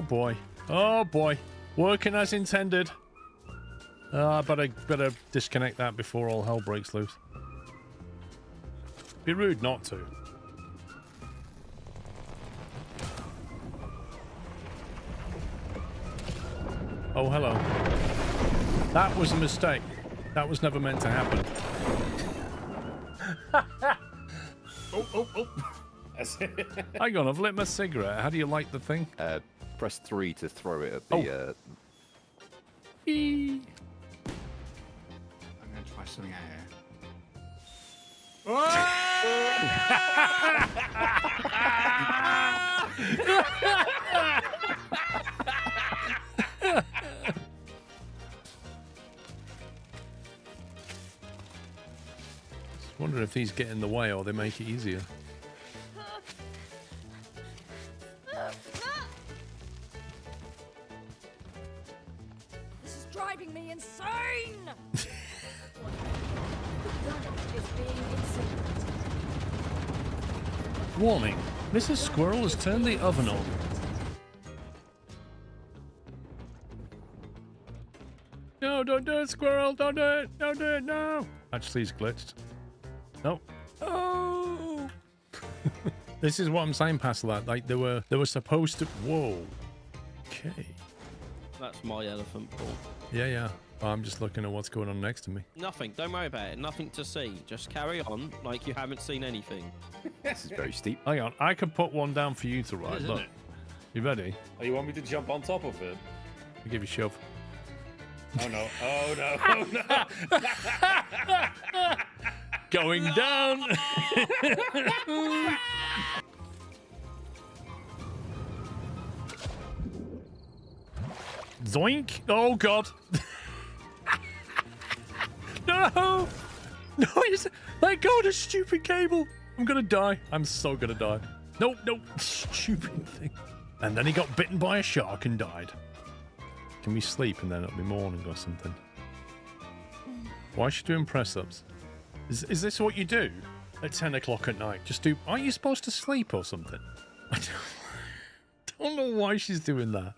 Oh boy. Oh boy. Working as intended. I better disconnect that before all hell breaks loose. Be rude not to. Oh, hello. That was a mistake. That was never meant to happen. Oh. That's it. Hang on, I've lit my cigarette. How do you light the thing? Press 3 to throw it at the... Eee. I'm going to try something out here. Just wondering if these get in the way or they make it easier. This is driving me insane! The gunner is being incinerated. Warning, Mrs. Squirrel has turned the oven on. No, don't do it, Squirrel, don't do it, don't do it, no! Actually, he's glitched. No. Oh! This is what I'm saying past that, like they were supposed to... Whoa. Okay. That's my elephant, Paul. Yeah. I'm just looking at what's going on next to me. Nothing. Don't worry about it. Nothing to see. Just carry on like you haven't seen anything. This is very steep. Hang on, I could put one down for you to ride. Look. You ready? Oh, you want me to jump on top of it? I'll give you a shove. Oh no! Oh no! Oh no! Going down! Zoink! Oh god! No! No, let go of the stupid cable! I'm gonna die. I'm so gonna die. Nope. Stupid thing. And then he got bitten by a shark and died. Can we sleep and then it'll be morning or something? Why is she doing press-ups? Is this what you do at 10 o'clock at night? Just do... Aren't you supposed to sleep or something? I don't know why she's doing that.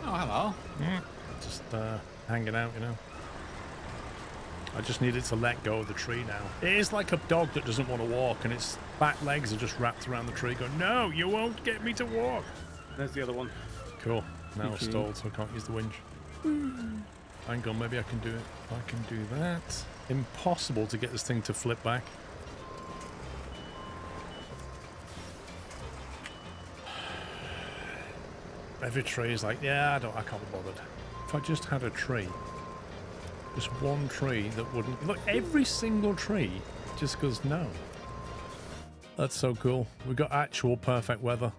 Oh, hello. Just hanging out, you know. I just needed to let go of the tree now. It is like a dog that doesn't want to walk and its back legs are just wrapped around the tree going, no, you won't get me to walk. There's the other one. Cool. Now I've stalled, so I can't use the winch. Hang on, maybe I can do it. If I can do that. Impossible to get this thing to flip back. Every tree is like, yeah, I can't be bothered. If I just had a tree, just one tree that wouldn't... Look, every single tree just goes, no. That's so cool. We've got actual perfect weather.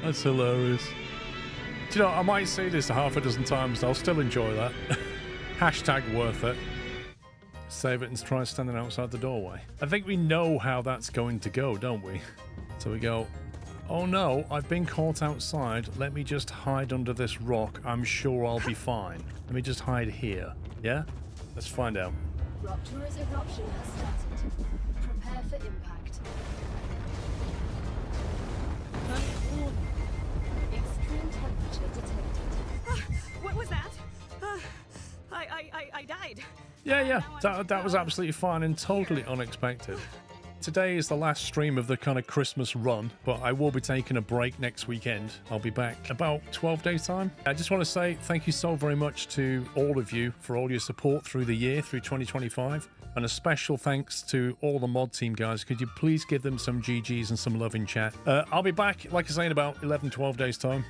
That's hilarious. Do you know, I might say this half a dozen times, I'll still enjoy that. Hashtag worth it. Save it and try standing outside the doorway. I think we know how that's going to go, don't we? So we go, oh no, I've been caught outside. Let me just hide under this rock. I'm sure I'll be fine. Let me just hide here. Yeah? Let's find out. Rupturous eruption has started. Prepare for impact. Extreme temperature detected. What was that? I died. Yeah. That was absolutely fine and totally unexpected. Today is the last stream of the kind of Christmas run, but I will be taking a break next weekend. I'll be back about 12 days time. I just want to say thank you so very much to all of you for all your support through the year, through 2025. And a special thanks to all the mod team guys. Could you please give them some GGs and some love in chat? I'll be back, like I say, in about 11, 12 days time.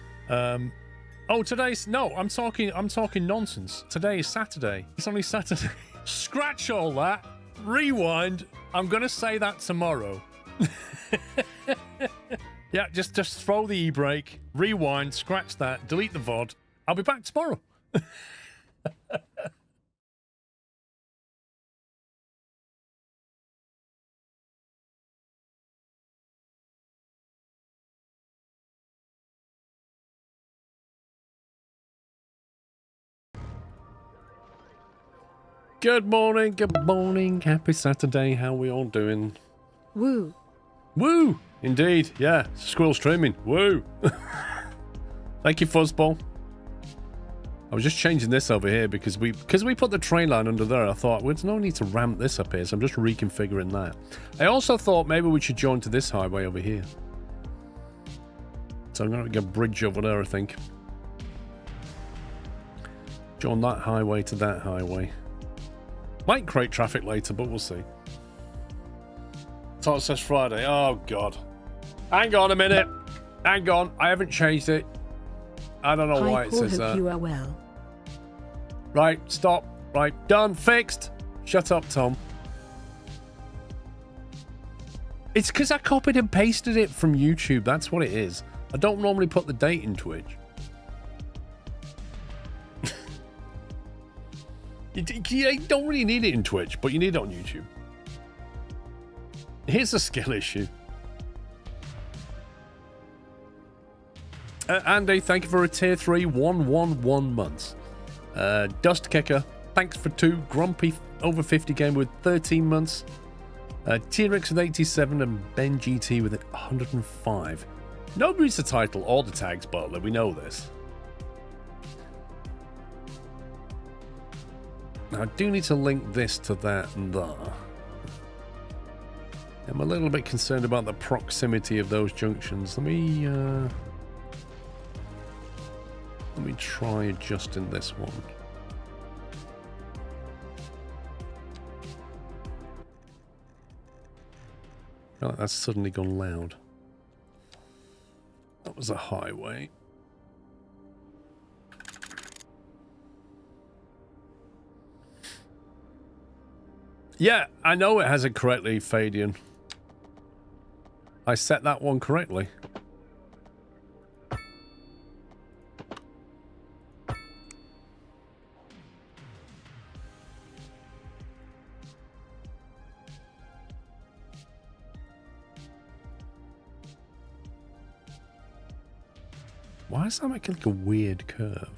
Oh, today's... No, I'm talking nonsense. Today is Saturday. It's only Saturday. Scratch all that. Rewind. I'm going to say that tomorrow. Yeah, just throw the e-brake, rewind, scratch that, delete the VOD. I'll be back tomorrow. Good morning, good morning. Happy Saturday. How we all doing? Woo. Woo! Indeed, yeah. Squirrel streaming. Woo! Thank you, Fuzzball. I was just changing this over here because we put the train line under there. I thought, well, there's no need to ramp this up here, so I'm just reconfiguring that. I also thought maybe we should join to this highway over here. So I'm going to get a bridge over there, I think. Join that highway to that highway. Might create traffic later, but we'll see. So it says Friday. Oh, God. Hang on a minute. Hang on. I haven't changed it. I don't know why it says that. You are well. Right, stop. Right, done. Fixed. Shut up, Tom. It's because I copied and pasted it from YouTube. That's what it is. I don't normally put the date in Twitch. You don't really need it in Twitch, but you need it on YouTube. Here's a skill issue. Andy, thank you for a tier 3 111 months. Dust Kicker, thanks for 2. Grumpy over 50 game with 13 months. T-Rex with 87 and Ben GT with 105. Nobody's the title or the tags, Butler. We know this. Now, I do need to link this to that and that. I'm a little bit concerned about the proximity of those junctions. Let me try adjusting this one. Oh, that's suddenly gone loud. That was a highway. Yeah, I know it has it correctly, Fadian. I set that one correctly. Why does that make like a weird curve?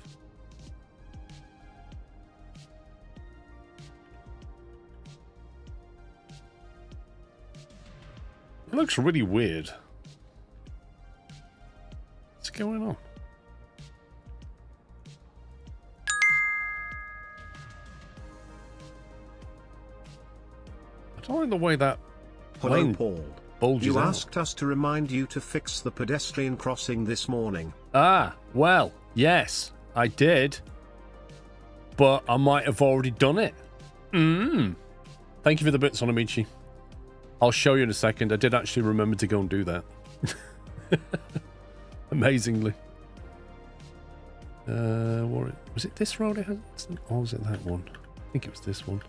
It looks really weird. What's going on? I don't like the way that Hello, lane Paul. bulges You out. asked us to remind you to fix the pedestrian crossing this morning. Ah, well, yes, I did. But I might have already done it. Thank you for the bits on Amici. I'll show you in a second. I did actually remember to go and do that. Amazingly. Was it this road it had? Or was it that one? I think it was this one.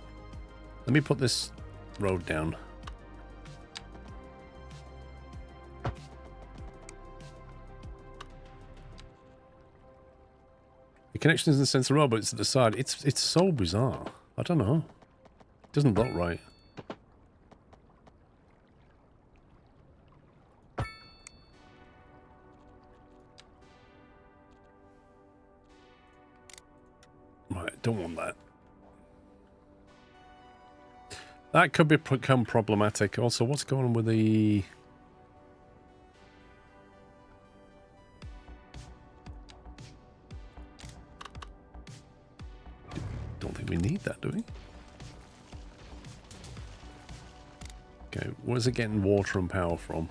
Let me put this road down. The connection is in the centre road, but it's at the side. It's so bizarre. I don't know. It doesn't look right. Right, don't want that. That could become problematic. Also, what's going on with the... Don't think we need that, do we? Okay, where's it getting water and power from?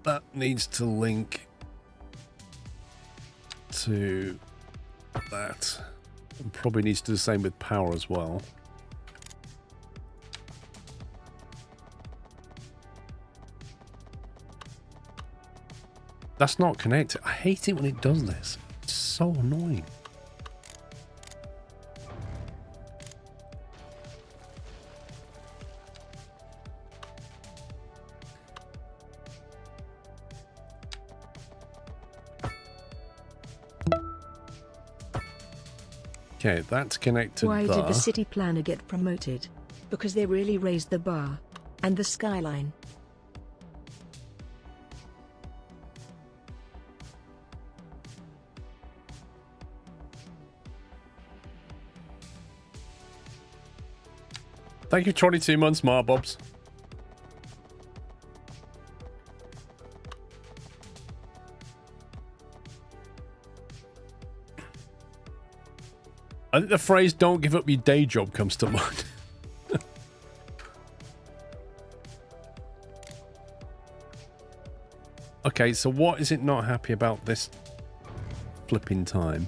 That needs to link to that. And probably needs to do the same with power as well. That's not connected. I hate it when it does this. It's so annoying. Okay, that's connected. Why there. did the city planner get promoted? Because they really raised the bar. And the skyline. Thank you, 22 months, Marbobs. I think the phrase "don't give up your day job" comes to mind. Okay, so what is it not happy about this flipping time?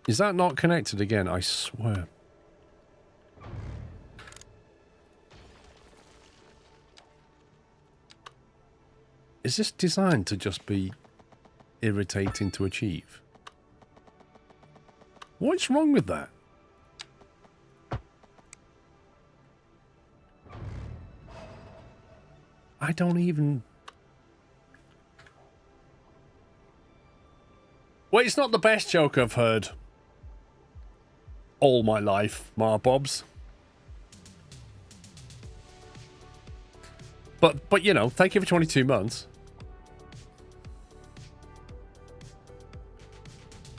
Is that not connected again? I swear. Is this designed to just be irritating to achieve? What's wrong with that? I don't even... Well, it's not the best joke I've heard all my life, Marbobs. But you know, thank you for 22 months.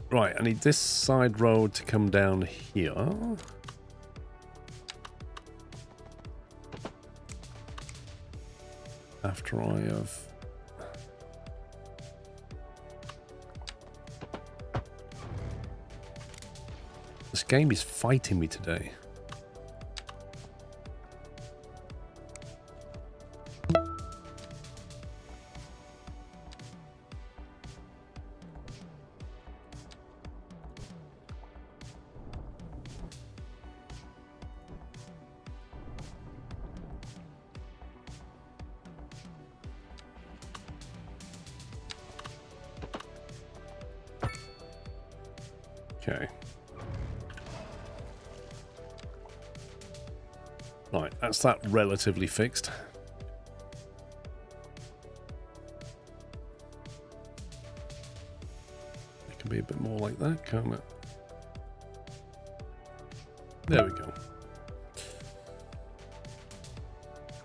Right, I need this side road to come down here. After I have... This game is fighting me today. Okay. Right, that's that relatively fixed. It can be a bit more like that, can't it? There we go.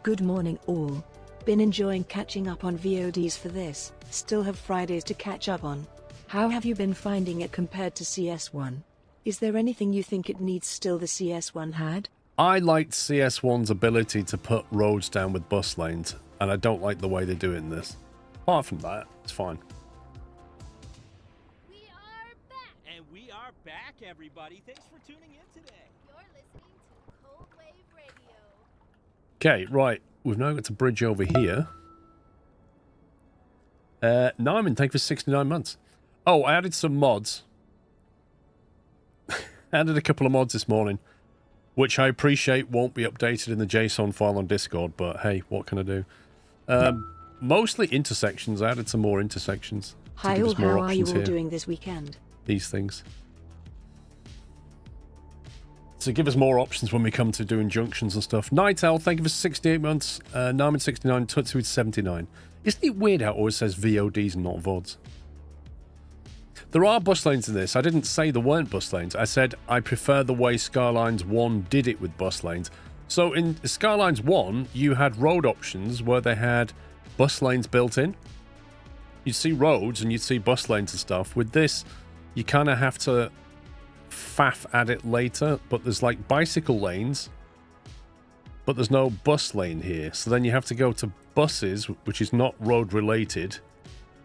Good morning all. Been enjoying catching up on VODs for this, still have Fridays to catch up on. How have you been finding it compared to CS1? Is there anything you think it needs still the CS1 had? I liked CS1's ability to put roads down with bus lanes, and I don't like the way they do it in this. Apart from that, it's fine. We are back! And we are back, everybody. Thanks for tuning in today. You're listening to Cold Wave Radio. Okay, right. We've now got to bridge over here. Nyman, thank you for 69 months. Oh, I added some mods. I added a couple of mods this morning, which I appreciate won't be updated in the JSON file on Discord, but hey, what can I do? Mostly intersections. I added some more intersections. Hi all, how are you all doing this weekend? These things. To give us more options when we come to doing junctions and stuff. Night Owl, thank you for 68 months. Nyman 69, Tutsu with 79. Isn't it weird how it always says VODs and not VODs? There are bus lanes in this. I didn't say there weren't bus lanes. I said I prefer the way Skylines 1 did it with bus lanes. So in Skylines 1, you had road options where they had bus lanes built in. You'd see roads and you'd see bus lanes and stuff. With this, you kind of have to faff at it later, but there's like bicycle lanes, but there's no bus lane here. So then you have to go to buses, which is not road related,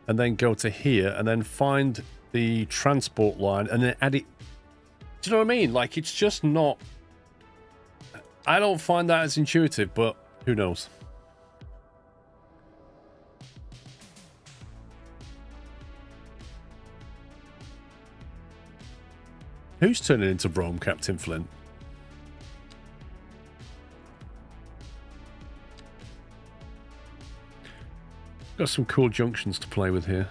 and then go to here and then find the transport line and then add it. Do you know what I mean? Like, it's just not... I don't find that as intuitive, but who knows? Who's turning into Rome, Captain Flint? Got some cool junctions to play with here.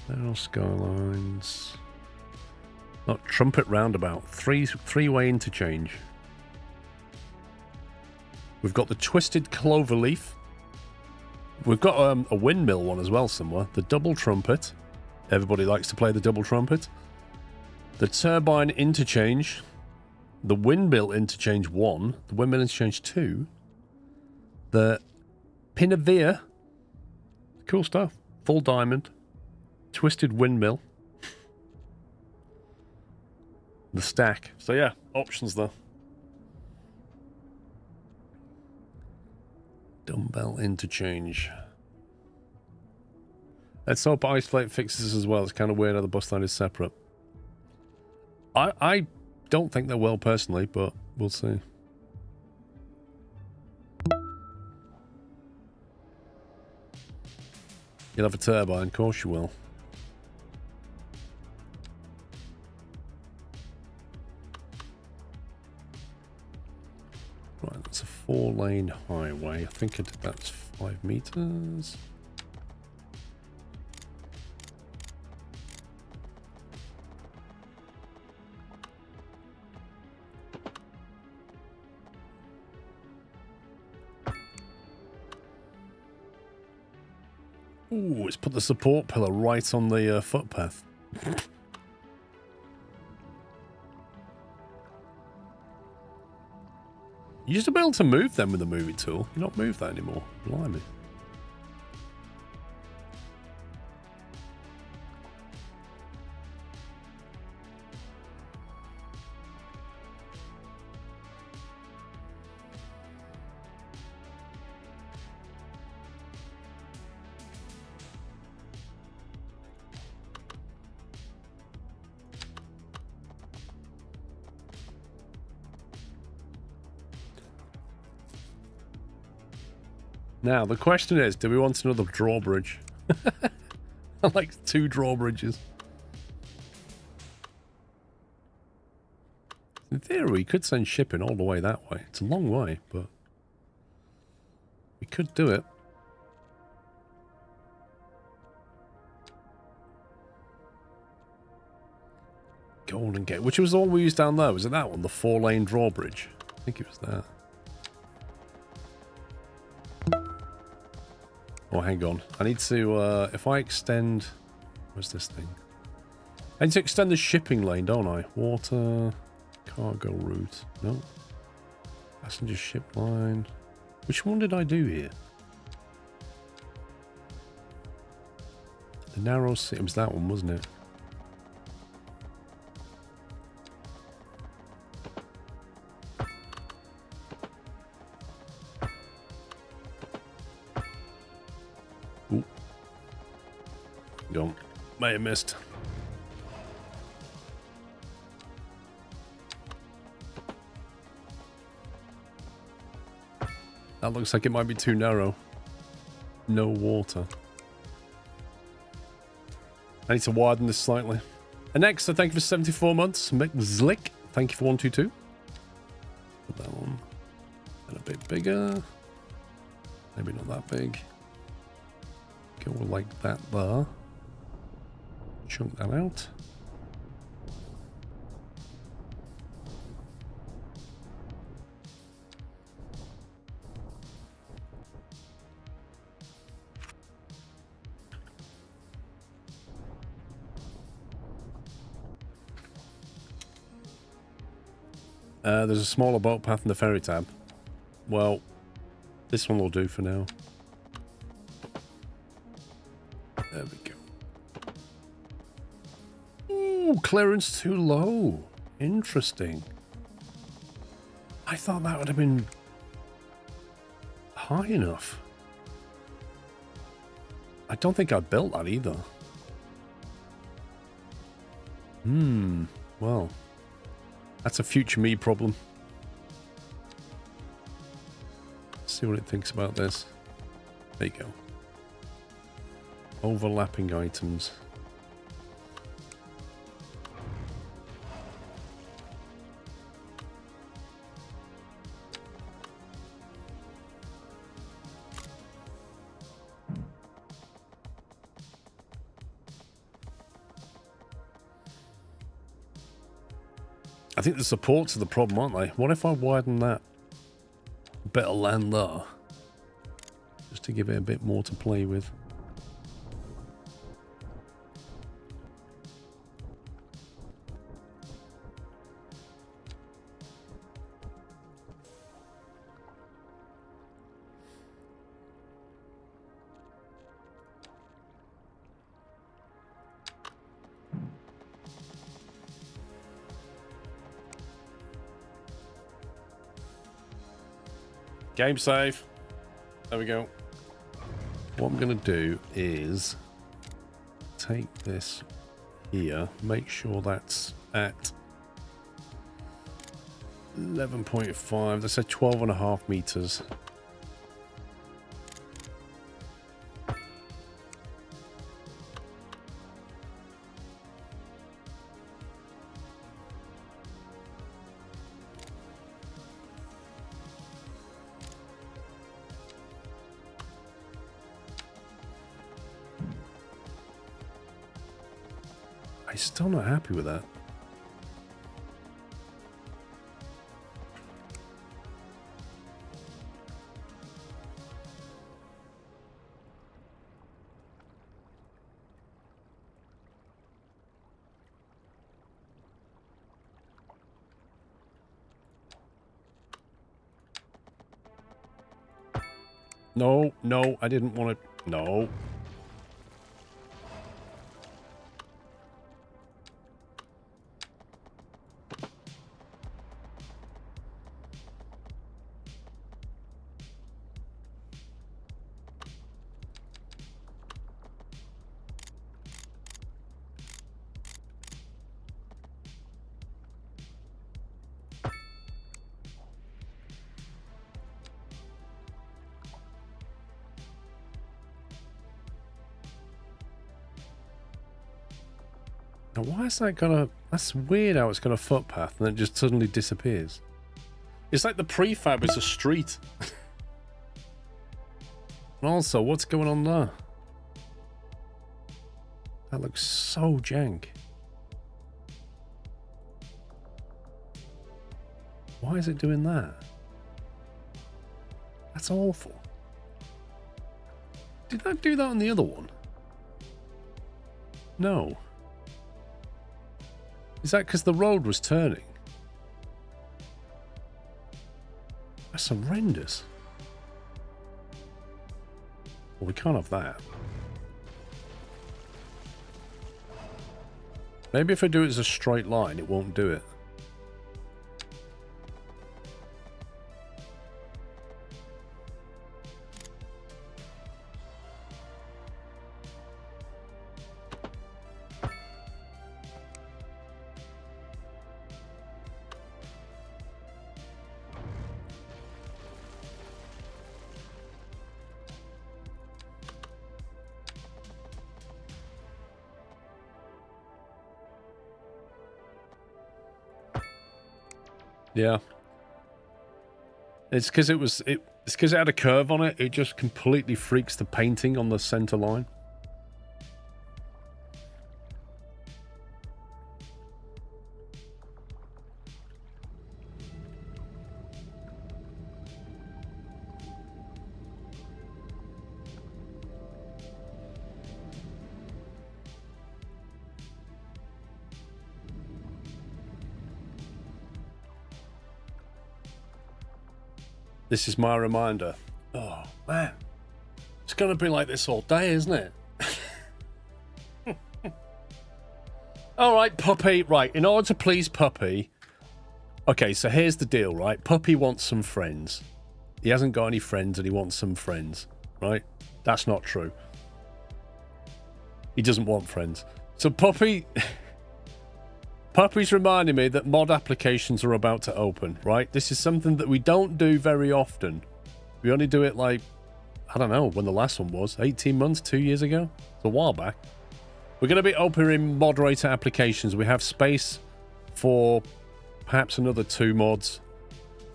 There are Skylines. Not Trumpet Roundabout. Three-way interchange. We've got the Twisted Cloverleaf. We've got a windmill one as well somewhere. The Double Trumpet. Everybody likes to play the Double Trumpet. The Turbine Interchange. The Windmill Interchange 1. The Windmill Interchange 2. The Pinavia. Cool stuff. Full diamond. Twisted windmill. The stack. So yeah, options there. Dumbbell interchange. Let's hope Iceplate fixes as well. It's kind of weird how the bus line is separate. I don't think they will personally, but we'll see. You'll have a turbine, of course you will. Right, that's a 4-lane highway. I think that's 5 meters. Ooh, it's put the support pillar right on the footpath. You used to be able to move them with the movie tool. You not move that anymore. Blimey. Now, the question is, do we want another drawbridge? I like 2 drawbridges. In theory, we could send shipping all the way that way. It's a long way, but we could do it. Golden Gate. Which was the one we used down there? Was it that one? The 4-lane drawbridge? I think it was that. Oh, hang on. I need to, if I extend... Where's this thing? I need to extend the shipping lane, don't I? Water... Cargo route. No. Passenger ship line. Which one did I do here? The narrow sea... It was that one, wasn't it? Ooh. Gone. May have missed. That looks like it might be too narrow. No water. I need to widen this slightly. And next, so thank you for 74 months. Mick Zlick, thank you for 122. Put that one. And a bit bigger. Maybe not that big. Go like that there. Chunk that out. There's a smaller boat path in the ferry tab. Well, this one will do for now. There we go. Ooh, clearance too low. Interesting. I thought that would have been high enough. I don't think I built that either. Well. That's a future me problem. Let's see what it thinks about this. There you go. Overlapping items. I think the supports are the problem, aren't they? What if I widen that bit of land there? Just to give it a bit more to play with. Game save. There we go. What I'm going to do is take this here, make sure that's at 11.5. That's at 12.5 meters. I'm still not happy with that. No, no, I didn't want to. No. Now, why is that gonna... That's weird how it's got a footpath and then it just suddenly disappears. It's like the prefab is a street. And also, what's going on there? That looks so jank. Why is it doing that? That's awful. Did that do that on the other one? No. Is that because the road was turning? That's horrendous. Well, we can't have that. Maybe if I do it as a straight line, it won't do it. Yeah. It's because it's because it had a curve on it. It just completely freaks the painting on the center line. This is my reminder. Oh, man. It's going to be like this all day, isn't it? All right, Puppy. Right, in order to please Puppy... Okay, so here's the deal, right? Puppy wants some friends. He hasn't got any friends and he wants some friends, right? That's not true. He doesn't want friends. So Puppy... Puppy's reminding me that mod applications are about to open, right? This is something that we don't do very often. We only do it like, I don't know when the last one was, 18 months, 2 years ago? It's a while back. We're going to be opening moderator applications. We have space for perhaps another 2 mods.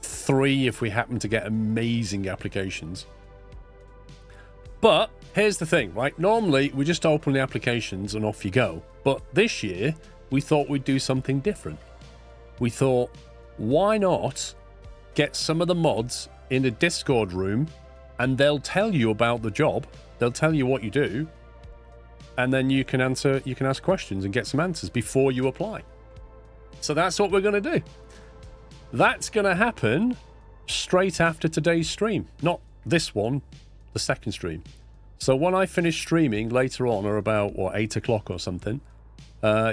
3 if we happen to get amazing applications. But here's the thing, right? Normally, we just open the applications and off you go. But this year... we thought we'd do something different. We thought, why not get some of the mods in a Discord room and they'll tell you about the job. They'll tell you what you do. And then you can ask questions and get some answers before you apply. So that's what we're going to do. That's going to happen straight after today's stream. Not this one, the second stream. So when I finish streaming later on, or about, 8 o'clock or something,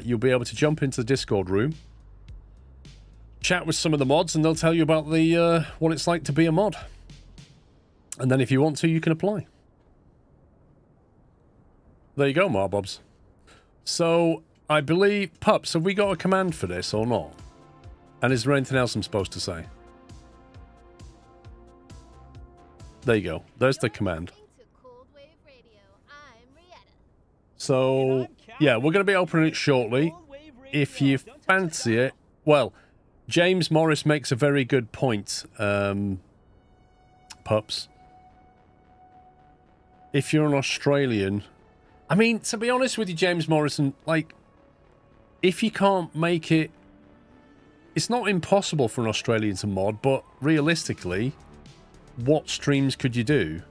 you'll be able to jump into the Discord room, chat with some of the mods, and they'll tell you about the what it's like to be a mod. And then if you want to, you can apply. There you go, Marbobs. So, I believe... Pups, have we got a command for this or not? And is there anything else I'm supposed to say? There you go. There's the command. To Cold Wave Radio. I'm Rietta. So, yeah, we're going to be opening it shortly. If you fancy it... Well, James Morris makes a very good point, Pups. If you're an Australian... I mean, to be honest with you, James Morrison, like, if you can't make it... It's not impossible for an Australian to mod, but realistically, what streams could you do?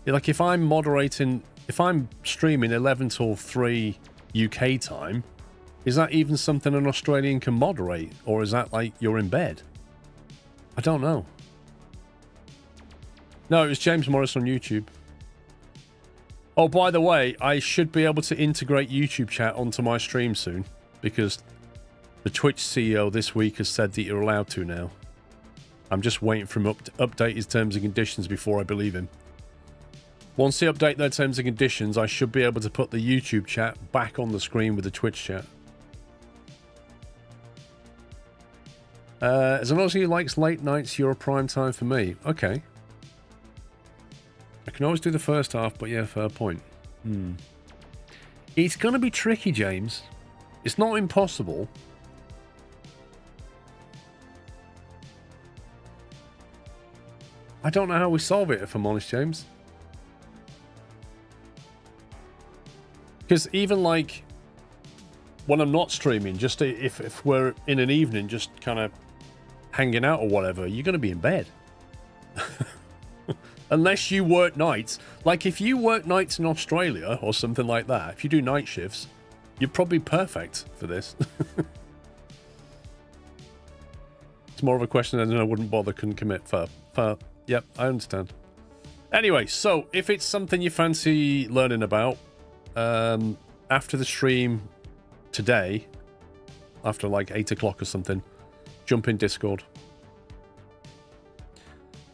Like, if I'm moderating... If I'm streaming 11 till 3 UK time, is that even something an Australian can moderate? Or is that like you're in bed? I don't know. No, it was James Morris on YouTube. Oh, by the way, I should be able to integrate YouTube chat onto my stream soon, because the Twitch CEO this week has said that you're allowed to now. I'm just waiting for him to update his terms and conditions before I believe him. Once they update their terms and conditions, I should be able to put the YouTube chat back on the screen with the Twitch chat. As an Aussie who likes late nights, you're a prime time for me. Okay. I can always do the first half, but yeah, fair point. It's going to be tricky, James. It's not impossible. I don't know how we solve it, if I'm honest, James. Because even like when I'm not streaming, just if we're in an evening, just kind of hanging out or whatever, you're going to be in bed. Unless you work nights. Like, if you work nights in Australia or something like that, if you do night shifts, you're probably perfect for this. It's more of a question than I wouldn't bother, couldn't commit for. Yep, I understand. Anyway, so if it's something you fancy learning about, after the stream today, after like 8 o'clock or something, jump in Discord.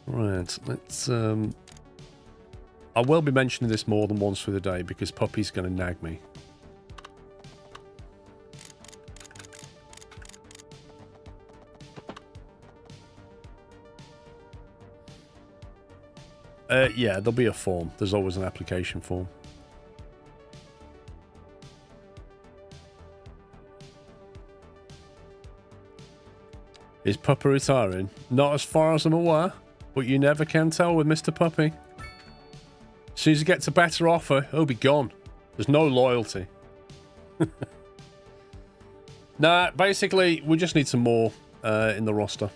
Right, let's... I will be mentioning this more than once through the day because Puppy's going to nag me. Yeah, there'll be a form. There's always an application form. Is Puppy retiring? Not as far as I'm aware. But you never can tell with Mr. Puppy. As soon as he gets a better offer, he'll be gone. There's no loyalty. Nah, basically, we just need some more in the roster.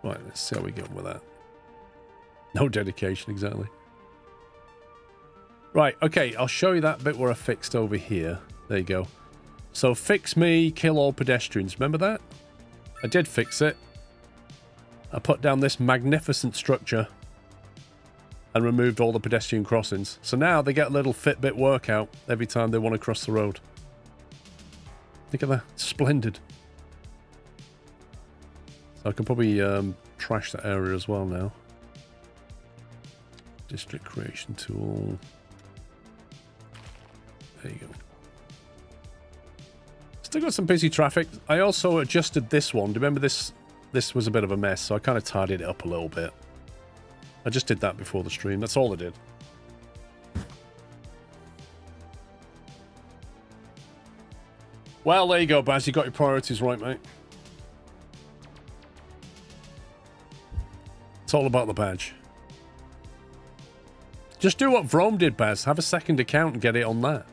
Right, let's see how we get on with that. No dedication, exactly. Right, okay, I'll show you that bit where I fixed over here. There you go. So fix me, kill all pedestrians. Remember that? I did fix it. I put down this magnificent structure and removed all the pedestrian crossings. So now they get a little Fitbit workout every time they want to cross the road. Look at that. Splendid. So I can probably trash that area as well now. District creation tool. There you go. Still got some busy traffic. I also adjusted this one. Remember this was a bit of a mess, so I kind of tidied it up a little bit. I just did that before the stream. That's all I did. Well, there you go, Baz. You got your priorities right, mate. It's all about the badge. Just do what Vrome did, Baz. Have a second account and get it on that.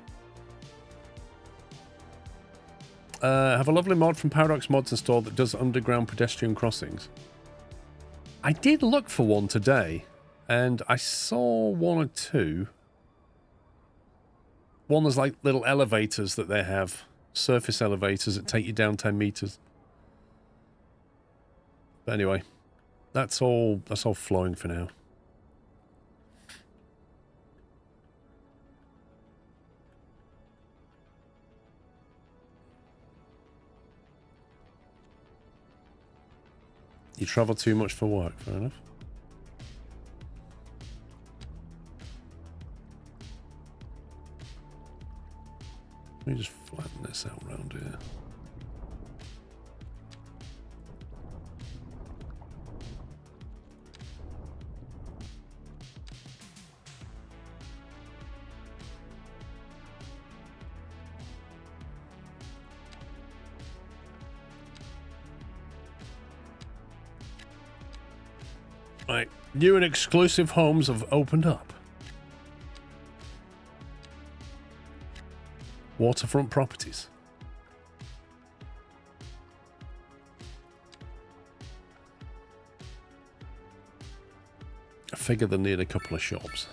Have a lovely mod from Paradox Mods installed that does underground pedestrian crossings. I did look for one today, and I saw one or two. One is like little elevators that they have. Surface elevators that take you down 10 meters. But anyway, that's all flowing for now. You travel too much for work, fair enough. Let me just flatten this out around here. Right, new and exclusive homes have opened up. Waterfront properties. I figure they need a couple of shops.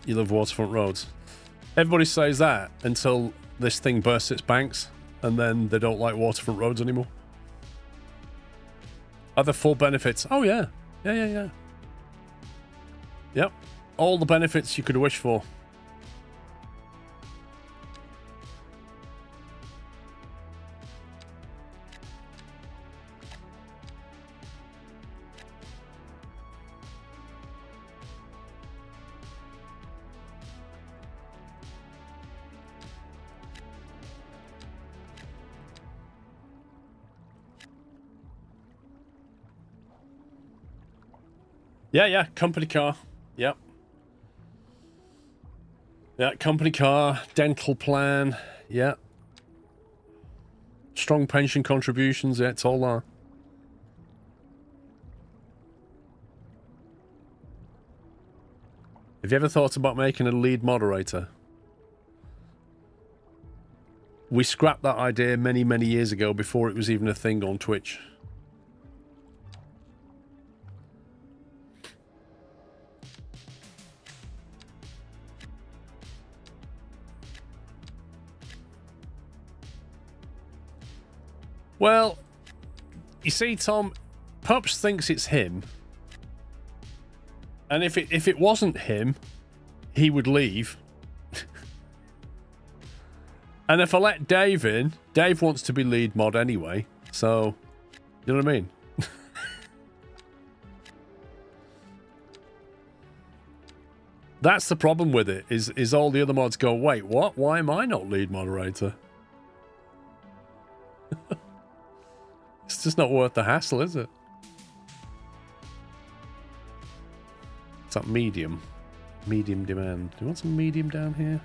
You love waterfront roads. Everybody says that until this thing bursts its banks, and then they don't like waterfront roads anymore. Other full benefits. Oh, yeah. Yeah. Yep. All the benefits you could wish for. Yeah, company car. Yep. Yeah, company car, dental plan. Yeah. Strong pension contributions. Yeah, it's all there. Have you ever thought about making a lead moderator? We scrapped that idea many, many years ago before it was even a thing on Twitch. Well, you see, Tom, Pups thinks it's him. And if it wasn't him, he would leave. And if I let Dave in, Dave wants to be lead mod anyway. So, you know what I mean? That's the problem with it, is all the other mods go, wait, what? Why am I not lead moderator? It's just not worth the hassle, is it? It's that medium. Medium demand. Do you want some medium down here?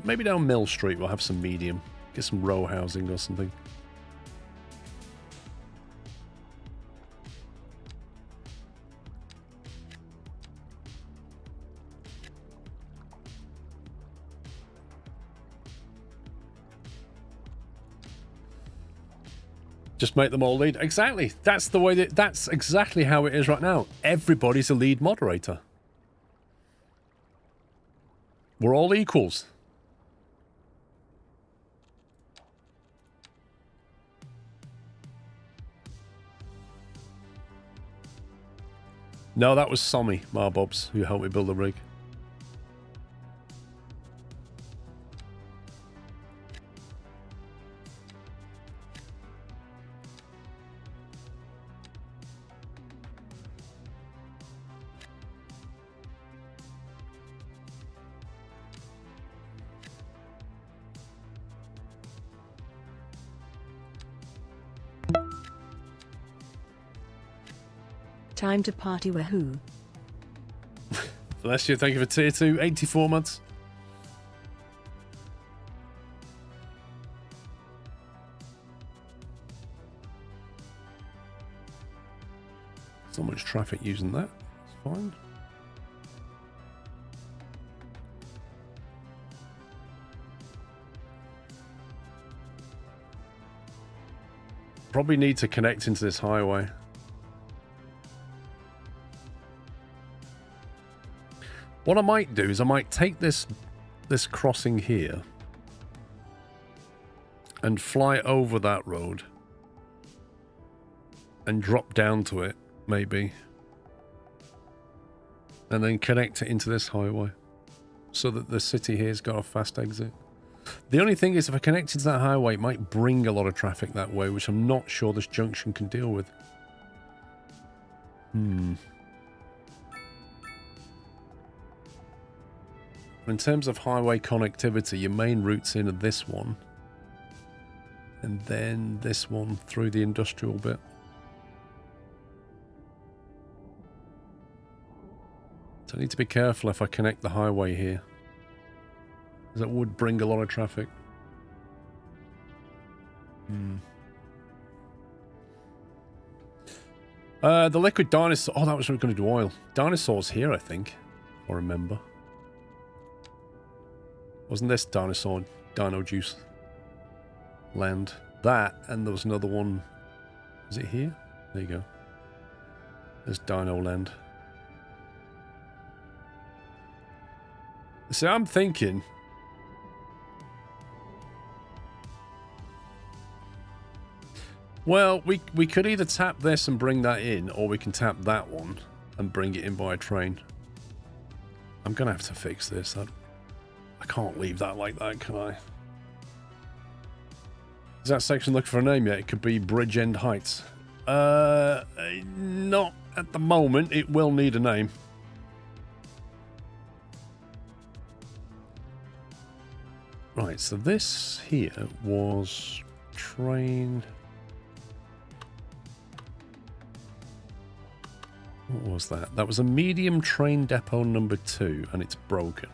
Maybe down Mill Street we'll have some medium. Get some row housing or something. Just make them all lead. Exactly. That's the way that's exactly how it is right now. Everybody's a lead moderator. We're all equals. No, that was Sommy Marbobs who helped me build the rig. Time to party, wahoo. Bless you, thank you for tier 2, 84 months. So much traffic using that. It's fine. Probably need to connect into this highway. What I might do is I might take this crossing here and fly over that road and drop down to it, maybe, and then connect it into this highway so that the city here's got a fast exit. The only thing is, if I connect it to that highway, it might bring a lot of traffic that way, which I'm not sure this junction can deal with. In terms of highway connectivity, your main route's in at this one, and then this one through the industrial bit. So I need to be careful if I connect the highway here, because that would bring a lot of traffic. The liquid dinosaur. Oh, that was going to do oil. Dinosaurs here, I think. If I remember. Wasn't this dino juice land? That, and there was another one. Is it here? There you go. There's Dino Land. So I'm thinking, well, we could either tap this and bring that in, or we can tap that one and bring it in by train. I'm gonna have to fix this. I can't leave that like that, can I? Is that section looking for a name yet? It could be Bridgend Heights. Not at the moment. It will need a name. Right, so this here was train. What was that? That was a medium train depot number 2, and it's broken.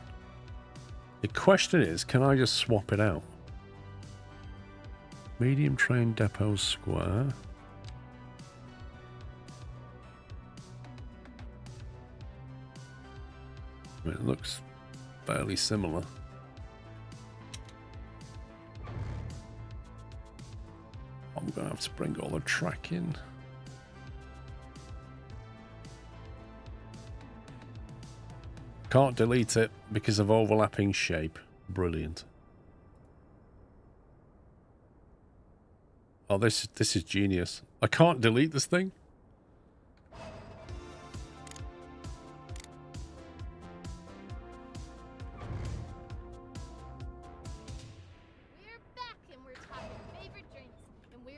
The question is, can I just swap it out? Medium train depot square. It looks fairly similar. I'm going to have to bring all the track in. Can't delete it because of overlapping shape. Brilliant. Oh, this is genius. I can't delete this thing.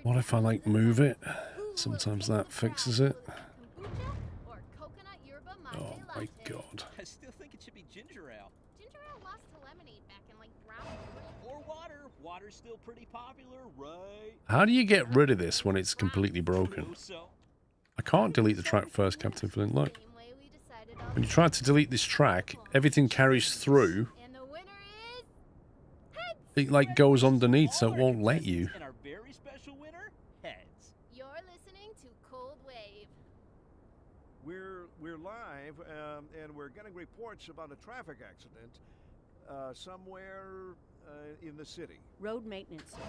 What if I like move it? Sometimes that fixes it. Oh my god. I still think it should be ginger ale. Ginger ale lost to lemonade back in like round 3. Or water. Water's still pretty popular, right? How do you get rid of this when it's completely broken? I can't delete the track first, Captain Flint. Look. When you try to delete this track, everything carries through. And the winner is It like goes underneath, so it won't let you. And our very special winner, heads. You're listening to Cold Wave. We're live, and we're getting reports about a traffic accident somewhere in the city. Road maintenance service.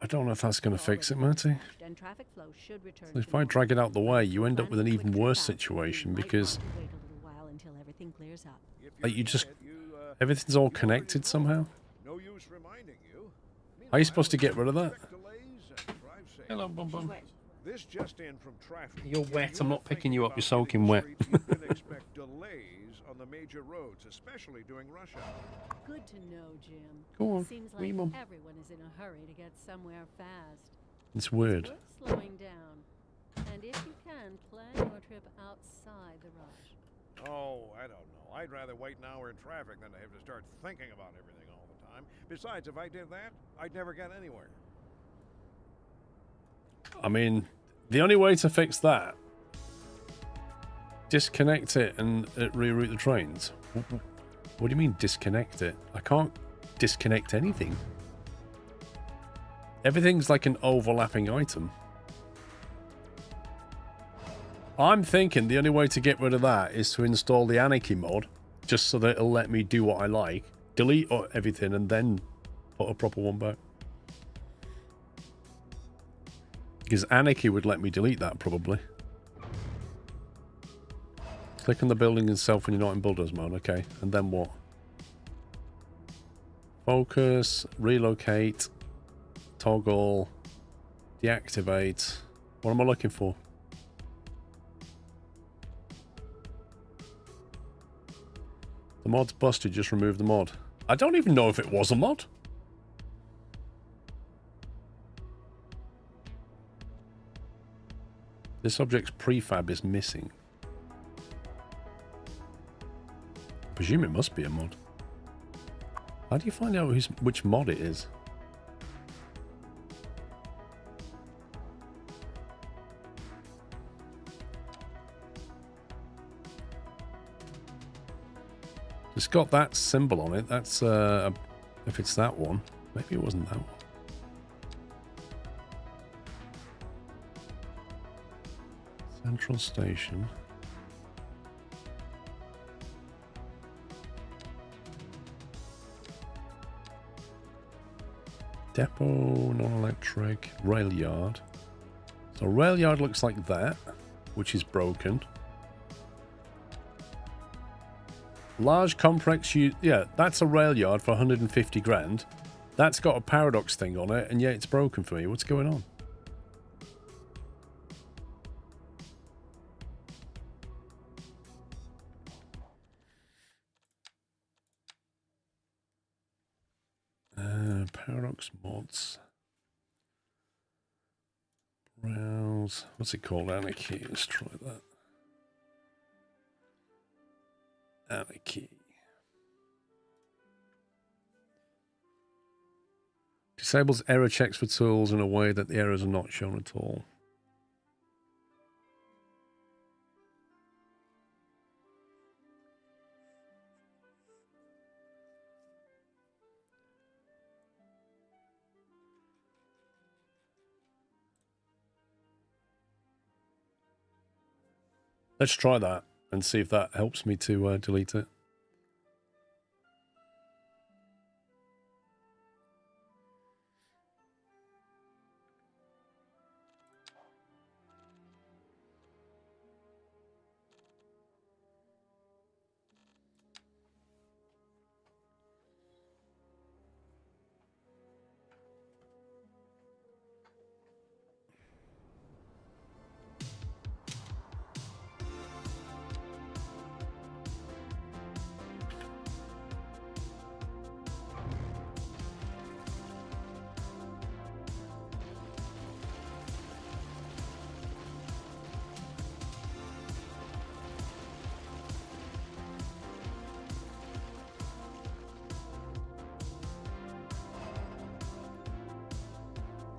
I don't know if that's going to fix it, Matty. And traffic flow should return. If I drag it out the way, you end up with an even worse situation because Wait a little while until everything clears up. like you just everything's all connected somehow. No use reminding you. How are you supposed to get rid of that? Expect delays and drive safe. Hello, Bum Bum. This just in from traffic. You're wet. If I'm you're not picking you up. thinking You're about soaking hitting wet. streets, you can expect delays on the major roads, especially during rush hour. Good to know, Jim. Go on, Seems wee like mum. everyone is in a hurry to get somewhere fast. It's weird. It's worth slowing down. And if you can, plan your trip outside the rush. Oh, I don't know. I'd rather wait an hour in traffic than to have to start thinking about everything all the time. Besides, if I did that, I'd never get anywhere. I mean, the only way to fix that, disconnect it and reroute the trains. What do you mean disconnect it? I can't disconnect anything. Everything's like an overlapping item. I'm thinking the only way to get rid of that is to install the anarchy mod, just so that it'll let me do what I like, delete everything, and then put a proper one back. Because anarchy would let me delete that, probably. Click on the building itself when you're not in bulldoze mode. Okay, and then what? Focus, relocate, toggle, deactivate. What am I looking for? The mod's busted, just remove the mod. I don't even know if it was a mod. This object's prefab is missing. I presume it must be a mod. How do you find out which mod it is? It's got that symbol on it. That's if it's that one. Maybe it wasn't that one. Central Station. Depot, non-electric, rail yard. So rail yard looks like that, which is broken. Large complex, yeah, that's a rail yard for 150 grand. That's got a paradox thing on it, and yet it's broken for me. What's going on? Paradox mods. Browse. What's it called? Anarchy. Let's try that. Anarchy. Disables error checks for tools in a way that the errors are not shown at all. Let's try that and see if that helps me to delete it.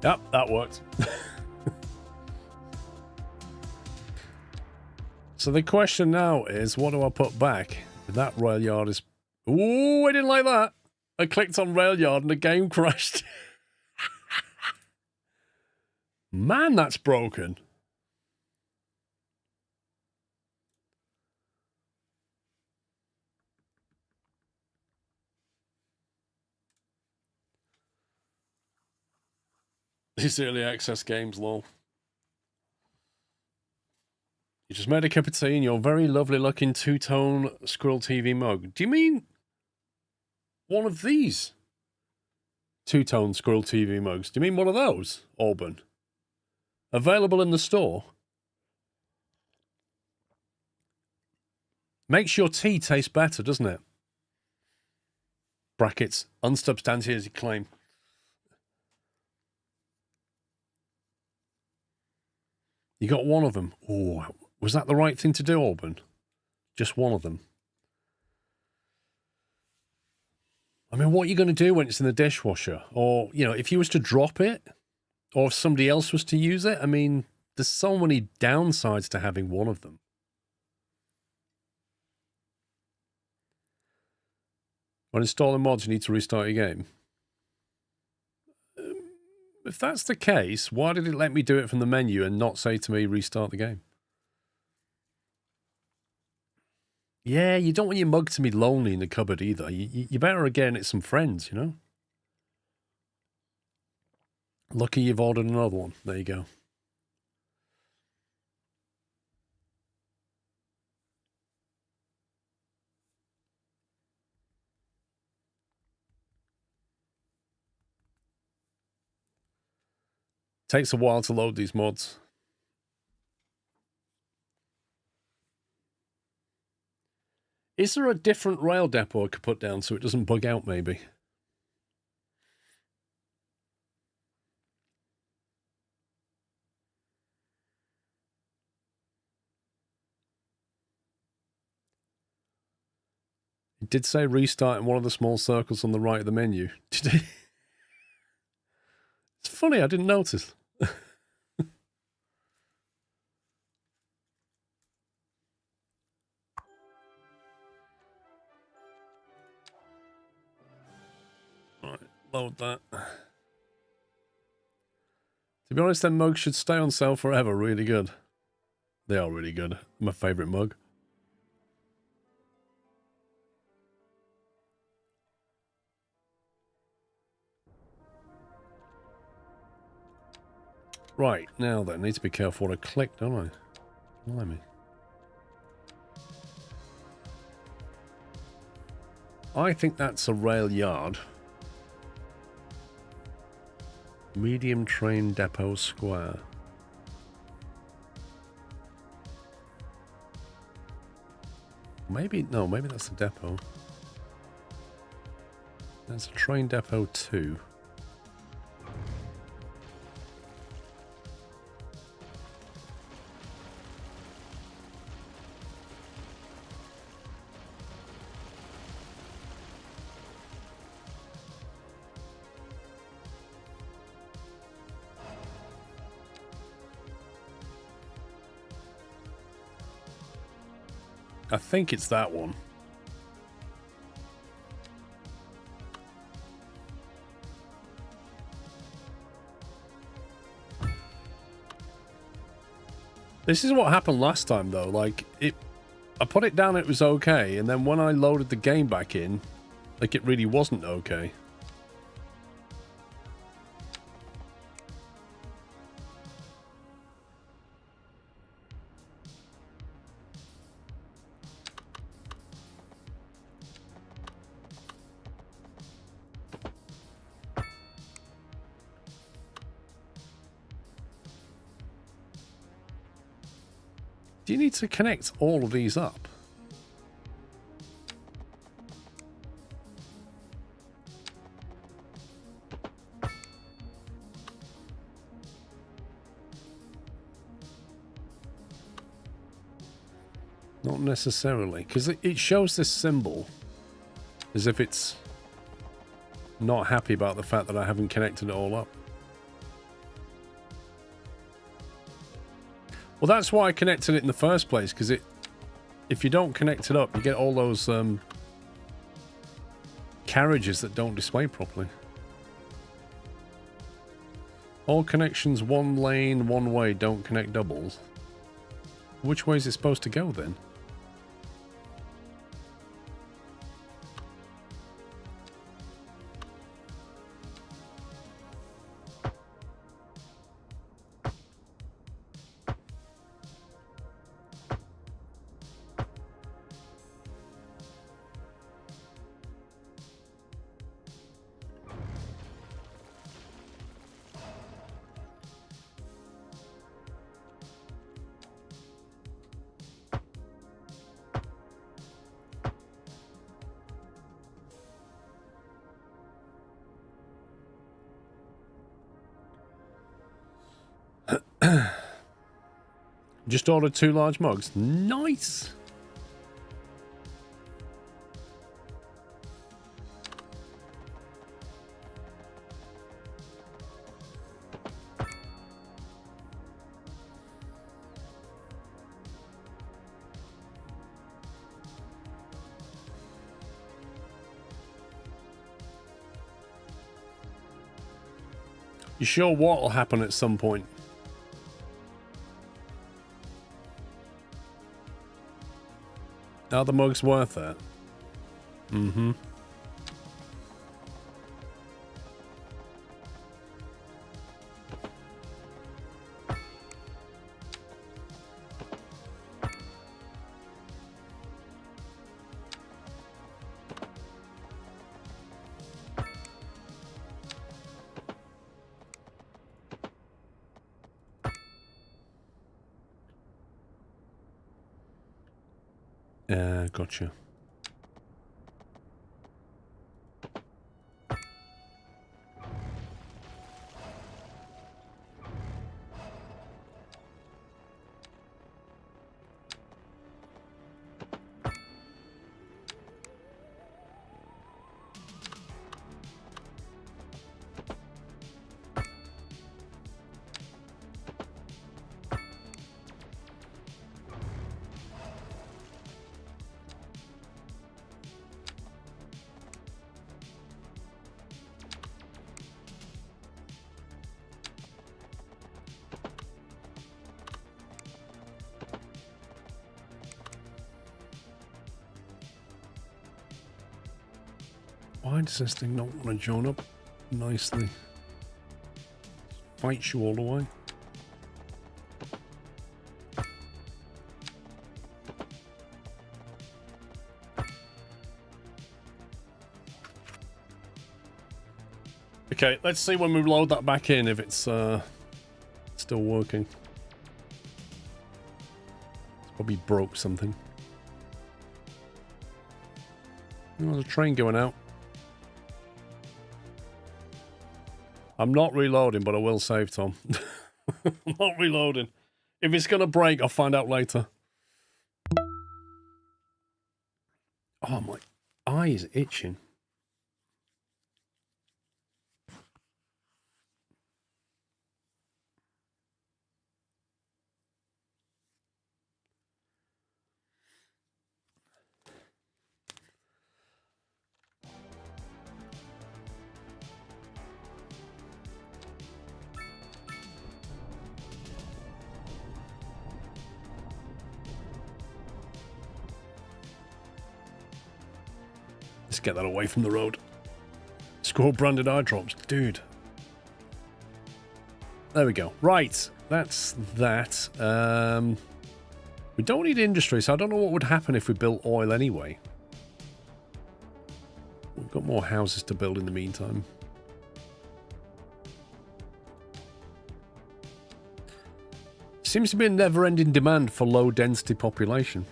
Yep, that worked. So the question now is, what do I put back? That rail yard is... Ooh, I didn't like that. I clicked on rail yard and the game crashed. Man, that's broken. These early access games, lol. You just made a cup of tea in your very lovely looking two-tone Squirrel TV mug. Do you mean one of these two-tone Squirrel TV mugs? Do you mean one of those, Auburn? Available in the store? Makes your tea taste better, doesn't it? Brackets, unsubstantiated claim. You got one of them. Oh, was that the right thing to do, Auburn? Just one of them. I mean, what are you going to do when it's in the dishwasher? Or, you know, if you was to drop it, or if somebody else was to use it, I mean, there's so many downsides to having one of them. When installing mods, you need to restart your game. If that's the case, why did it let me do it from the menu and not say to me, restart the game? Yeah, you don't want your mug to be lonely in the cupboard either. You better again it some friends, you know? Lucky you've ordered another one. There you go. Takes a while to load these mods. Is there a different rail depot I could put down so it doesn't bug out, maybe? It did say restart in one of the small circles on the right of the menu. Did it? It's funny, I didn't notice. Right, load that. To be honest, them mugs should stay on sale forever. Really good. They are really good. My favourite mug. Right, now then, need to be careful what I click, don't I? Blimey. I think that's a rail yard. Medium train depot square. Maybe, no, maybe that's a depot. That's a train depot 2. I think it's that one. This is what happened last time though, like I put it down, it was okay, and then when I loaded the game back in, like it really wasn't okay. Do you need to connect all of these up? Not necessarily, because it shows this symbol as if it's not happy about the fact that I haven't connected it all up. Well, that's why I connected it in the first place, because if you don't connect it up, you get all those carriages that don't display properly. All connections one lane, one way, don't connect doubles. Which way is it supposed to go then? Just ordered 2 large mugs. Nice! You sure what will happen at some point? Are the mugs worth it? Mm-hmm. Gotcha. Why does this thing not want to join up nicely? Fights you all the way. Okay, let's see when we load that back in if it's still working. It's probably broke something. Oh, there's a train going out. I'm not reloading, but I will save, Tom. I'm not reloading. If it's going to break, I'll find out later. Oh, my eye is itching. Let's get that away from the road. Score branded eye drops. Dude. There we go. Right. That's that. We don't need industry, so I don't know what would happen if we built oil anyway. We've got more houses to build in the meantime. Seems to be a never-ending demand for low-density population.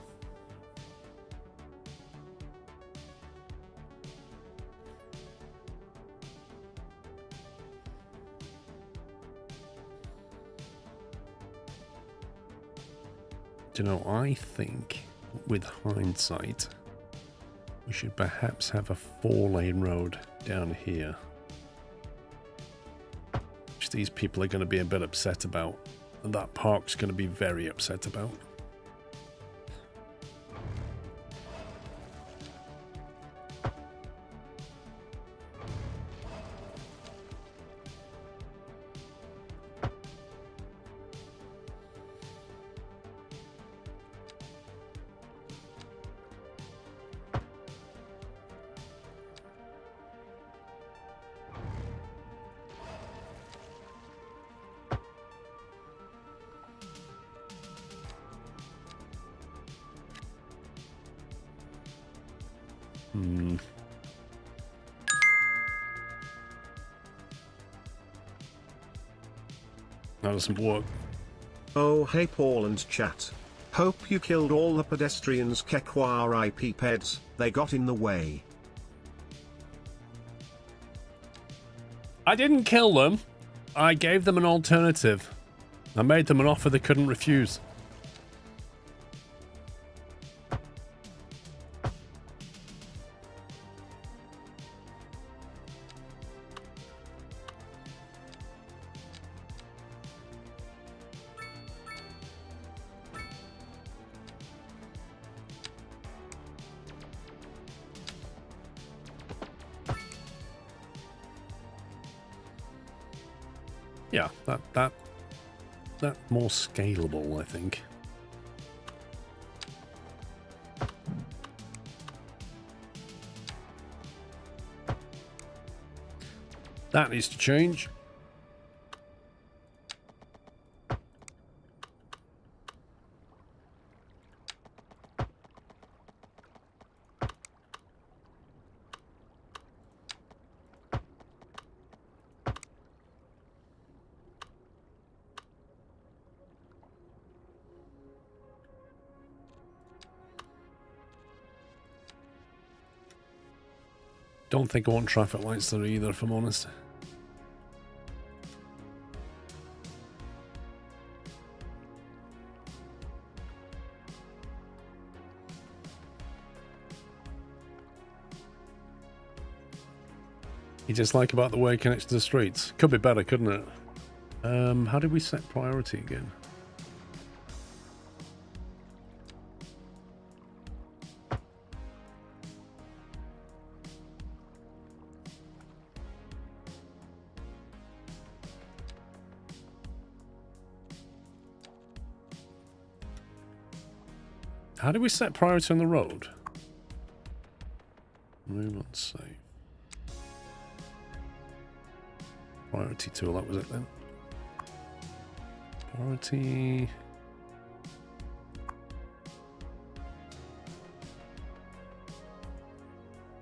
You know, I think with hindsight, we should perhaps have a 4-lane road down here, which these people are going to be a bit upset about, and that park's going to be very upset about. That doesn't work. Oh hey Paul and chat. Hope you killed all the pedestrians Kekwa RIP peds, they got in the way. I didn't kill them. I gave them an alternative. I made them an offer they couldn't refuse. Yeah, that more scalable, I think. That needs to change. Don't think I want traffic lights there either, if I'm honest. You just like about the way it connects to the streets? Could be better, couldn't it? How did we set priority again? How do we set priority on the road? Move on, save. Priority tool, that was it then. Priority.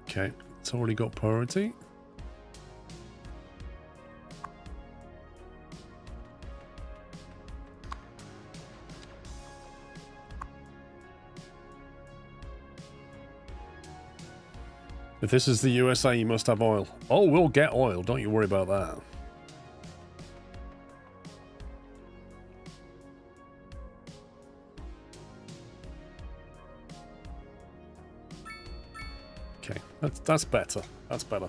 Okay, it's already got priority. If this is the USA, you must have oil. Oh, we'll get oil. Don't you worry about that. Okay, that's better. That's better.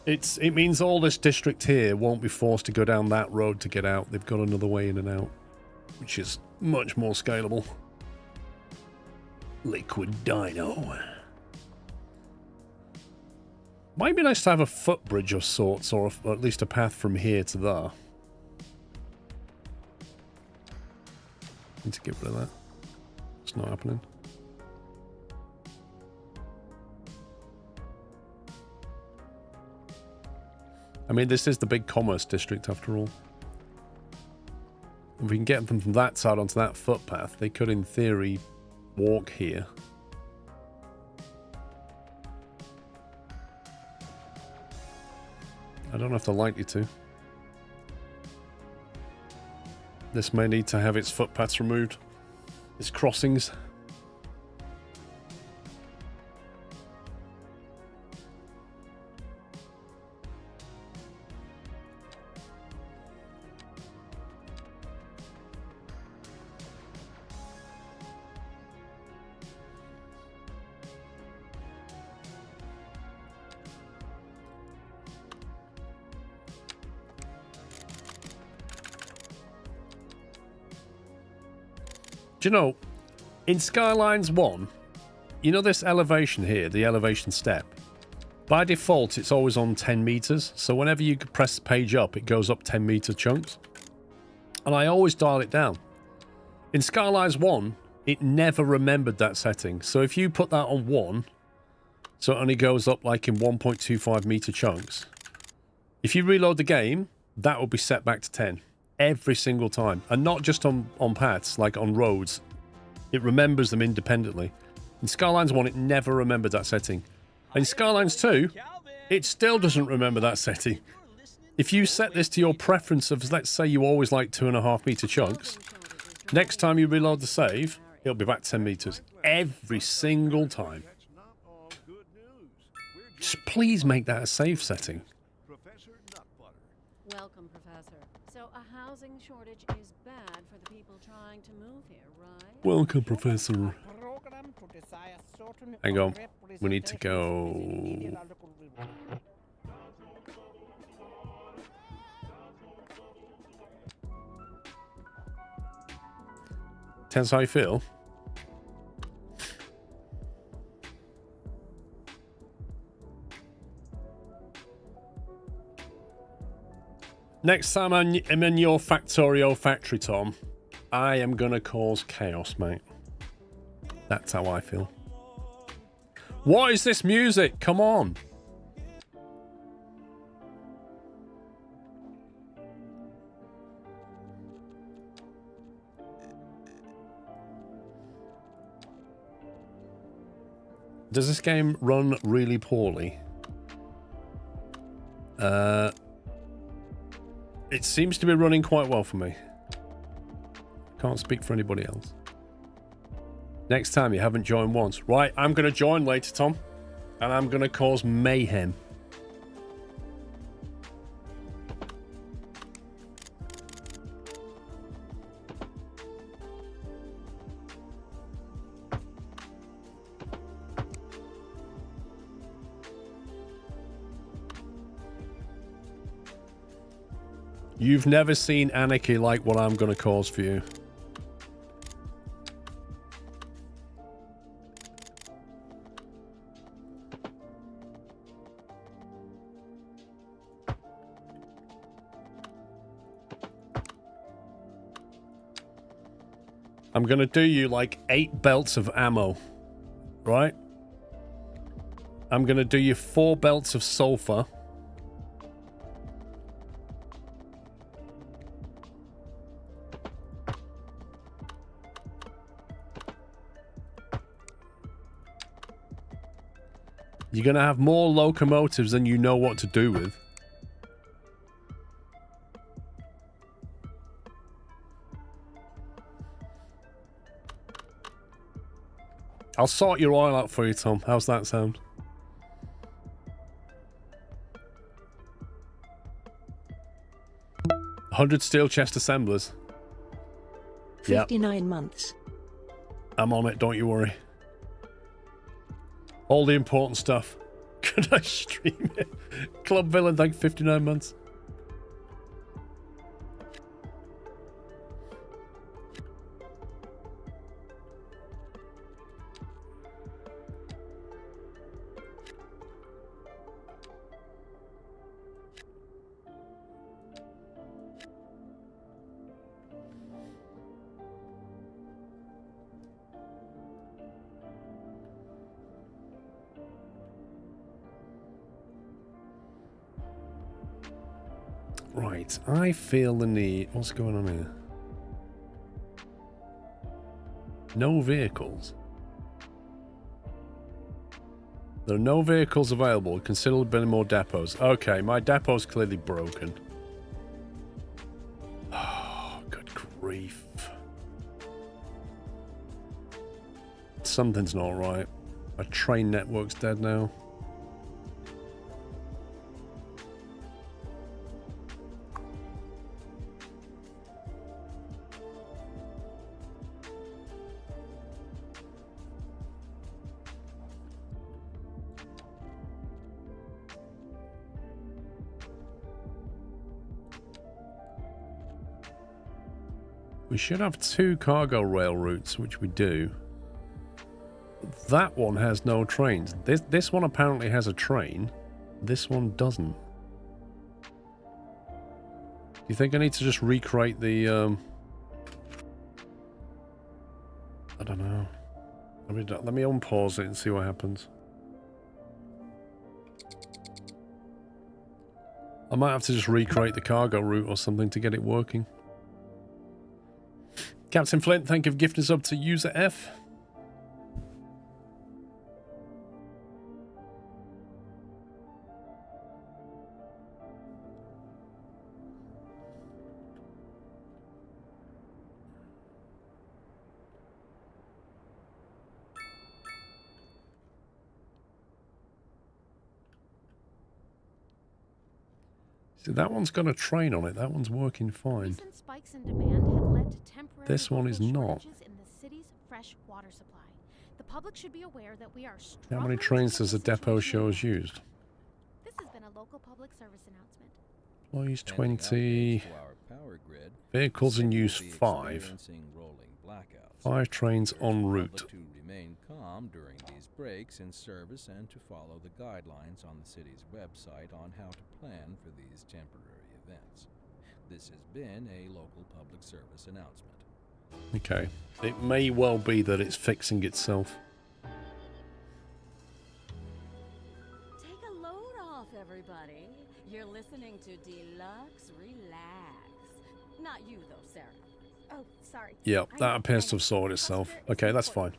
It means all this district here won't be forced to go down that road to get out. They've got another way in and out, which is much more scalable. Liquid Dino. Might be nice to have a footbridge of sorts, or at least a path from here to there. Need to get rid of that. It's not happening. I mean, this is the big commerce district after all. If we can get them from that side onto that footpath, they could in theory walk here. I don't know if they're likely to. This may need to have its footpaths removed. Its crossings. Do you know, in Skylines 1, you know this elevation here, the elevation step? By default, it's always on 10 meters. So whenever you press the page up, it goes up 10 meter chunks. And I always dial it down. In Skylines 1, it never remembered that setting. So if you put that on 1, so it only goes up like in 1.25 meter chunks. If you reload the game, that will be set back to 10. Every single time. And not just on paths, like on roads. It remembers them independently. In Skylines 1, it never remembered that setting. In Skylines 2, it still doesn't remember that setting. If you set this to your preference of, let's say you always like 2.5 meter chunks, next time you reload the save, it'll be back 10 meters. Every single time. Just please make that a save setting. Welcome, Professor. So a housing shortage is bad for the people trying to move here, right? Welcome, Professor. Hang on. We need to go... Tense how you feel? Next time I'm in your Factorio factory, Tom, I am gonna cause chaos, mate. That's how I feel. What is this music? Come on. Does this game run really poorly? It seems to be running quite well for me. Can't speak for anybody else. Next time you haven't joined once. Right, I'm going to join later, Tom. And I'm going to cause mayhem. You've never seen anarchy like what I'm going to cause for you. I'm going to do you like 8 belts of ammo, right? I'm going to do you 4 belts of sulfur. You're going to have more locomotives than you know what to do with. I'll sort your oil out for you, Tom. How's that sound? $100 steel chest assemblers. 59 months. I'm on it, don't you worry. All the important stuff. Could I stream it? Club Villain, like 59 months. Right, I feel the need. What's going on here? No vehicles. There are no vehicles available. Considerably more depots. Okay, my depot's clearly broken. Oh, good grief. Something's not right. My train network's dead now. We should have 2 cargo rail routes, which we do. That one has no trains. This one apparently has a train. This one doesn't. Do you think I need to just recreate the... I don't know. Let me unpause it and see what happens. I might have to just recreate the cargo route or something to get it working. Captain Flint, thank you for gifting us up to User F. See, that one's got a train on it. That one's working fine. Recent spikes in demand have led to temporary This one is local not. shortages in the city's fresh water supply. The public should be aware that we are How struggling many to trains keep does the the depot situation show as in hand. used? This has been a local public service announcement. Employees 20. Vehicles in use 5. 5 trains en route. To remain calm during these breaks in service and to follow the guidelines on the city's website on how to plan for these temporary events. This has been a local public service announcement. Okay. It may well be that it's fixing itself. Take a load off, everybody. You're listening to Deluxe Relax. Not you, though, Sarah. Oh, sorry. Yep, that appears to have sorted itself. Okay, that's fine.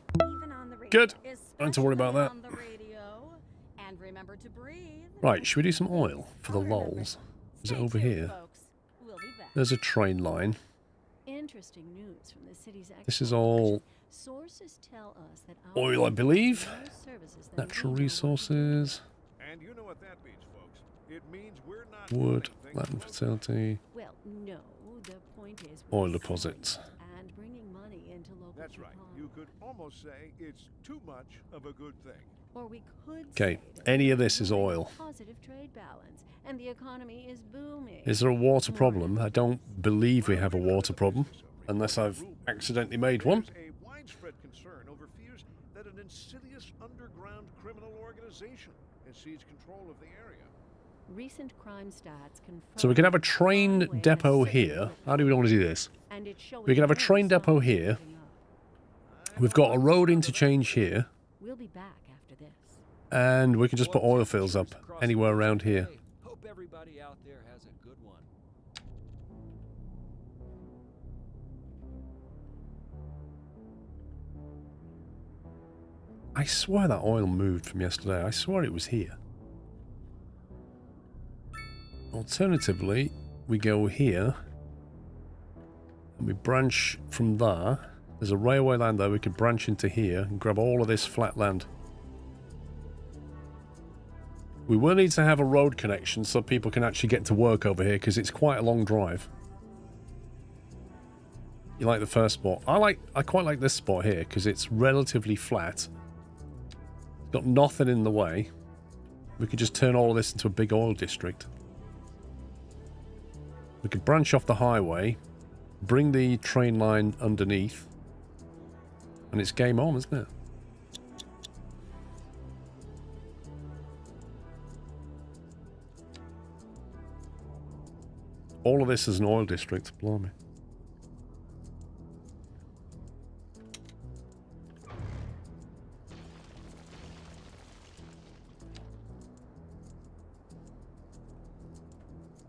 Good. Don't need to worry about that. On the radio. And remember to breathe. Right, should we do some oil for the lols? Is it over here? We'll be back. There's a train line. Interesting news from the city's This is all Sources tell us that our oil, I believe. services then Natural we know what to do. resources, And you know what that means, folks. It means we're not wood, doing things land remotely. facility, Well, no, the point is oil we're selling deposits. and bringing money into local That's right. supply. You could almost say it's too much of a good thing. Or we could Okay, say that any we're of this is enjoying oil. a positive trade balance and the economy is booming. Is there a water problem? I don't believe we have a Well, we're not water in the problem, business of unless reporting I've rumors. accidentally made one. There's a widespread concern over fears that an insidious underground criminal organization has seized control of the area. Recent crime stats confirm So we can have a train highway depot has here. certainly How do we want to do this? and it's showing We can have a no train depot signs of here. letting up. We've got a road interchange here, We'll be back after this. and we can just put oil fields up anywhere around here. Hope everybody out there has a good one. I swear that oil moved from yesterday. I swear it was here. Alternatively, we go here and we branch from there. There's a railway line there. We could branch into here and grab all of this flat land. We will need to have a road connection so people can actually get to work over here because it's quite a long drive. You like the first spot? I quite like this spot here because it's relatively flat. It's got nothing in the way. We could just turn all of this into a big oil district. We could branch off the highway, bring the train line underneath, and it's game on, isn't it? All of this is an oil district, blimey.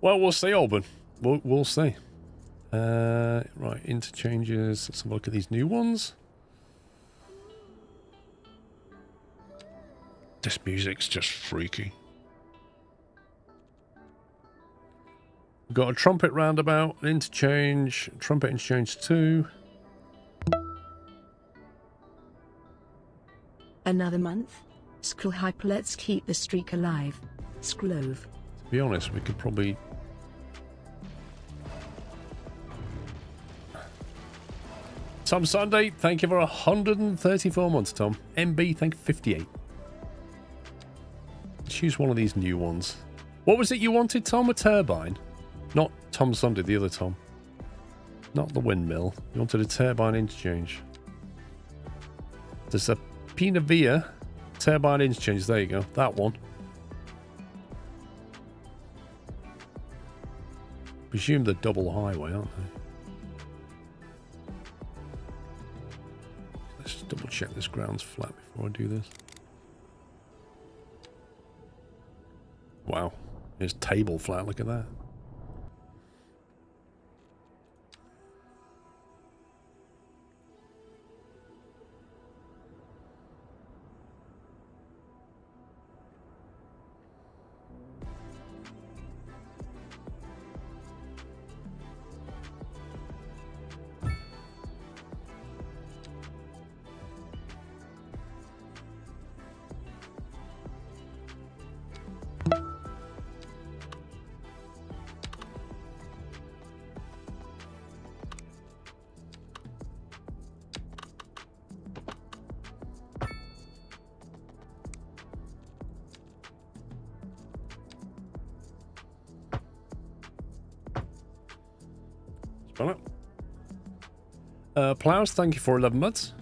Well, we'll see, Auburn. We'll see. Right, interchanges. Let's have a look at these new ones. This music's just freaky. We've got a trumpet roundabout, an interchange, trumpet interchange 2. Another month? Screw hype, let's keep the streak alive. Scrove. To be honest, we could probably... Tom Sunday, thank you for 134 months, Tom. MB, thank you for 58. Choose one of these new ones. What was it you wanted, Tom? A turbine? Not Tom Sunday, the other Tom. Not the windmill. You wanted a turbine interchange. There's a Pinavia turbine interchange. There you go. That one. Presume they're double highway, aren't they? Let's just double check this ground's flat before I do this. Wow. It's table flat. Look at that. Spell it. Plows, thank you for 11 months.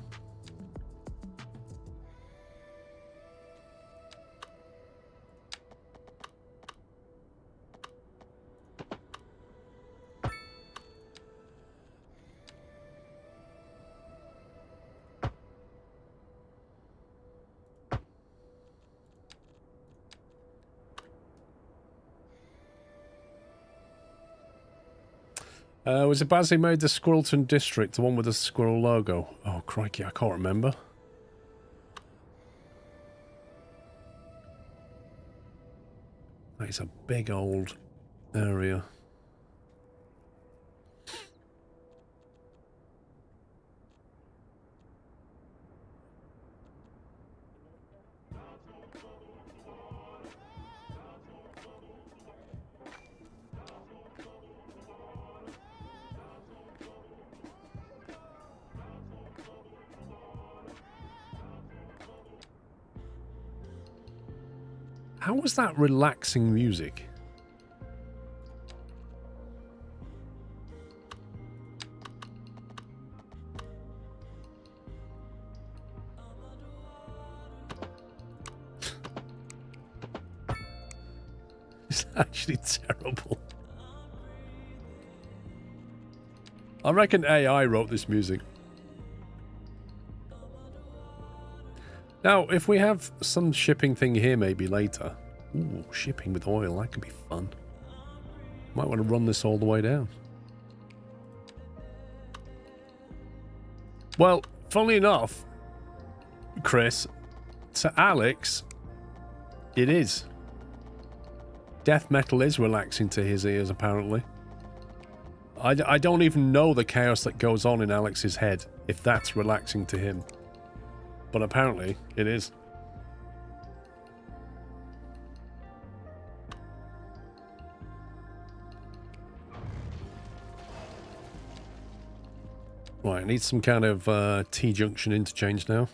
Was it Bazzi made the Squirrelton district, the one with the squirrel logo? Oh, crikey, I can't remember. That is a big old area. How was that relaxing music? It's actually terrible. I reckon AI wrote this music. Now, if we have some shipping thing here maybe later. Ooh, shipping with oil, that could be fun. Might want to run this all the way down. Well, funnily enough, Chris, to Alex, it is. Death metal is relaxing to his ears, apparently. I don't even know the chaos that goes on in Alex's head, if that's relaxing to him. But apparently, it is. Right, I need some kind of T-junction interchange now.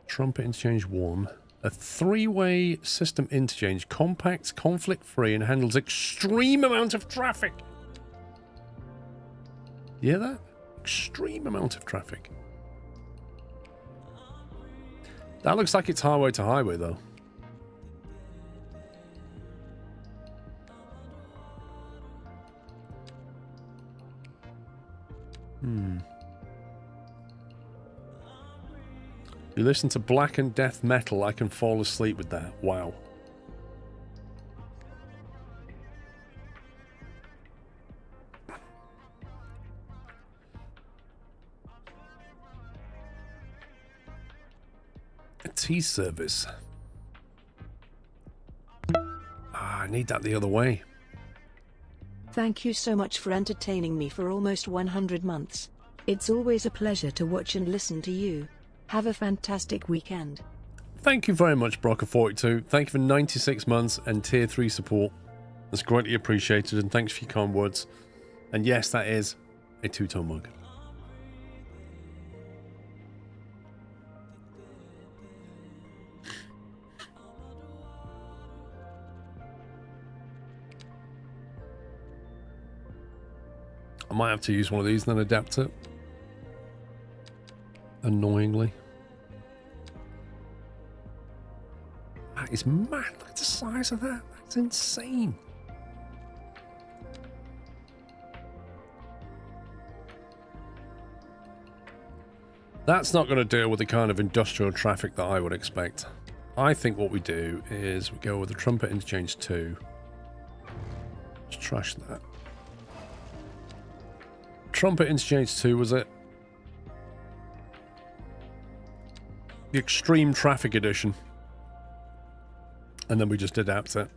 Trumpet interchange 1. A 3-way system interchange. Compact, conflict-free, and handles extreme amount of traffic. You hear that? Extreme amount of traffic. That looks like it's highway to highway, though. You listen to black and death metal, I can fall asleep with that. Wow. A tea service. I need that the other way. Thank you so much for entertaining me for almost 100 months. It's always a pleasure to watch and listen to you. Have a fantastic weekend. Thank you very much, Brocker42. Thank you for 96 months and tier 3 support. That's greatly appreciated, and thanks for your kind words. And yes, that is a 2-tone mug. I might have to use one of these and then adapt it. Annoyingly. That is mad. Look at the size of that. That's insane. That's not going to deal with the kind of industrial traffic that I would expect. I think what we do is we go with the Trumpet Interchange 2. Let's trash that. Trumpet Interchange 2, was it? The Extreme Traffic Edition. And then we just adapt it.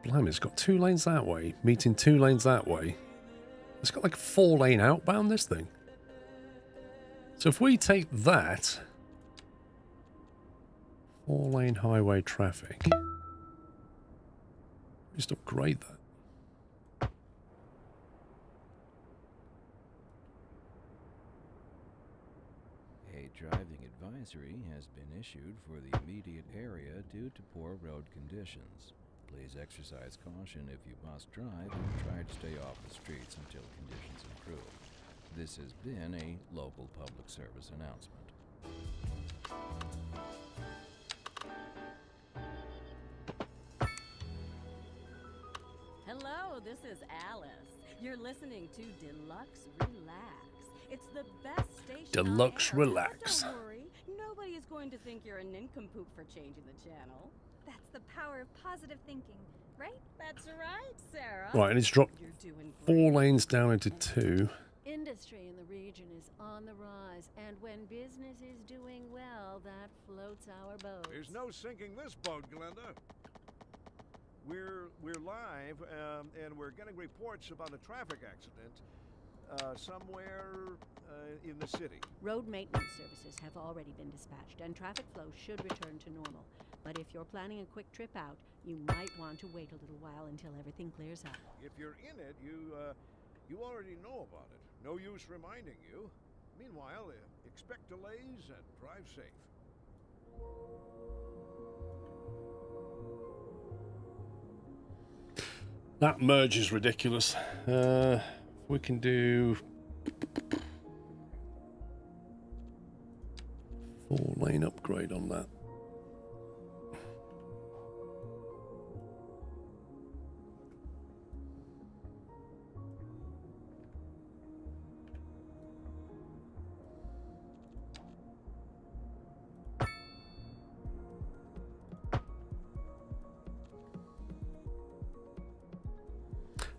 Blimey, it's got 2 lanes that way, meeting 2 lanes that way. It's got like 4-lane outbound, this thing. So if we take that... 4-lane highway traffic. Just upgrade that. A driving advisory has been issued for the immediate area due to poor road conditions. Please exercise caution if you must drive and try to stay off the streets until conditions improve. This has been a local public service announcement. Hello, this is Alice. You're listening to Deluxe Relax. It's the best station. Deluxe on air. Relax. Don't worry, nobody is going to think you're a nincompoop for changing the channel. That's the power of positive thinking, right? That's right, Sarah. Right, and it's dropped You're doing 4 great. lanes down into 2. Industry in the region is on the rise, and when business is doing well, that floats our boat. There's no sinking this boat, Glenda. We're live, and we're getting reports about a traffic accident somewhere in the city. Road maintenance services have already been dispatched, and traffic flow should return to normal. But if you're planning a quick trip out, you might want to wait a little while until everything clears up. If you're in it, you already know about it. No use reminding you. Meanwhile, expect delays and drive safe. That merge is ridiculous. We can do 4-lane upgrade on that.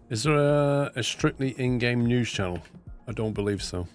Is there a strictly in-game news channel? I don't believe so.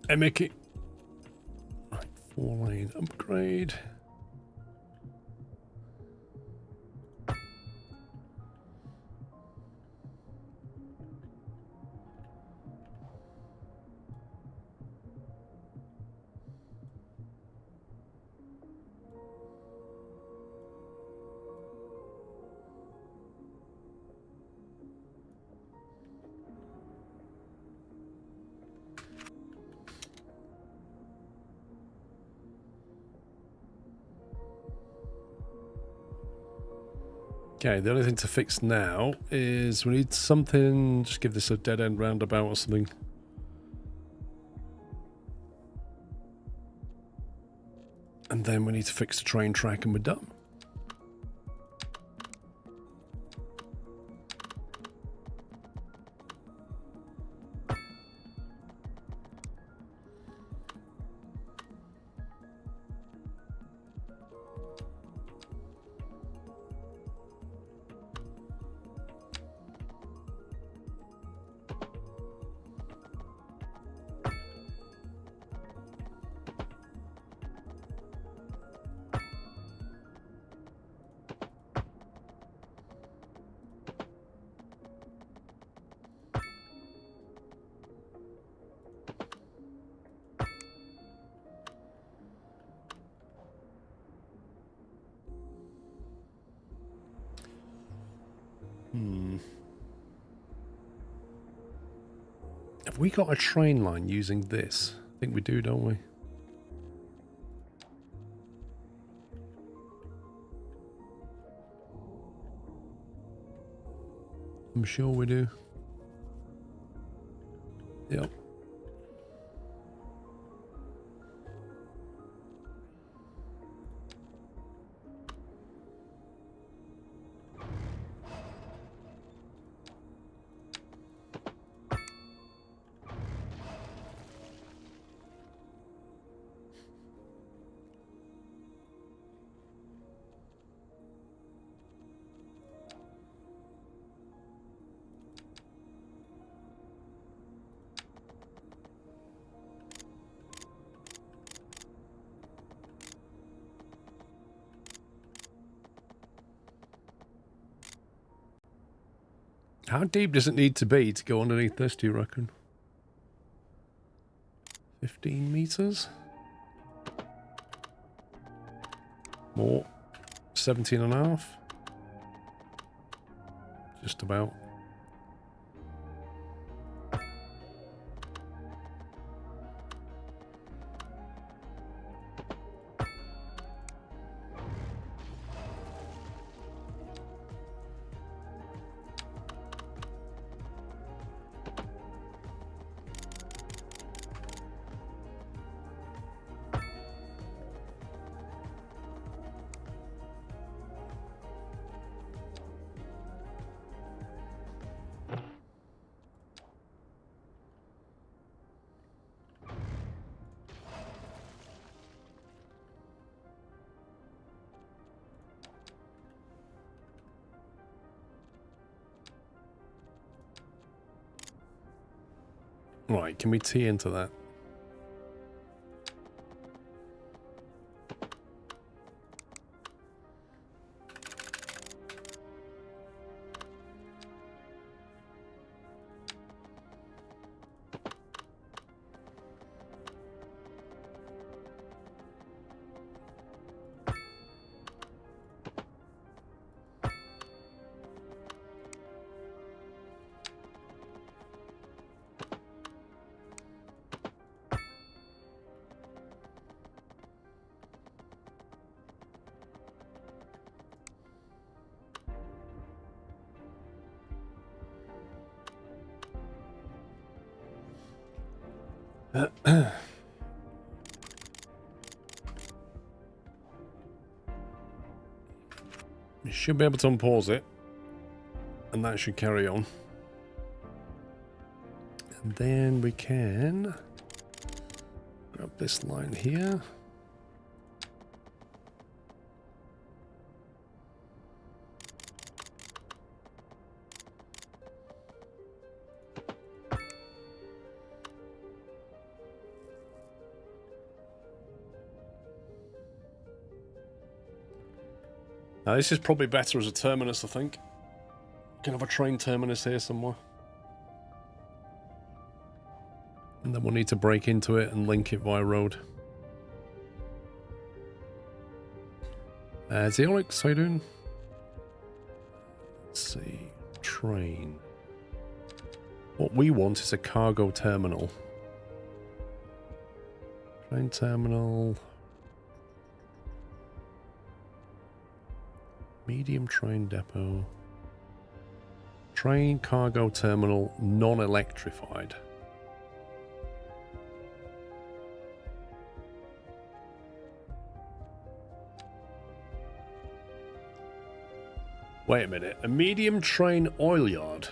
Hey, Mickey. Right, 4-lane upgrade. Okay, the only thing to fix now is we need something, just give this a dead end roundabout or something. And then we need to fix the train track and we're done. Have we got a train line using this? I think we do, don't we? I'm sure we do. Yep. How deep does it need to be to go underneath this, do you reckon? 15 meters? More. 17 and a half? Just about. Right, can we tee into that? You should be able to unpause it, and that should carry on. And then we can grab this line here. Now this is probably better as a terminus, I think. Can have a train terminus here somewhere. And then we'll need to break into it and link it via road. Zeolix, how you doing? Let's see. Train. What we want is a cargo terminal. Train terminal. Medium train depot. Train cargo terminal non-electrified. Wait a minute. A medium train oil yard.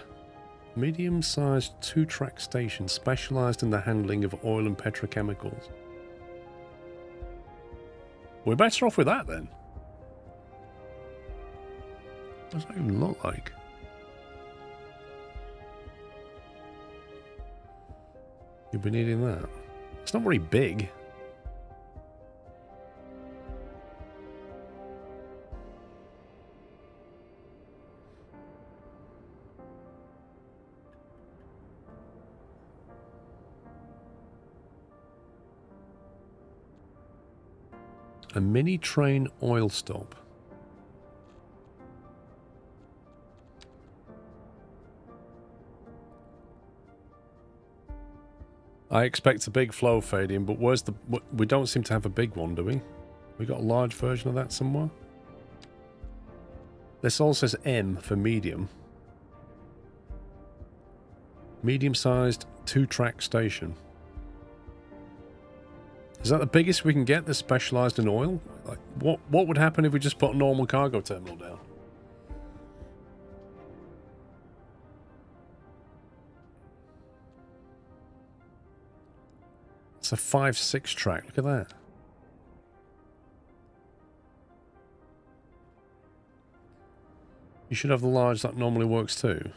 Medium-sized two-track station specialized in the handling of oil and petrochemicals. We're better off with that then. What does that even look like? You'll be needing that. It's not very big. A mini train oil stop. I expect a big flow fading, but where's the... We don't seem to have a big one, do we? We got a large version of that somewhere? This all says M for medium. Medium-sized two-track station. Is that the biggest we can get that's specialised in oil? Like, what would happen if we just put a normal cargo terminal down? It's a 5-6 track. Look at that. You should have the large that normally works too.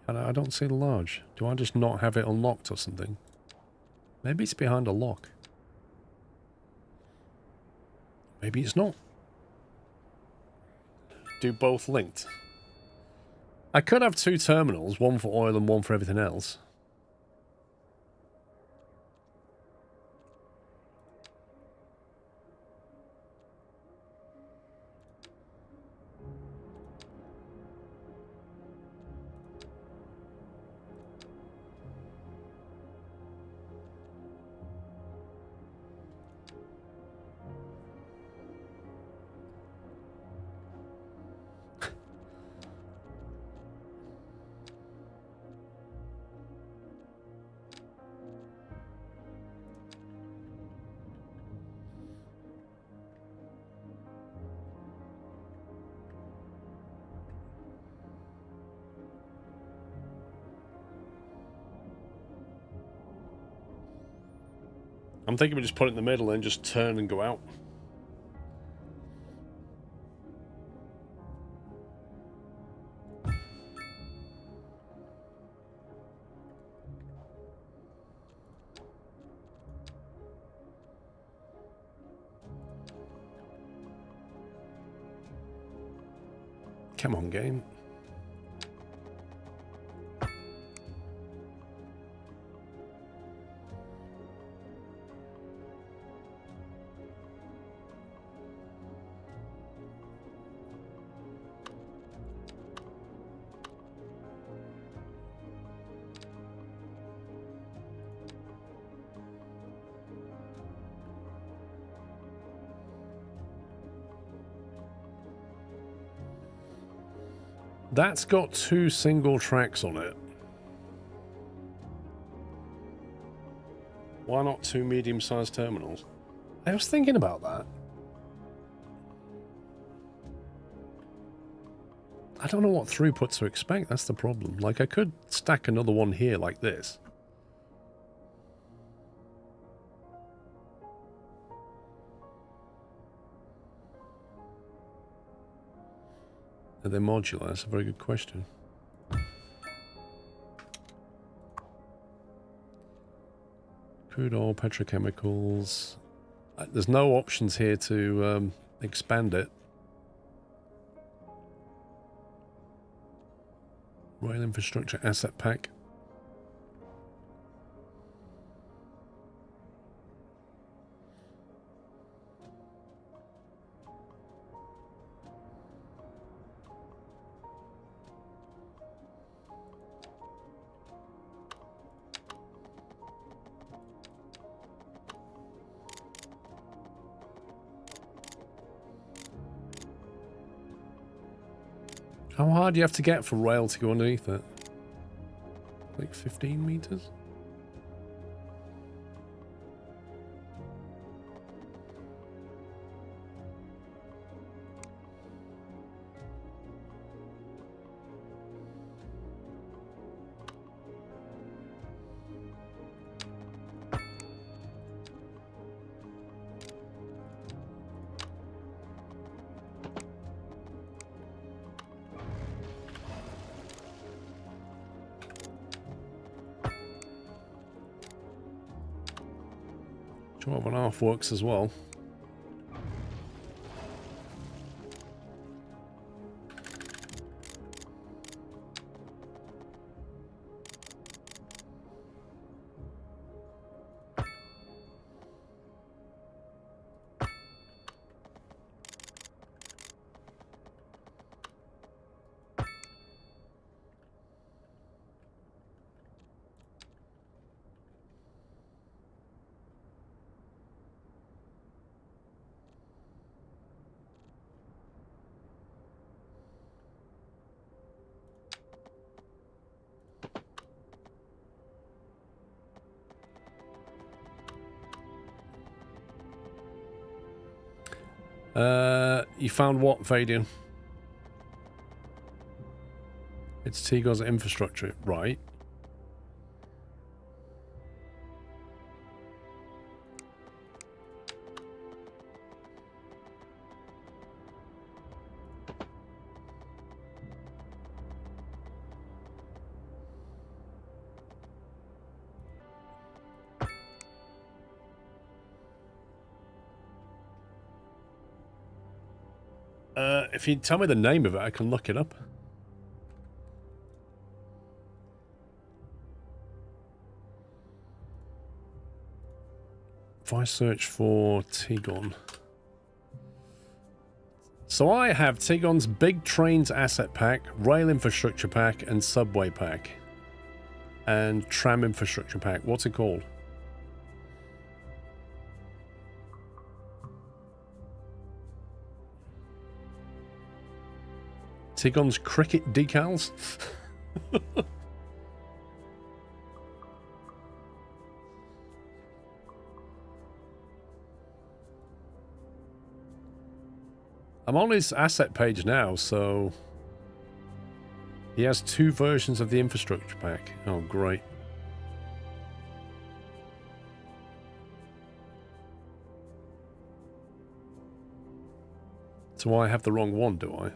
I don't see the large. Do I just not have it unlocked or something? Maybe it's behind a lock. Maybe it's not. Do both linked. I could have two terminals, one for oil and one for everything else. I'm thinking we just put it in the middle and just turn and go out. Come on, game. That's got 2 single tracks on it. Why not 2 medium-sized terminals? I was thinking about that. I don't know what throughput to expect, that's the problem. Like, I could stack another one here like this. Are they modular? That's a very good question. Crude oil, petrochemicals. There's no options here to expand it. Rail infrastructure asset pack. How hard do you have to get for rail to go underneath it? Like 15 meters? Twelve and a half works as well. You found what, Vadian? It's T-God's infrastructure, right? If you tell me the name of it, I can look it up. If I search for Tigon. So I have Tigon's Big Trains Asset Pack, Rail Infrastructure Pack, and Subway Pack. And Tram Infrastructure Pack. What's it called? Tigon's cricket decals? I'm on his asset page now, so he has 2 versions of the infrastructure pack. Oh, great. So I have the wrong one, do I?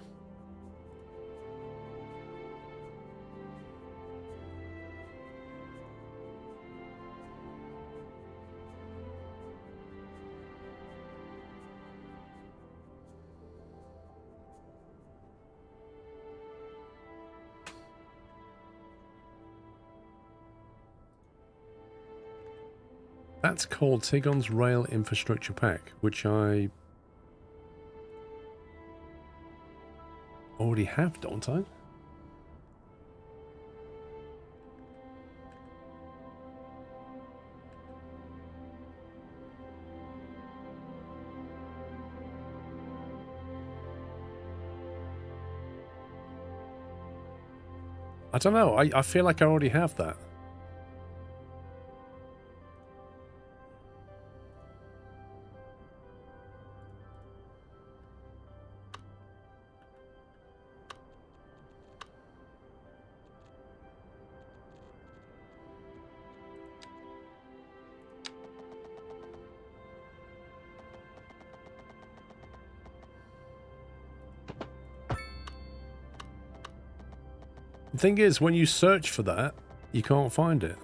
That's called Tigon's Rail Infrastructure Pack, which I already have, don't I? I don't know. I feel like I already have that. The thing is, when you search for that, you can't find it.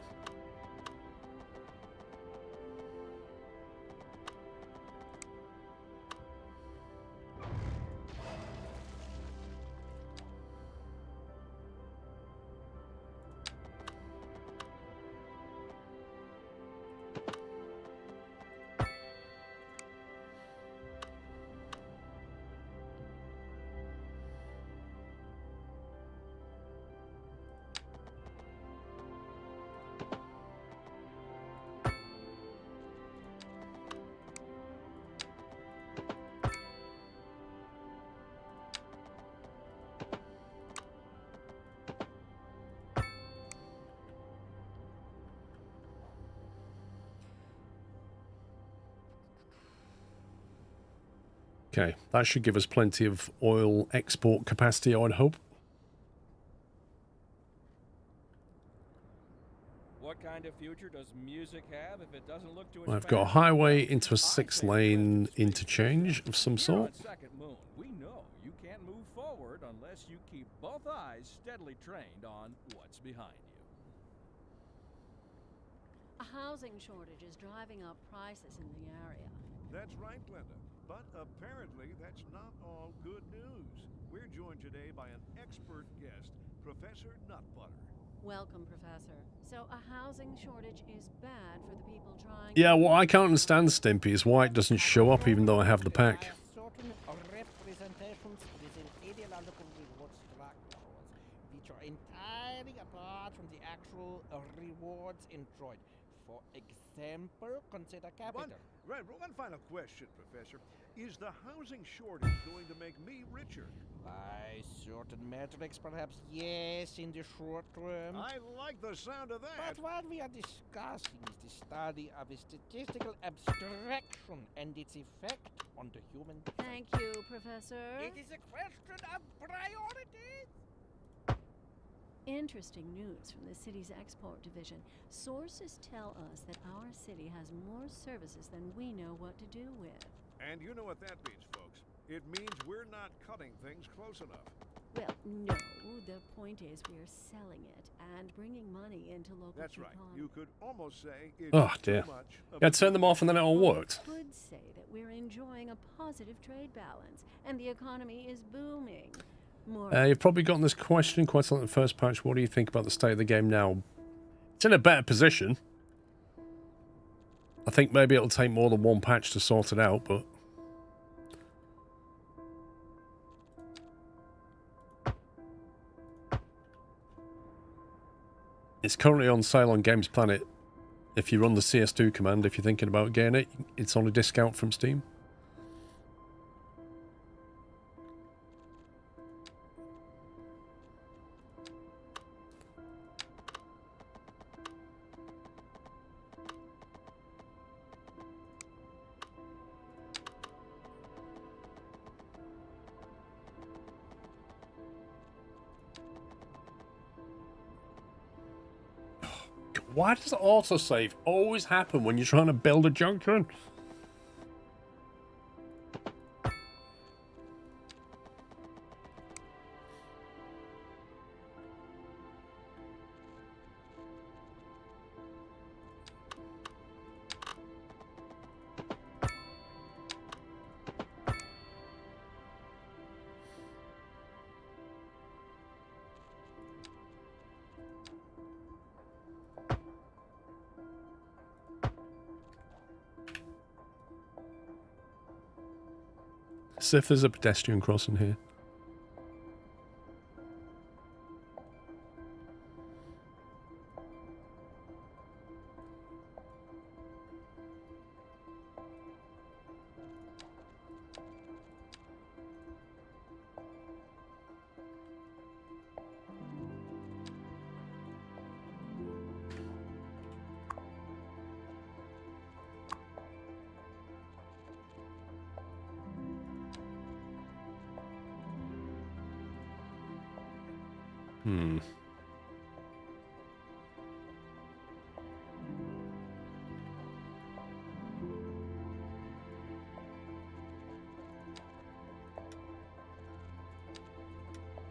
Okay, that should give us plenty of oil export capacity, I would hope. What kind of future does music have if it doesn't look to I've got a highway into a 6-lane interchange of some sort. Second Moon, we know you can't move forward unless you keep both eyes steadily trained on what's behind you. A housing shortage is driving up prices in the area. That's right, Glenda. But apparently that's not all good news. We're joined today by an expert guest, Professor Nutbutter. Welcome, Professor. So a housing shortage is bad for the people trying... Yeah, what I can't understand, Stimpy, is why it doesn't show up even though I have the pack. Certain representations within ideological reward structures, which are entirely apart from the actual rewards enjoyed. For example, consider capital. One final question, Professor. Is the housing shortage going to make me richer? By certain metrics, perhaps yes, in the short term. I like the sound of that. But what we are discussing is the study of a statistical abstraction and its effect on the human... Thank you, Professor. It is a question of priorities. Interesting news from the city's export division. Sources tell us that our city has more services than we know what to do with. And you know what that means, folks. It means we're not cutting things close enough. Well, no. The point is we're selling it and bringing money into local That's right. economy. You could almost say it's Oh, dear. too much of Yeah, turn them off and then it all worked. You could say that we're enjoying a positive trade balance and the economy is booming. You've probably gotten this question quite a lot in the first patch. What do you think about the state of the game now? It's in a better position. I think maybe it'll take more than one patch to sort it out, but... It's currently on sale on Games Planet. If you run the CS2 command, if you're thinking about getting it, it's on a discount from Steam. Why does autosave always happen when you're trying to build a junction? See if there's a pedestrian crossing here.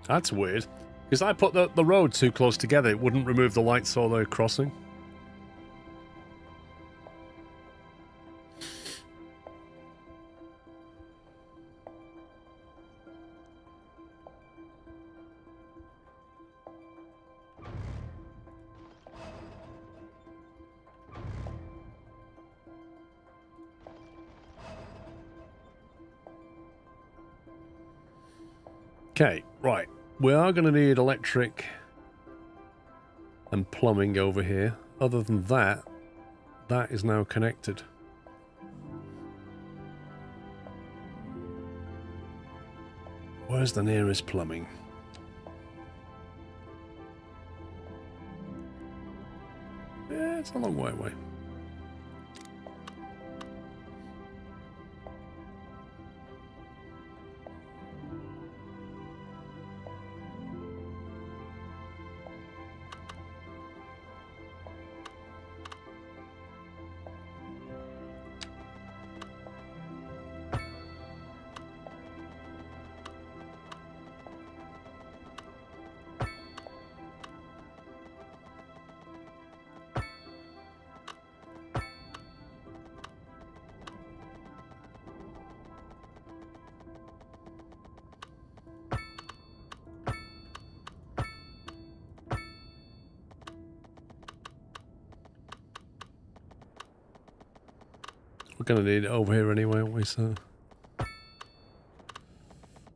That's weird. Because I put the road too close together, it wouldn't remove the lights or the crossing. Okay, right. We are going to need electric and plumbing over here. Other than that, that is now connected. Where's the nearest plumbing? Yeah, it's a long way away. We're going to need it over here anyway, aren't we? So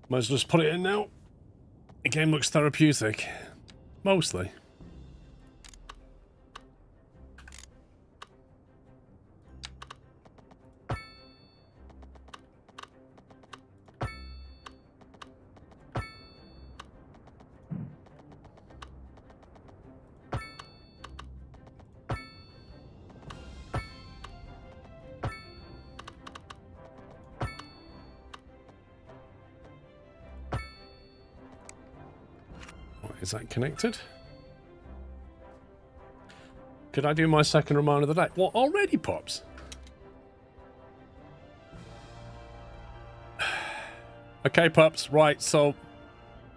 might as well just put it in now. The game looks therapeutic. Mostly. Is that connected? Could I do my second reminder of the day? What, already, Pops? Okay, Pops, right, so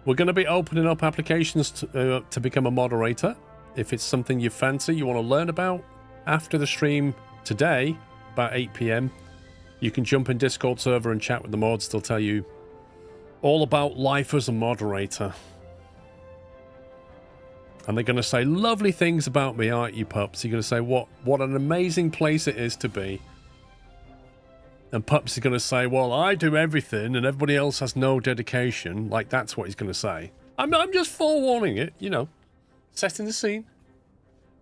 we're going to be opening up applications to become a moderator. If it's something you fancy, you want to learn about, after the stream today, about 8 PM, you can jump in Discord server and chat with the mods. They'll tell you all about life as a moderator. And they're going to say lovely things about me, aren't you, Pups? You're going to say what an amazing place it is to be. And Pups is going to say, well, I do everything and everybody else has no dedication. Like, that's what he's going to say. I'm just forewarning it, you know. Setting the scene.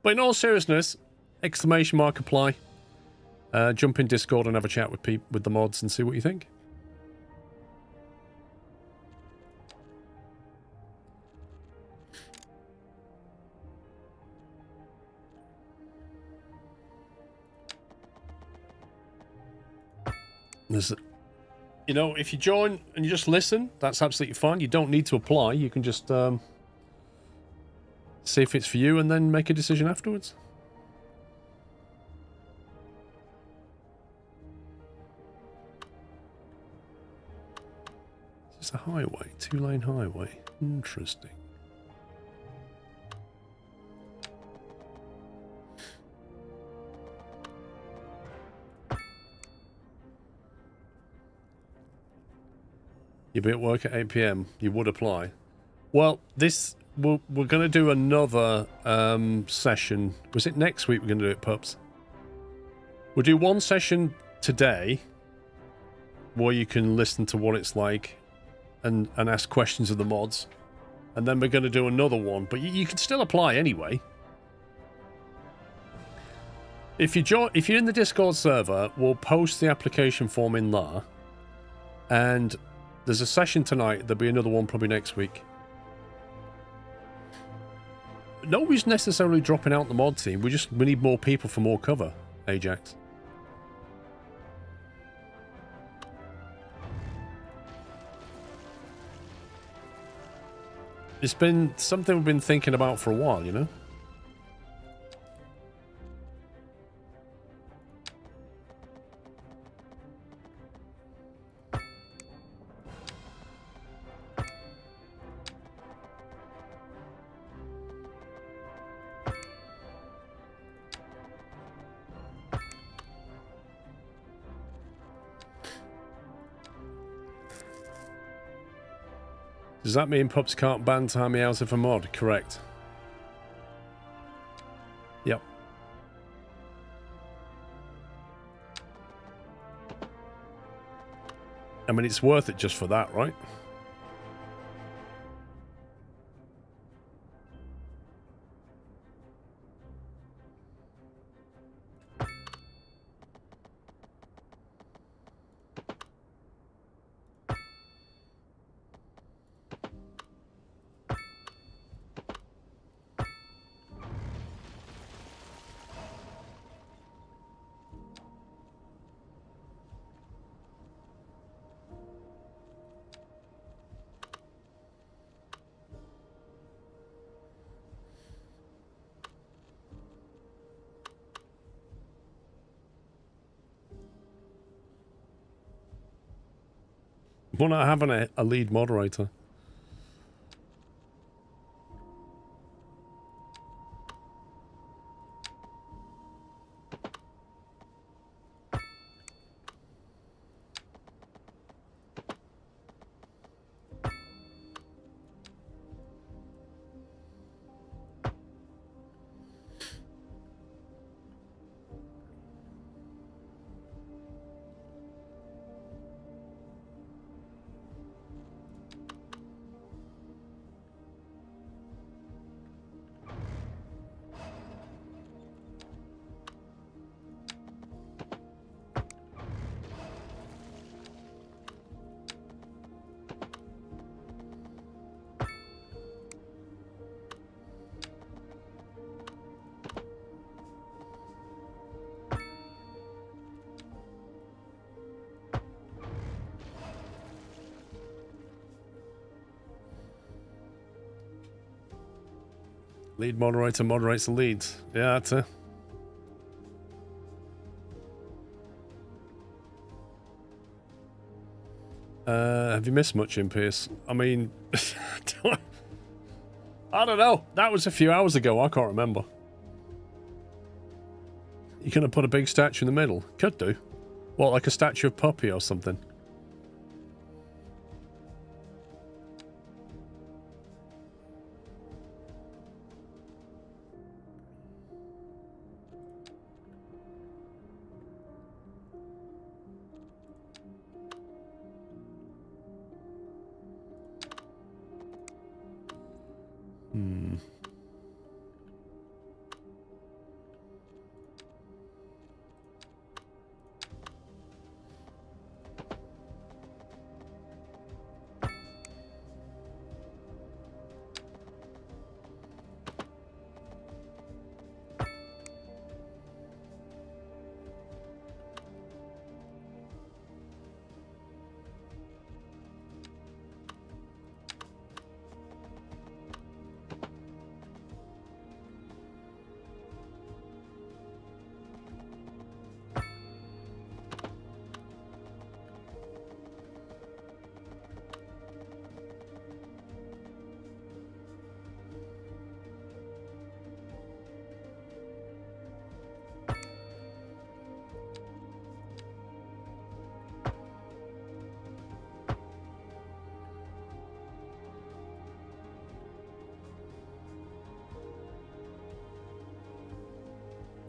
But in all seriousness, exclamation mark apply. Jump in Discord and have a chat with the mods and see what you think. There's, you know, if you join and you just listen, that's absolutely fine. You don't need to apply. You can just see if it's for you and then make a decision afterwards. It's a highway, 2-lane highway. Interesting. You'll be at work at 8 PM. You would apply. Well, this we're going to do another session. Was it next week we're going to do it, Pups? We'll do one session today, where you can listen to what it's like and ask questions of the mods. And then we're going to do another one, but you can still apply anyway. If you're in the Discord server, we'll post the application form in there. And there's a session tonight. There'll be another one probably next week. Nobody's necessarily dropping out the mod team. We need more people for more cover, Ajax. It's been something we've been thinking about for a while, you know? Does that mean Pups can't ban Tammy out of a mod? Correct. Yep. I mean, it's worth it just for that, right? We're not having a lead moderator. Lead moderator moderates the leads. Yeah, that's it. Have you missed much in Pierce? I mean, I don't know. That was a few hours ago. I can't remember. You gonna put a big statue in the middle? Could do. What, like a statue of Puppy or something?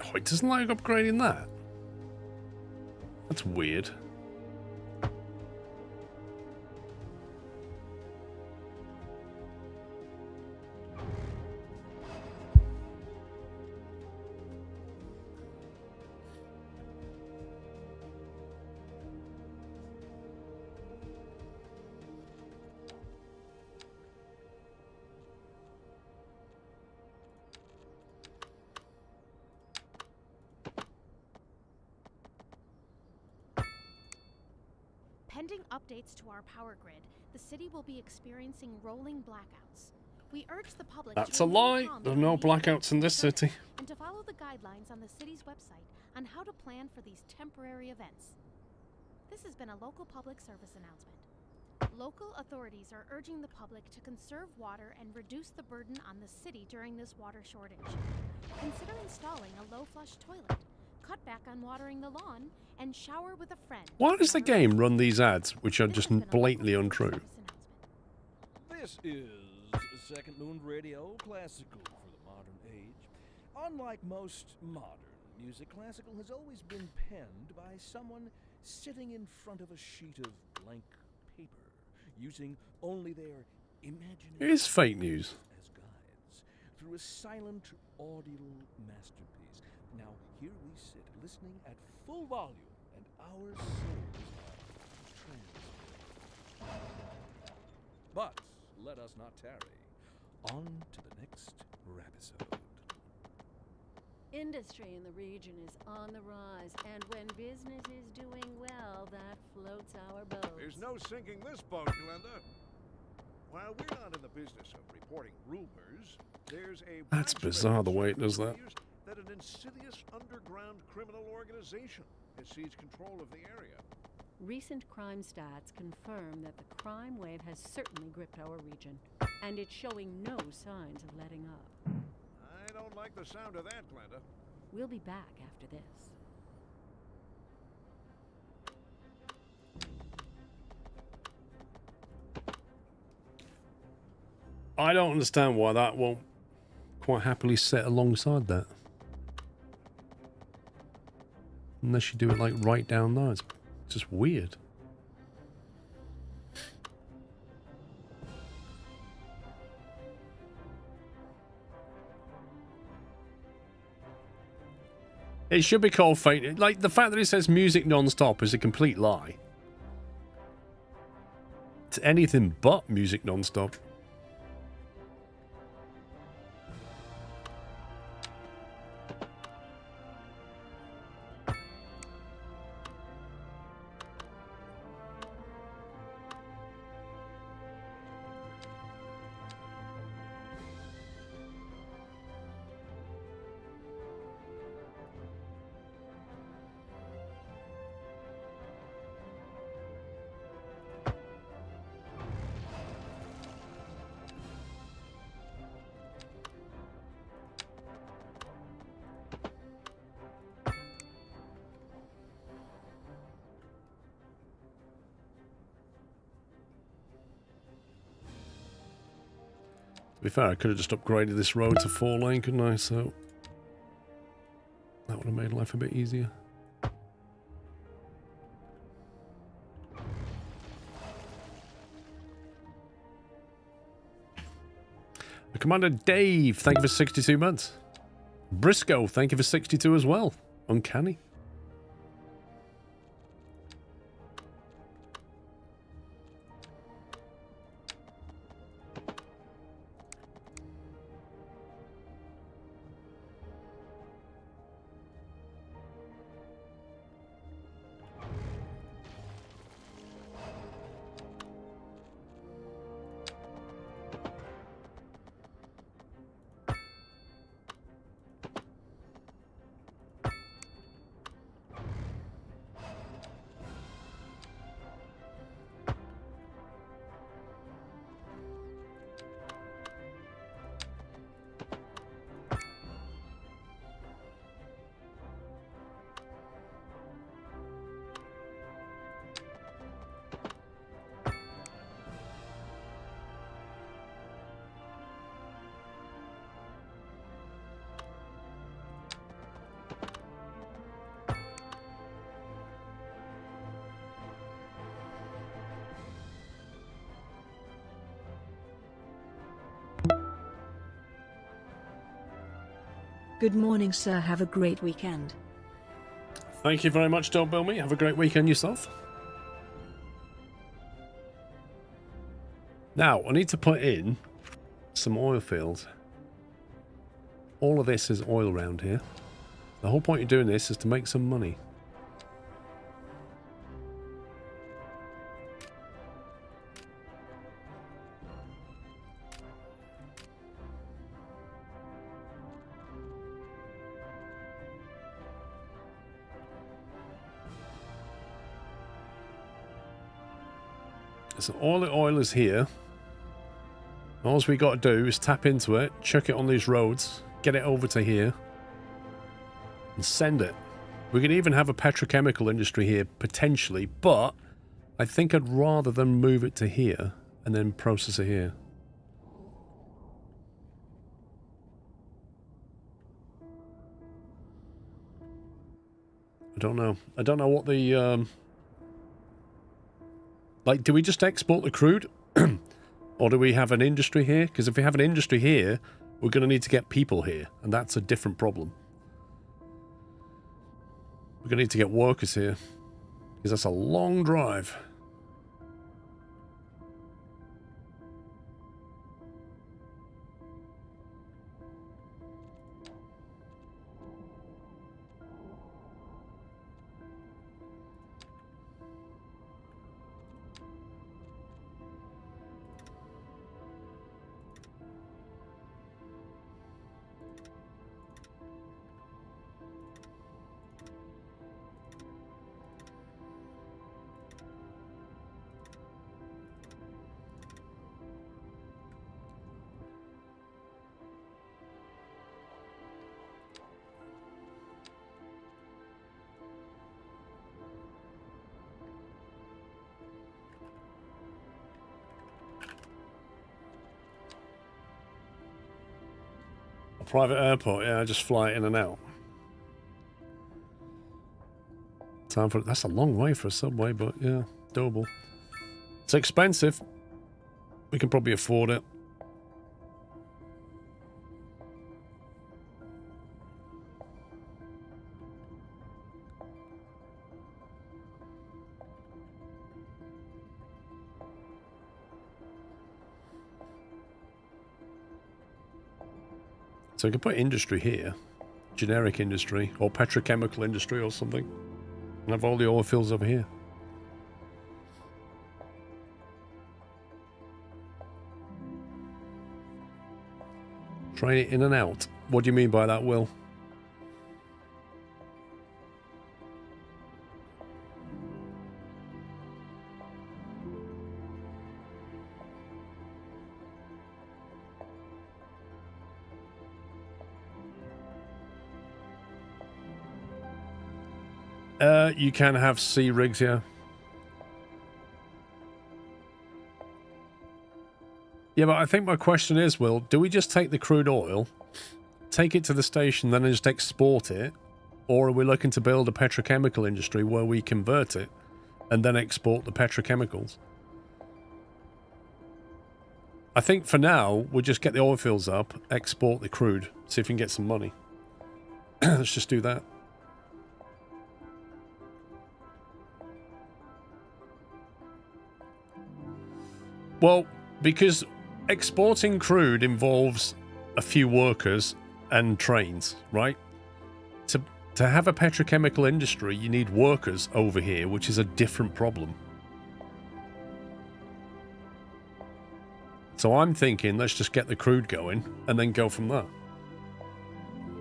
Oh, it doesn't like upgrading that. That's weird. Pending updates to our power grid, the city will be experiencing rolling blackouts. We urge the public That's to a remain lie. calm There are during no these blackouts in this events city. and to follow the guidelines on the city's website on how to plan for these temporary events. This has been a local public service announcement. Local authorities are urging the public to conserve water and reduce the burden on the city during this water shortage. Consider installing a low-flush toilet, cut back on watering the lawn, and shower with a friend. Why does the game run these ads, which are just blatantly untrue? This is Second Moon Radio, classical for the modern age. Unlike most modern music, classical has always been penned by someone sitting in front of a sheet of blank paper, using only their imagination It is fake news. as guides through a silent audio masterpiece. Now here we sit, listening at full volume, and our souls are transfixed. But let us not tarry. On to the next episode. Industry in the region is on the rise, and when business is doing well, that floats our boat. There's no sinking this boat, Glenda. While we're not in the business of reporting rumors, there's a That's bizarre the way it does that. that an insidious underground criminal organization has seized control of the area. Recent crime stats confirm that the crime wave has certainly gripped our region, and it's showing no signs of letting up. I don't like the sound of that, Glenda. We'll be back after this. I don't understand why that won't quite happily sit alongside that. Unless you do it like right down there. It's just weird. It should be called fate. Like, the fact that it says music non-stop is a complete lie. It's anything but music non-stop. To be fair, I could have just upgraded this road to 4-lane, couldn't I? So that would have made life a bit easier. Commander Dave, thank you for 62 months. Briscoe, thank you for 62 as well. Uncanny. Good morning, sir. Have a great weekend. Thank you very much, Dog Bellmy. Have a great weekend yourself. Now, I need to put in some oil fields. All of this is oil around here. The whole point of doing this is to make some money. So all the oil is here. All we got to do is tap into it, chuck it on these roads, get it over to here, and send it. We could even have a petrochemical industry here, potentially, but I think I'd rather than move it to here and then process it here. I don't know. I don't know what the... Like, do we just export the crude? Or do we have an industry here? Because if we have an industry here, we're going to need to get people here. And that's a different problem. We're going to need to get workers here. Because that's a long drive. Private airport, yeah, just fly in and out. Time for that's a long way for a subway, but yeah, doable. It's expensive. We can probably afford it. So we can put industry here, generic industry, or petrochemical industry or something, and have all the oil fields over here. Train it in and out. What do you mean by that, Will? You can have sea rigs here. Yeah, but I think my question is, Will, do we just take the crude oil, take it to the station, then just export it? Or are we looking to build a petrochemical industry where we convert it and then export the petrochemicals? I think for now, we'll just get the oil fields up, export the crude, see if we can get some money. Let's just do that. Well, because exporting crude involves a few workers and trains, right? To have a petrochemical industry, you need workers over here, which is a different problem. So I'm thinking, let's just get the crude going and then go from there.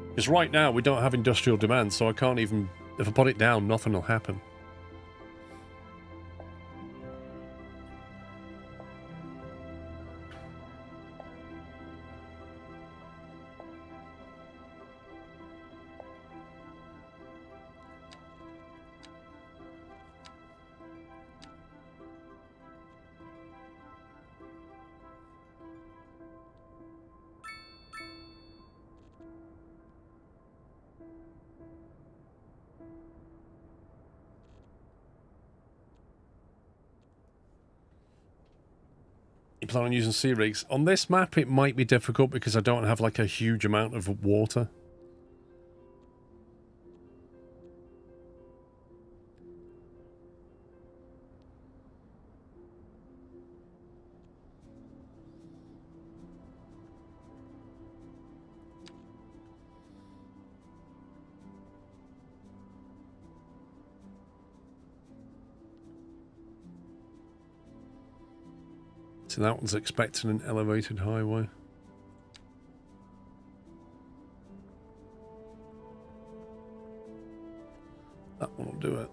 Because right now, we don't have industrial demand, so I can't even... If I put it down, nothing will happen. You plan on using sea rigs. On this map, it might be difficult because I don't have like a huge amount of water. So that one's expecting an elevated highway. That one will do it.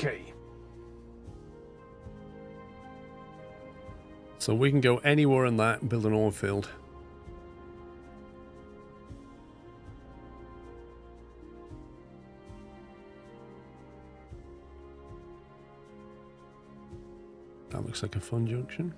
Okay. So we can go anywhere in that and build an oil field. That looks like a fun junction.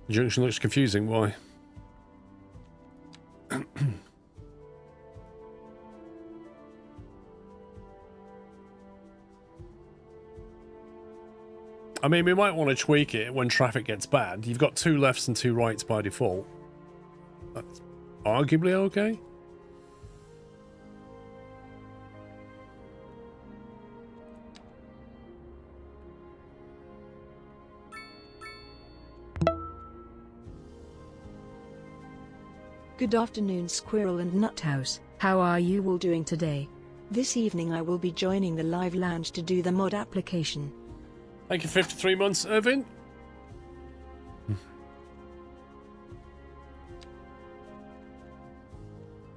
The junction looks confusing. Why? I mean, we might want to tweak it when traffic gets bad. You've got 2 lefts and 2 rights by default. That's arguably okay. Good afternoon, Squirrel and Nuthouse. How are you all doing today? This evening I will be joining the live lounge to do the mod application. Thank you, 53 months, Irvin.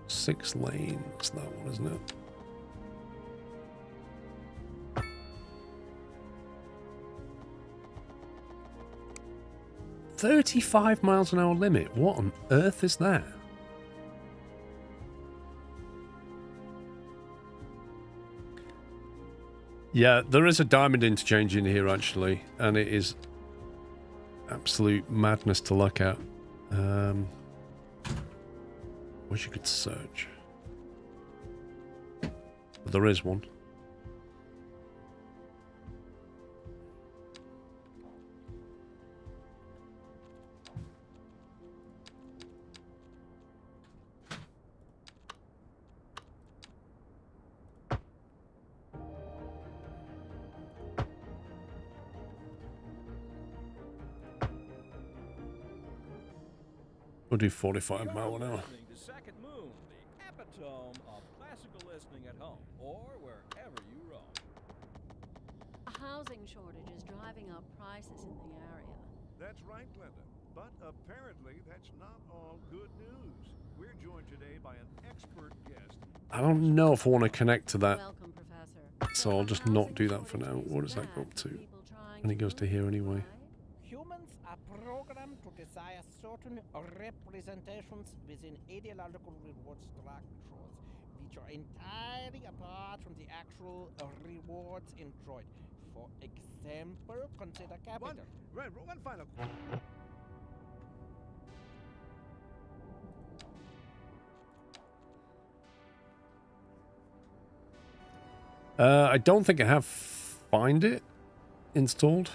Six lanes, that one, isn't it? $35 miles an hour limit. What on earth is that? Yeah, there is a diamond interchange in here, actually, and it is absolute madness to look at. Wish you could search. But there is one. We'll do 45 mile an hour. Second Moon, the epitome of classical listening at home or wherever you roam. A housing shortage is driving up prices in the area. That's right, Glenda. But apparently that's not all good news. We're joined today by an expert guest. I don't know if I want to connect to that. Welcome, Professor. So I'll just not do that for now. What does that go up to? And it goes to here anyway. Humans are programmed to desire certain representations within ideological reward structures, which are entirely apart from the actual rewards enjoyed. For example, consider capital. One final. I don't think I have Find It installed.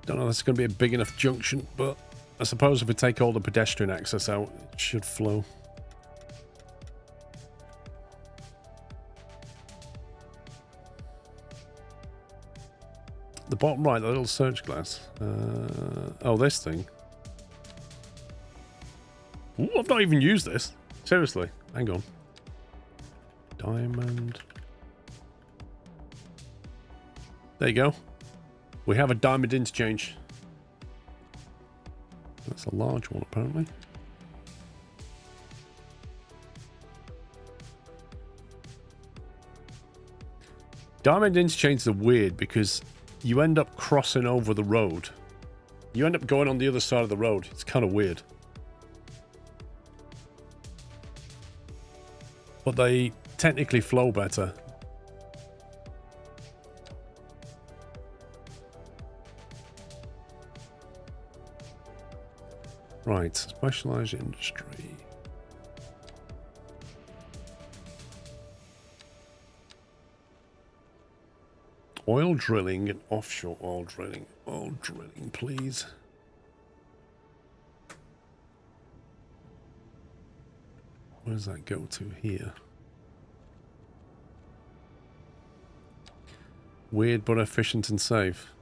Don't know if it's going to be a big enough junction, but I suppose if we take all the pedestrian access out, it should flow. The bottom right, the little search glass. Oh, this thing. Ooh, I've not even used this. Seriously, hang on. Diamond. There you go. We have a diamond interchange. That's a large one, apparently. Diamond interchanges are weird because you end up crossing over the road. You end up going on the other side of the road. It's kind of weird. But they technically flow better. Right, specialized industry. Oil drilling and offshore oil drilling. Oil drilling, please. Where does that go to here? Weird but efficient and safe.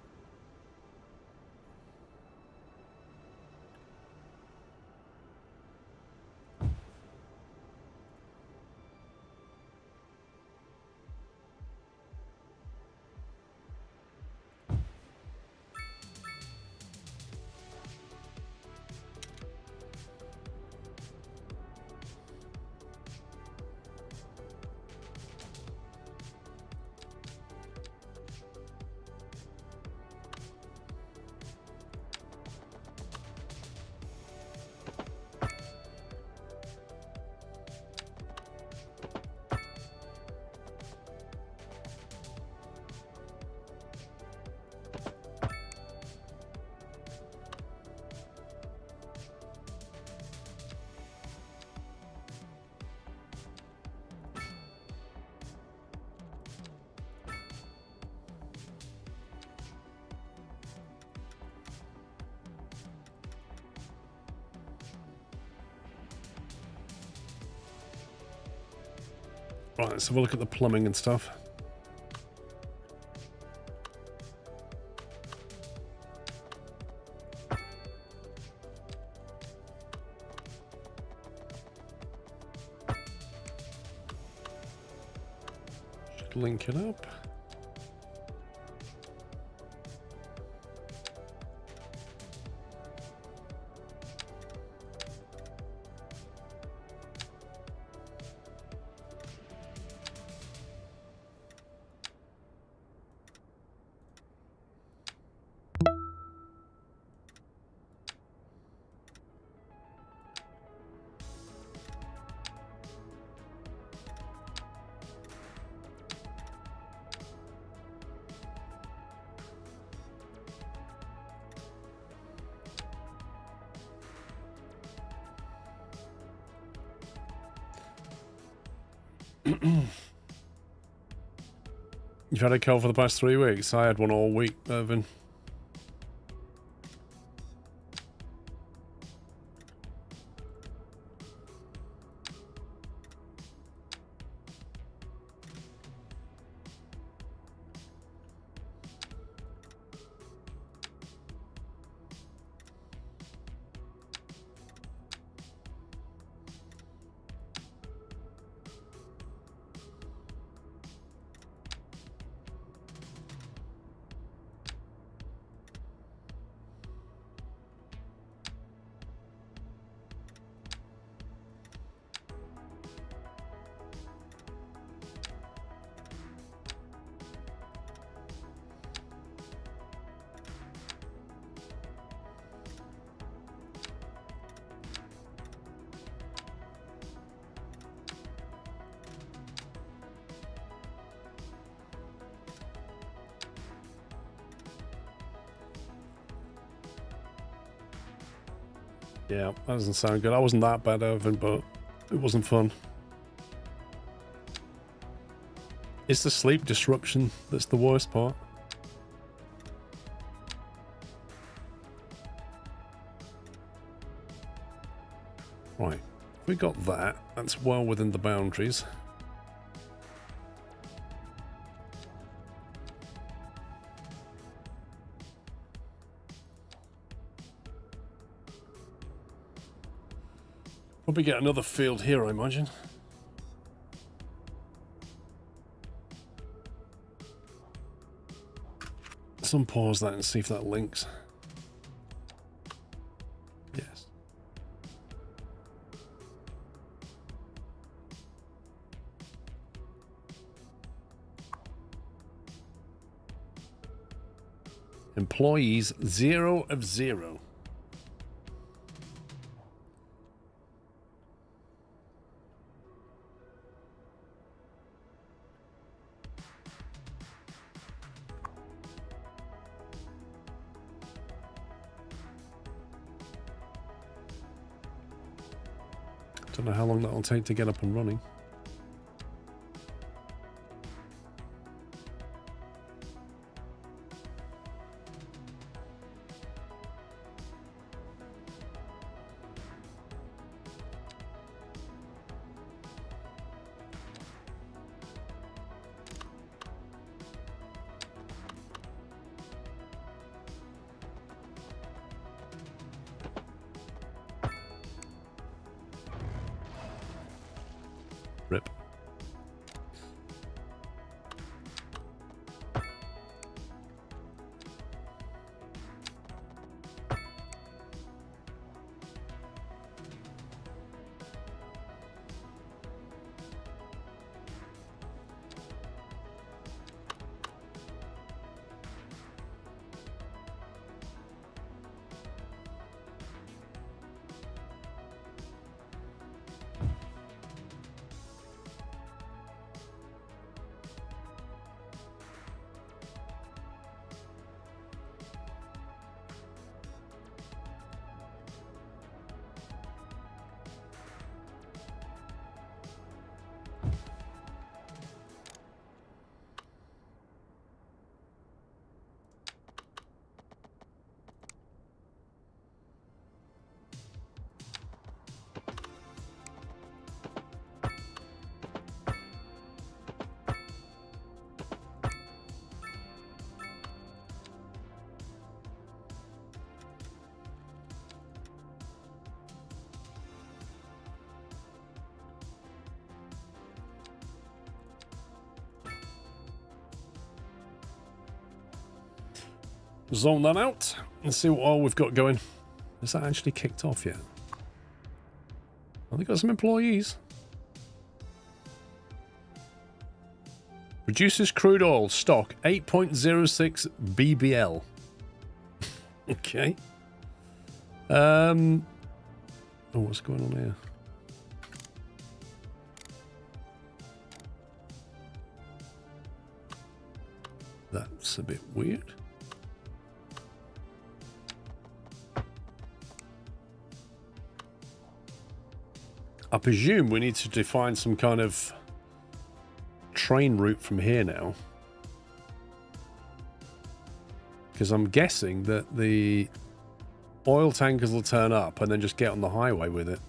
Right, let's have a look at the plumbing and stuff. Should link it up. You've had a cold for the past 3 weeks. I had one all week, Irvin. Yeah, that doesn't sound good. I wasn't that bad, Irvin, but it wasn't fun. It's the sleep disruption that's the worst part. Right, we got that. That's well within the boundaries. Probably get another field here, I imagine. Some pause that and see if that links. Yes. Employees 0 of 0. Don't know how long that'll take to get up and running. Rip. Zone that out and see what all we've got going. Is that actually kicked off yet? Oh, they've got some employees. Reduces crude oil stock 8.06 BBL. Okay. Oh, what's going on here? That's a bit weird. I presume we need to define some kind of train route from here now. Because I'm guessing that the oil tankers will turn up and then just get on the highway with it.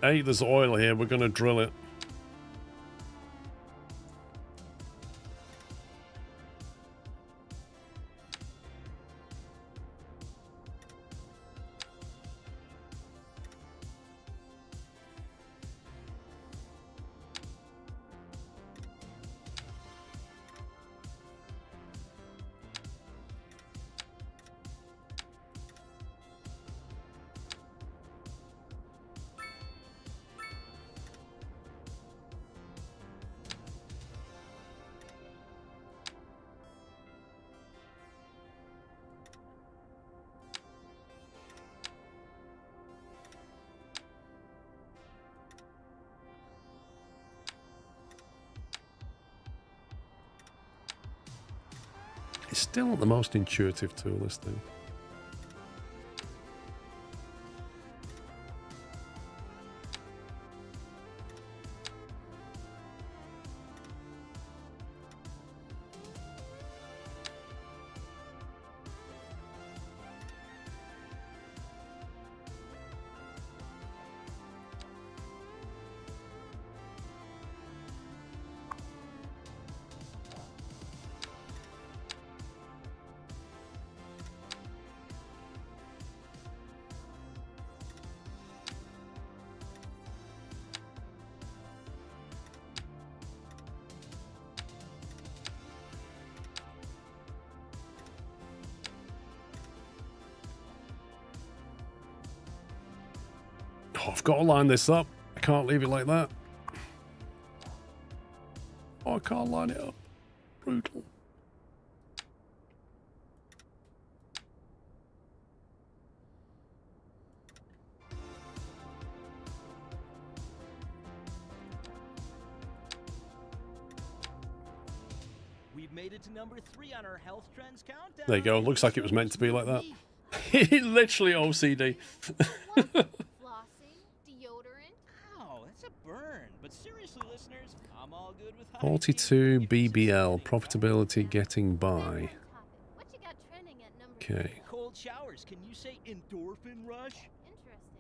Hey, there's oil here. We're going to drill it. It's still not the most intuitive tool, this thing. Oh, I've got to line this up. I can't leave it like that. Oh, I can't line it up. Brutal. We've made it to number 3 on our health trends countdown. There you go. Looks like it was meant to be like that. Literally OCD. Flossing, deodorant. Ow, that's a burn. But seriously, listeners, I'm all good with 42 BBL. Profitability getting by. What you got trending at number Okay. cold showers. Can you say endorphin rush?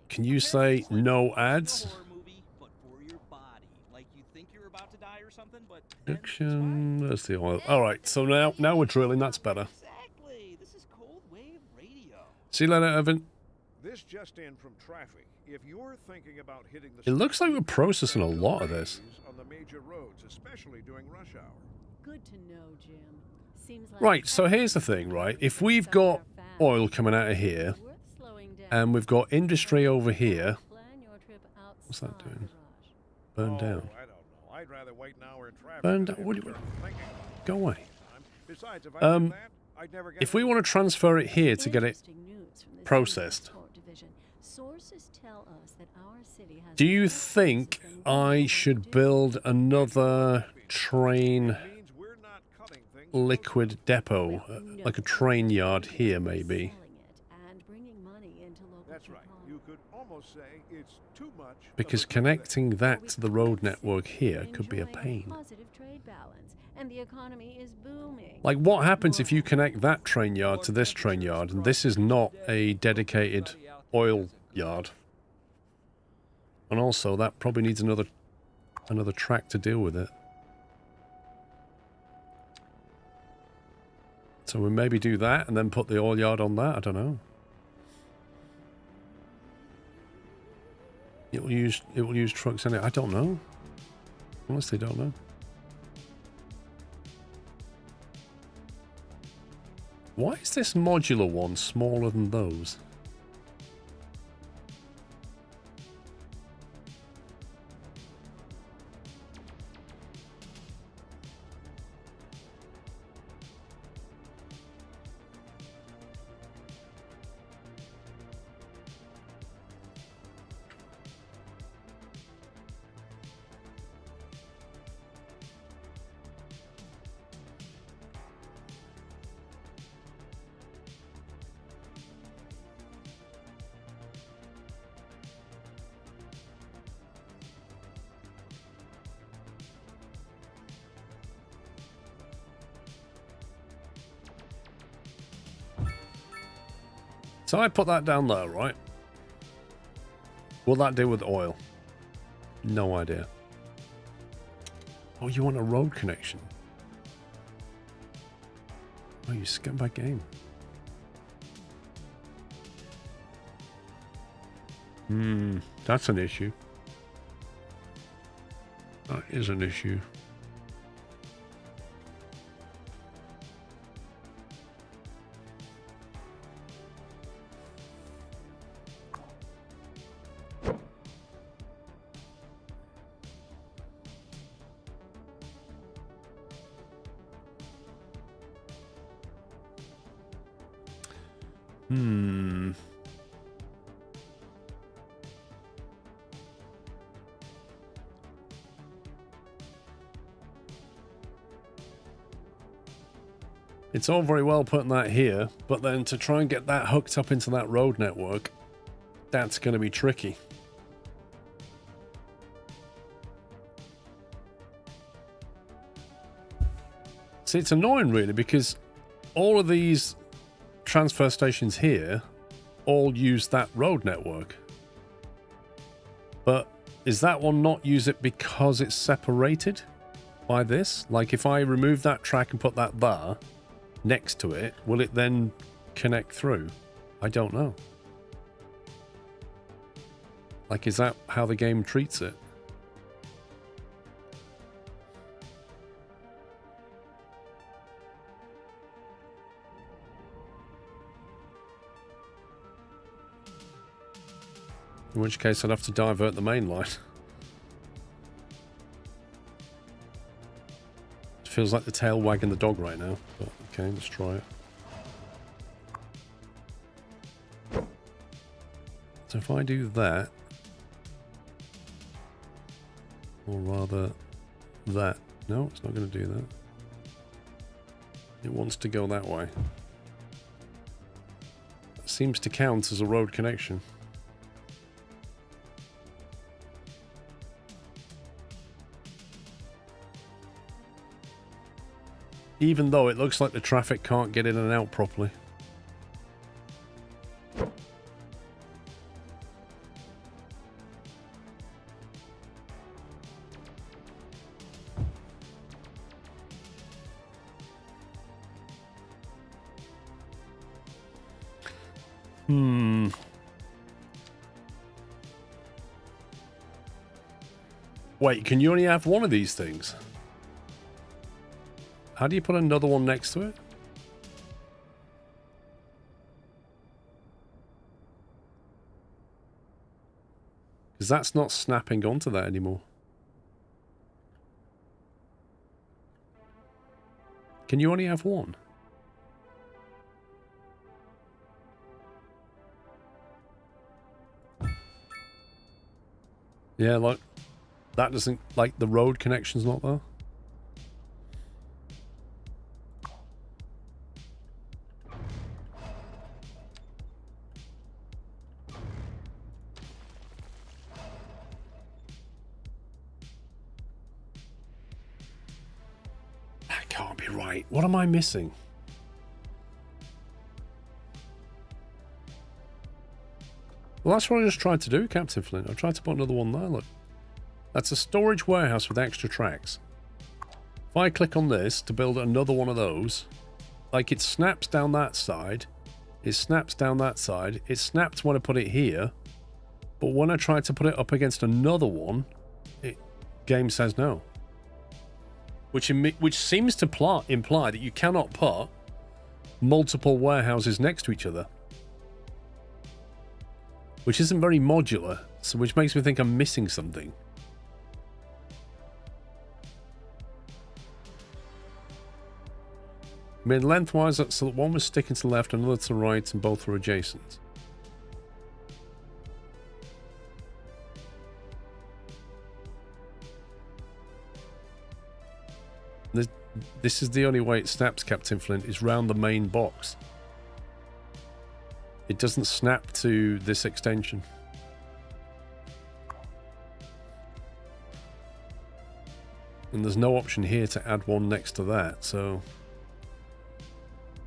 Can you say no ads? Horror movie, but for your body. Like you think you're about to die or something, but Junction. There's the oil. All right. So now we're drilling. That's better. exactly. This is cold wave radio. See you later, Evan. This just in from traffic. If you're thinking about hitting the It looks like we're processing a lot of this. on the major roads, especially during rush hour. Good to know, Jim. Seems like Right, so here's the thing, right? If we've got oil coming out of here, and we've got industry over here, what's that doing? Burn down. I don't know. I'd rather wait an hour in traffic. Burn than down. What do you, go away. Besides, if I did that, I'd never get If we want to transfer it here to get it processed, sources tell us that our city has do you think I should build another train liquid depot, like a train yard here maybe? That's right. You could almost say it's too much. Because connecting that to the road network here could be a pain. positive trade balance, and the economy is booming. Like, what happens if you connect that train yard to this train yard, and this is not a dedicated oil yard? And also, that probably needs another track to deal with it. So we maybe do that and then put the oil yard on that. I don't know. It will use trucks in it. I don't know. Honestly, don't know. Why is this modular one smaller than those? So I put that down there, right? Will that do with oil? No idea. Oh, you want a road connection? Oh, you scumbag game. That's an issue. That is an issue. It's all very well putting that here, but then to try and get that hooked up into that road network, that's going to be tricky. See, it's annoying really because all of these transfer stations here all use that road network. But is that one not use it because it's separated by this? Like if I remove that track and put that there next to it, will it then connect through? I don't know. Like, is that how the game treats it? In which case I'd have to divert the main line. It feels like the tail wagging the dog right now, but okay, let's try it. So if I do that, or rather that, no, it's not going to do that. It wants to go that way. That seems to count as a road connection. Even though it looks like the traffic can't get in and out properly. Wait, can you only have one of these things? How do you put another one next to it? Because that's not snapping onto that anymore. Can you only have one? Yeah, like, that doesn't, like, the road connection's not there. That can't be right. What am I missing? Well, that's what I just tried to do, Captain Flint. I tried to put another one there, look. That's a storage warehouse with extra tracks. If I click on this to build another one of those, like it snaps down that side, it snaps down that side, it snapped when I put it here, but when I tried to put it up against another one, game says no. Which seems to imply that you cannot put multiple warehouses next to each other. Which isn't very modular, so which makes me think I'm missing something. I mean, lengthwise, so that one was sticking to the left, another to the right, and both were adjacent. This is the only way it snaps, Captain Flint, is round the main box. It doesn't snap to this extension. And there's no option here to add one next to that, so...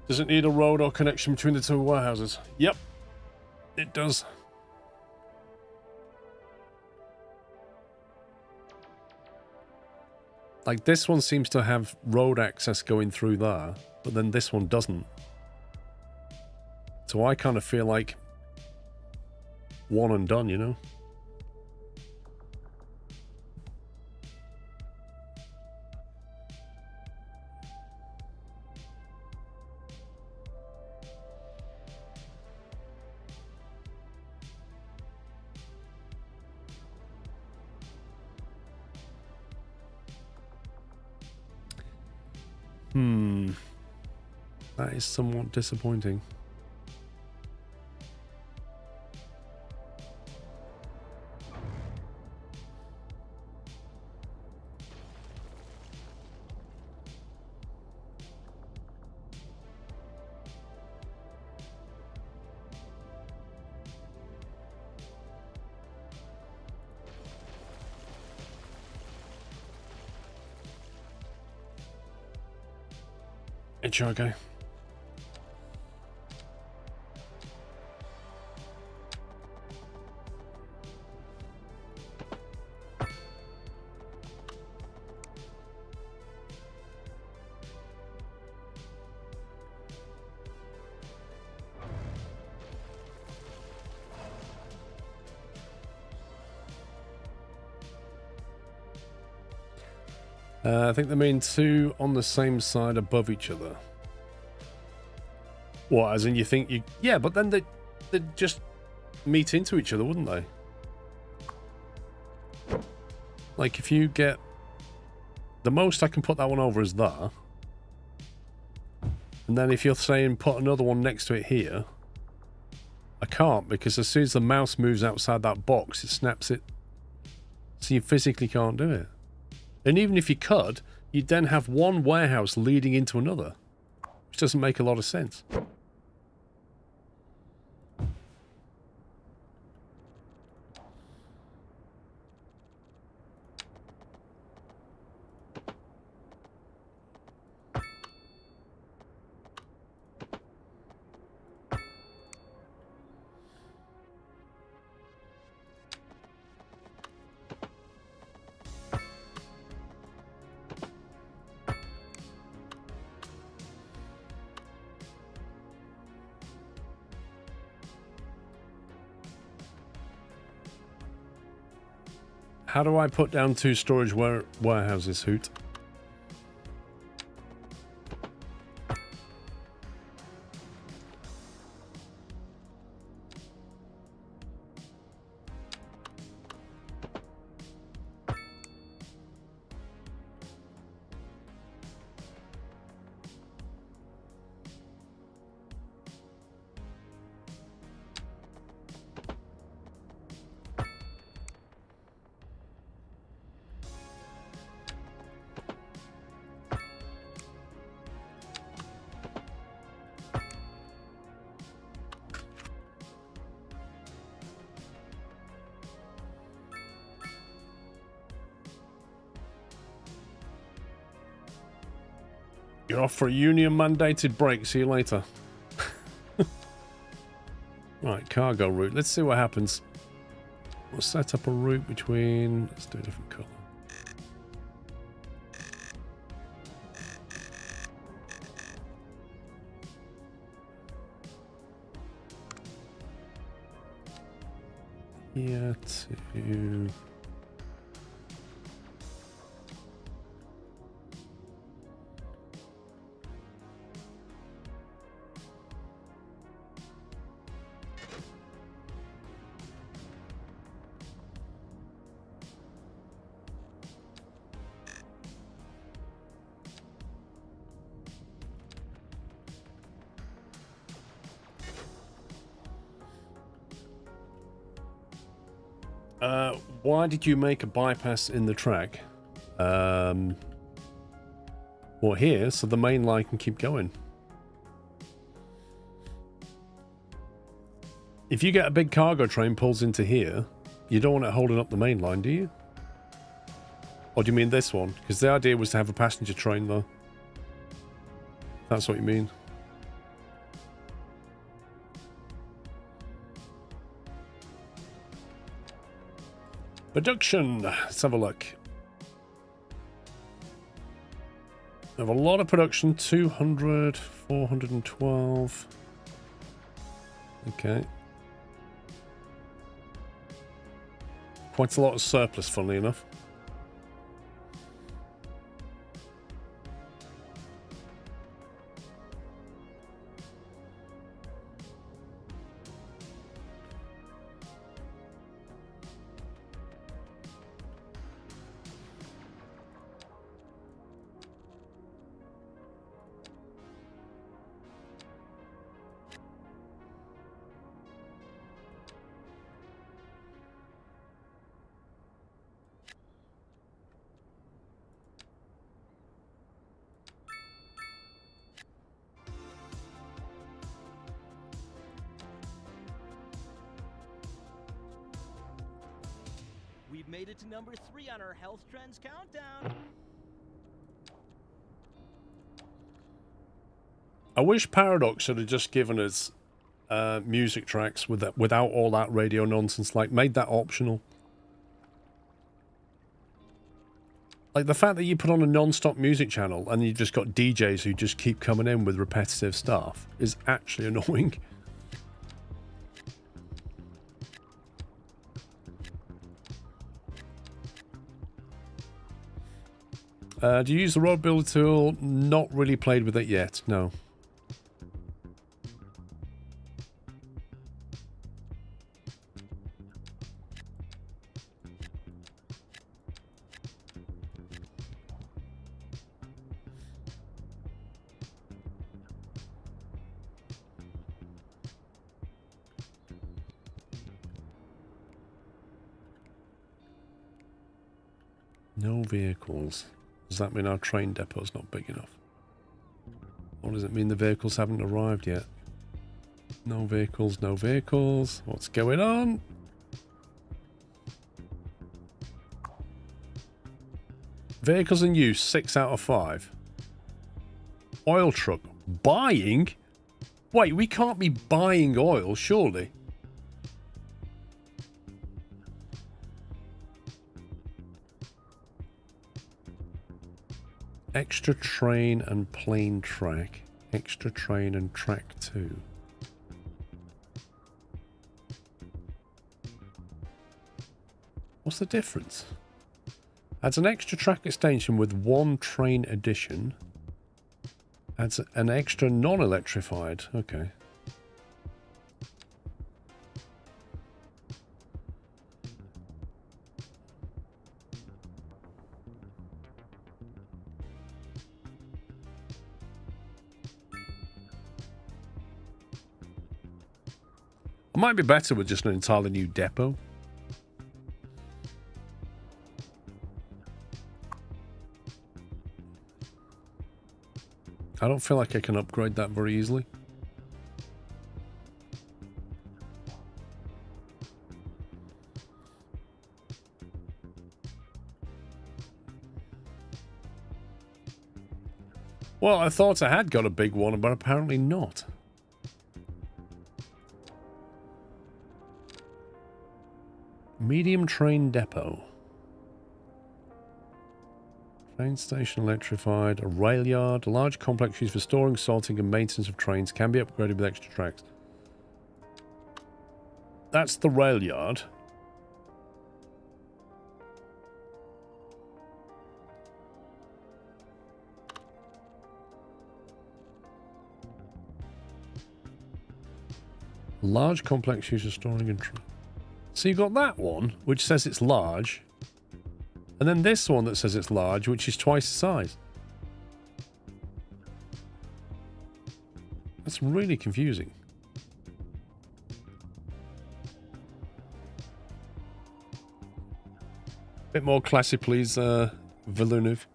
Does it need a road or connection between the two warehouses? Yep, it does. Like, this one seems to have road access going through there, but then this one doesn't. So I kind of feel like one and done, you know? That is somewhat disappointing. It's okay. I think they mean two on the same side above each other. What, as in you think you... Yeah, but then they'd just meet into each other, wouldn't they? Like, if you get... The most I can put that one over is there. And then if you're saying put another one next to it here, I can't, because as soon as the mouse moves outside that box, it snaps it. So you physically can't do it. And even if you could, you'd then have one warehouse leading into another, which doesn't make a lot of sense. How do I put down 2 storage warehouses, Hoot? You're off for a union-mandated break. See you later. Right, cargo route. Let's see what happens. We'll set up a route between... Let's do a different colour. Here to... Why did you make a bypass in the track? Well, here, so the main line can keep going. If you get a big cargo train pulls into here, you don't want it holding up the main line, do you? Or do you mean this one? Because the idea was to have a passenger train, though. That's what you mean. Production. Let's have a look. We have a lot of production. 200, 412. Okay. Quite a lot of surplus, funnily enough. We've made it to number 3 on our health trends countdown. I wish Paradox should have just given us music tracks without all that radio nonsense. Like, made that optional. Like, the fact that you put on a non-stop music channel and you've just got DJs who just keep coming in with repetitive stuff is actually annoying. Do you use the road builder tool? Not really played with it yet, no. No vehicles. Does that mean our train depot's not big enough? Or does it mean the vehicles haven't arrived yet? No vehicles, no vehicles. What's going on? Vehicles in use, 6 out of 5. Oil truck. Buying? Wait, we can't be buying oil, surely. Extra train and plane track. Extra train and track 2. What's the difference? Adds an extra track extension with 1 train addition. Adds an extra non-electrified. Okay. It might be better with just an entirely new depot. I don't feel like I can upgrade that very easily. Well, I thought I had got a big one, but apparently not. Medium train depot. Train station electrified, a rail yard, a large complex used for storing, sorting and maintenance of trains, can be upgraded with extra tracks. That's the rail yard. Large complex used for storing and... So you've got that one, which says it's large. And then this one that says it's large, which is twice the size. That's really confusing. Bit more classy, please, Villeneuve.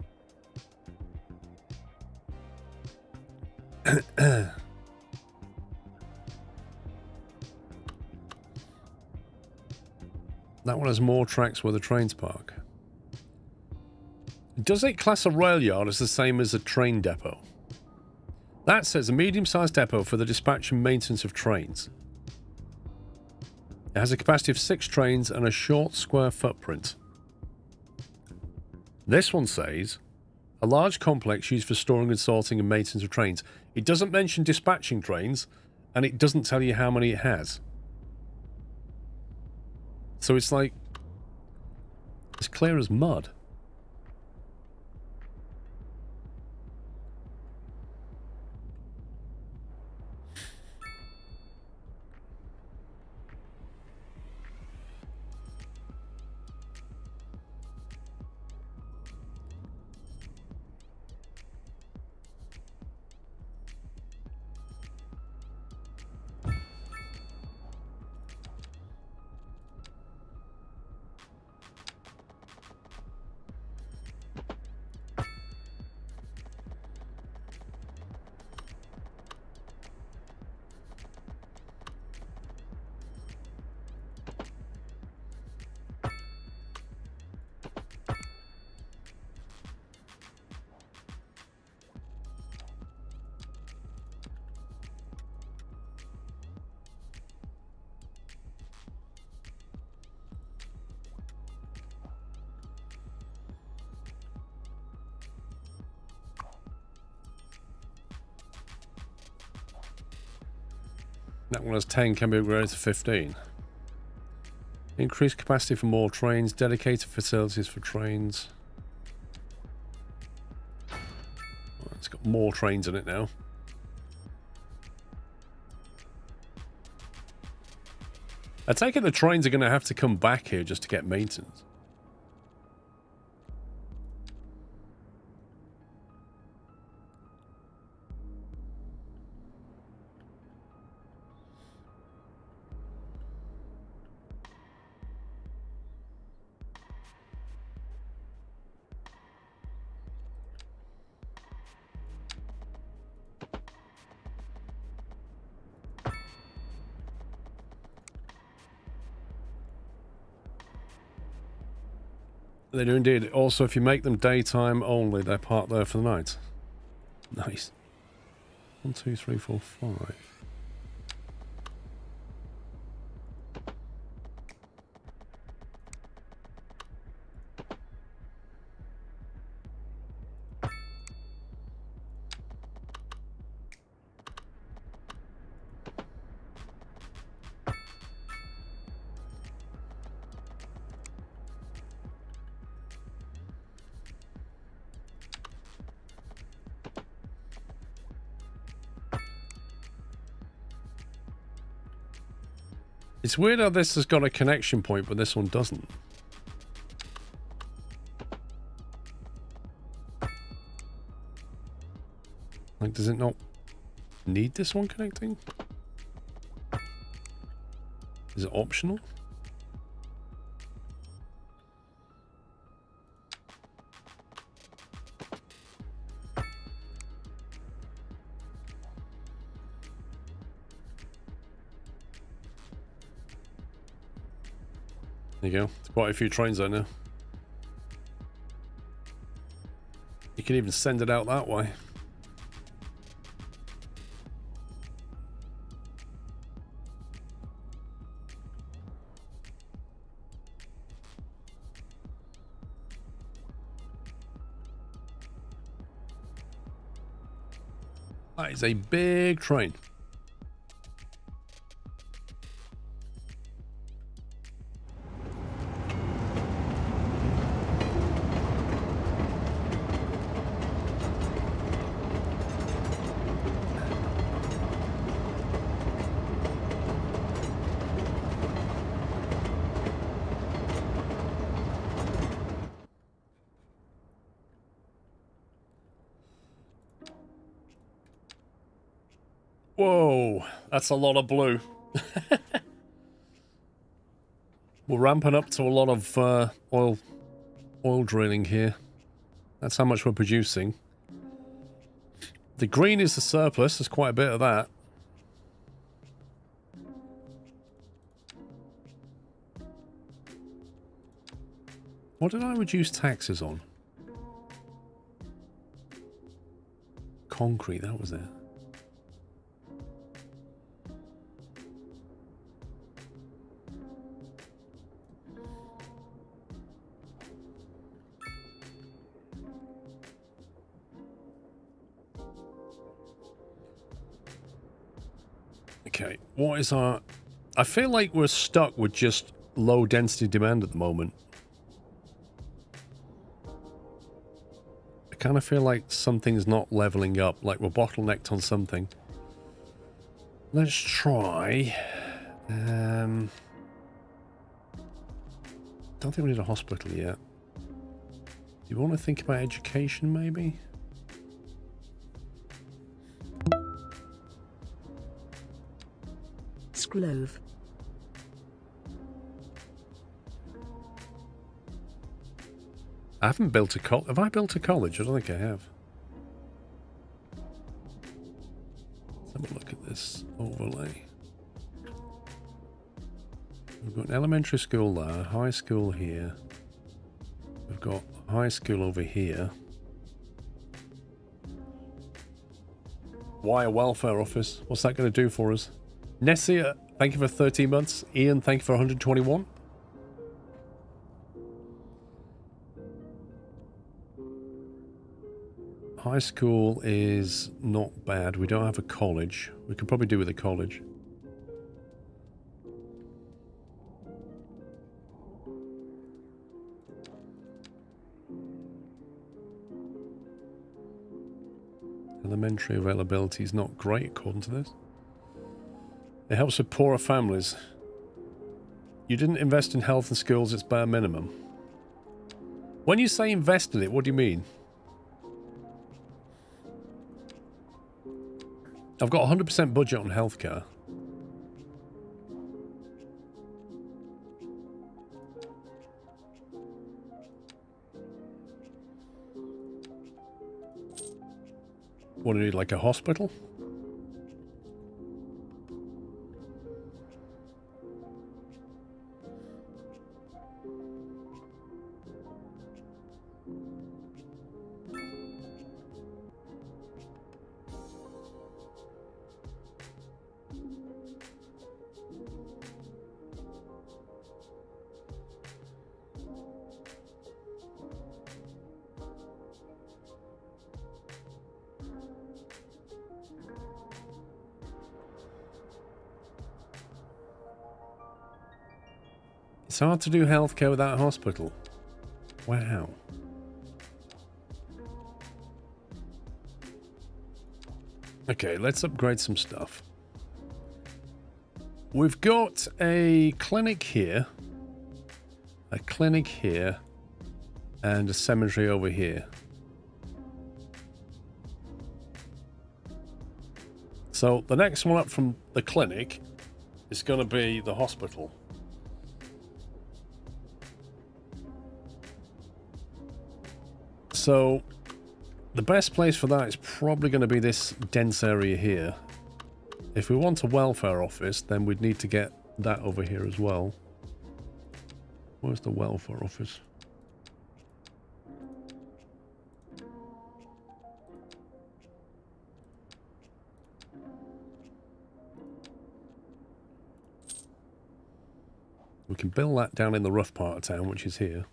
That one has more tracks where the trains park. Does it class a rail yard as the same as a train depot? That says a medium-sized depot for the dispatch and maintenance of trains. It has a capacity of 6 trains and a short square footprint. This one says a large complex used for storing and sorting and maintenance of trains. It doesn't mention dispatching trains, and it doesn't tell you how many it has. So it's like as clear as mud. That one has 10, can be upgraded to 15. Increased capacity for more trains, dedicated facilities for trains. Oh, it's got more trains in it now. I take it the trains are going to have to come back here just to get maintenance. They do indeed. Also, if you make them daytime only, they're parked there for the night. Nice. 1, 2, 3, 4, 5. It's weird how this has got a connection point, but this one doesn't. Like, does it not need this one connecting? Is it optional? There you go. There's quite a few trains there now. You can even send it out that way. That is a big train. Whoa, that's a lot of blue. We're ramping up to a lot of oil drilling here. That's how much we're producing. The green is the surplus. There's quite a bit of that. What did I reduce taxes on? Concrete, that was it. Okay, what is our... I feel like we're stuck with just low density demand at the moment. I kind of feel like something's not leveling up, like we're bottlenecked on something. Let's try... don't think we need a hospital yet. Do you want to think about education, maybe? Sclove. I haven't built a college. Have I built a college? I don't think I have. Let's have a look at this overlay. We've got an elementary school there, high school here. We've got high school over here. Why a welfare office? What's that going to do for us? Nessia, thank you for 13 months. Ian, thank you for 121. High school is not bad. We don't have a college. We could probably do with a college. Elementary availability is not great according to this. It helps with poorer families. You didn't invest in health and schools, it's bare minimum. When you say invest in it, what do you mean? I've got 100% budget on healthcare. What do you need, like a hospital? It's hard to do healthcare without a hospital. Wow. Okay, let's upgrade some stuff. We've got a clinic here, and a cemetery over here. So the next one up from the clinic is going to be the hospital. So the best place for that is probably going to be this dense area here. If we want a welfare office, then we'd need to get that over here as well. Where's the welfare office? We can build that down in the rough part of town, which is here.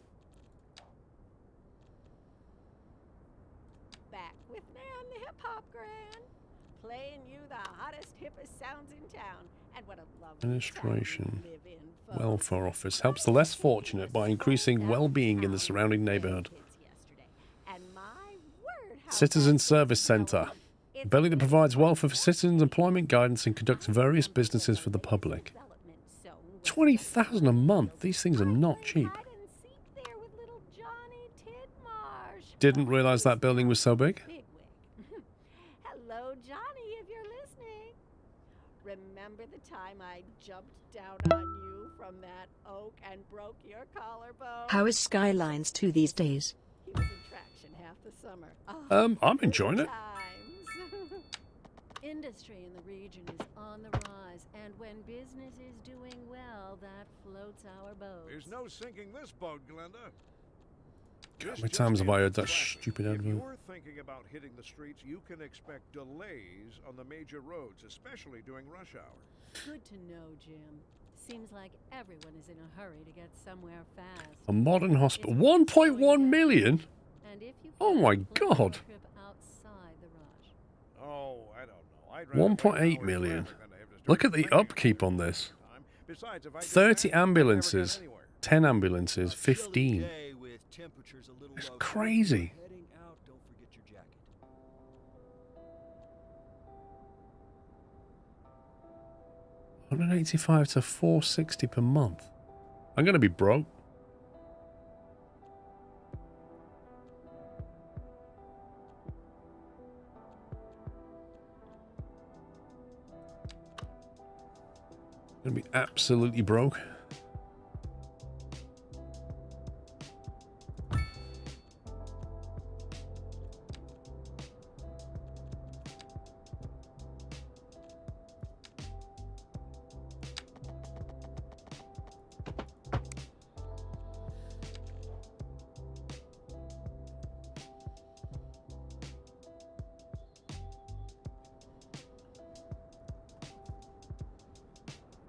Back with Man the Hip Hop Grand, playing you the hottest, hippest sounds in town, and what a lovely Administration. town to live in, folks. Welfare office helps the less fortunate by increasing well-being in the surrounding neighborhood. And my word, how Citizen Service Center. A building that provides welfare for citizens, employment guidance, and conducts various businesses for the public. 20,000 a month. These things are not cheap. Didn't realize that building was so big. Hello, Johnny, if you're listening. Remember the time I jumped down on you from that oak and broke your collarbone? How is Skylines 2 these days? He was in traction half the summer. I'm enjoying it. Industry in the region is on the rise, and when business is doing well, that floats our boat. There's no sinking this boat, Glenda. How many times have I heard that stupid If advert? you're thinking about hitting the streets, you can expect delays on the major roads, especially during rush hour. Good to know, Jim. Seems like everyone is in a hurry to get somewhere fast. A modern hospital. 1.1 million? And if you Oh my plan a God. trip outside the rush. Oh, I don't know. I'd rather 1.8 million. Look at the upkeep on this. Besides, if I 30 ambulances, 10 ambulances, 15. Day with temperatures a little It's low. crazy. Heading out, don't forget your jacket. $185 to $460 per month. I'm going to be broke. Going to be absolutely broke.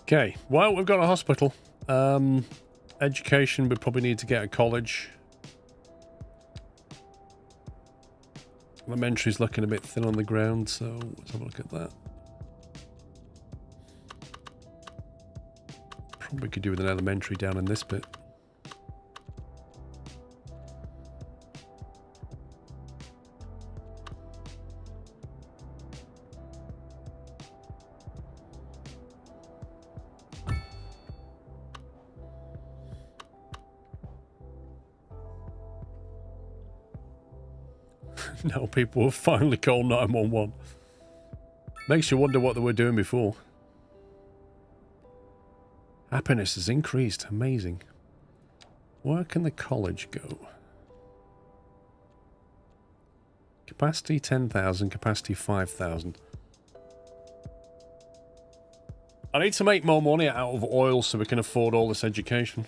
Okay, well, we've got a hospital. Education, we probably need to get a college. Elementary's looking a bit thin on the ground, so let's have a look at that. Probably could do with an elementary down in this bit. Now people will finally call 911. Makes you wonder what they were doing before. Happiness has increased. Amazing. Where can the college go? Capacity 10,000, capacity 5,000. I need to make more money out of oil so we can afford all this education.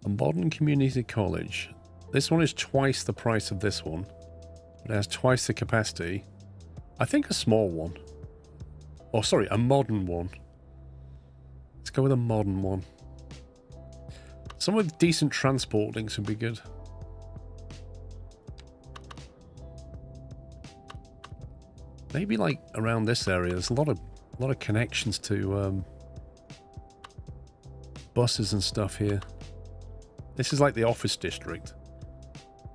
A modern community college. This one is twice the price of this one. It has twice the capacity. I think a small one. Oh, sorry, a modern one. Let's go with a modern one. Some with decent transport links would be good. Maybe like around this area. There's a lot of connections to buses and stuff here. This is like the office district.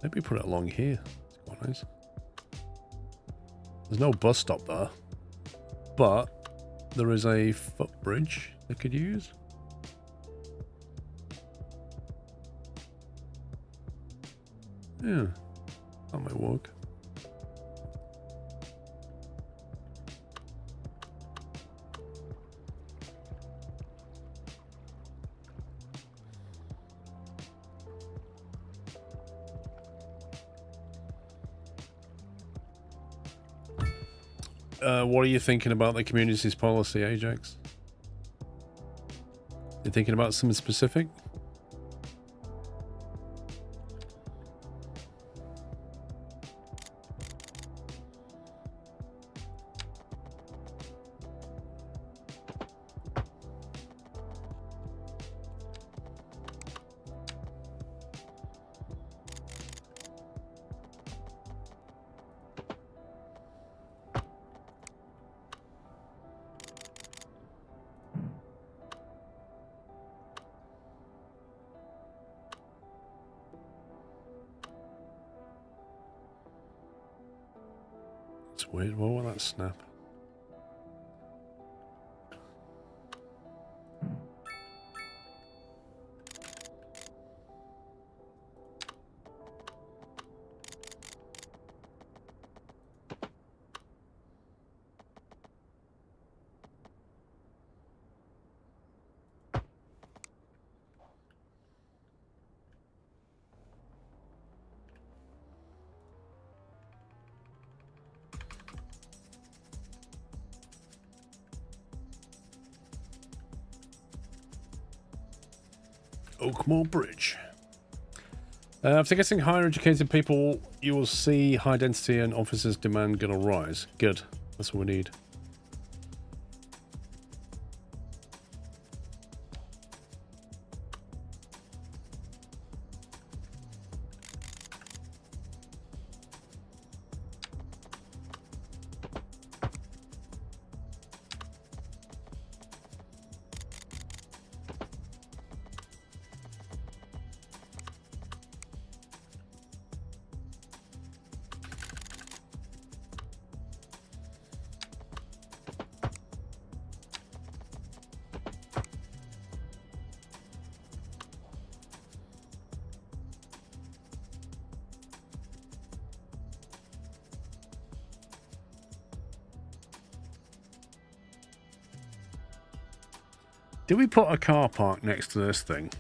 Maybe put it along here. It's quite nice. There's no bus stop there, but there is a footbridge they could use. Yeah, that might work. What are you thinking about the community's policy, Ajax? You thinking about something specific? It's weird. What will that snap? Oakmore Bridge. After getting higher educated people, you will see high density and officers' demand gonna rise. Good. That's what we need. Did we put a car park next to this thing?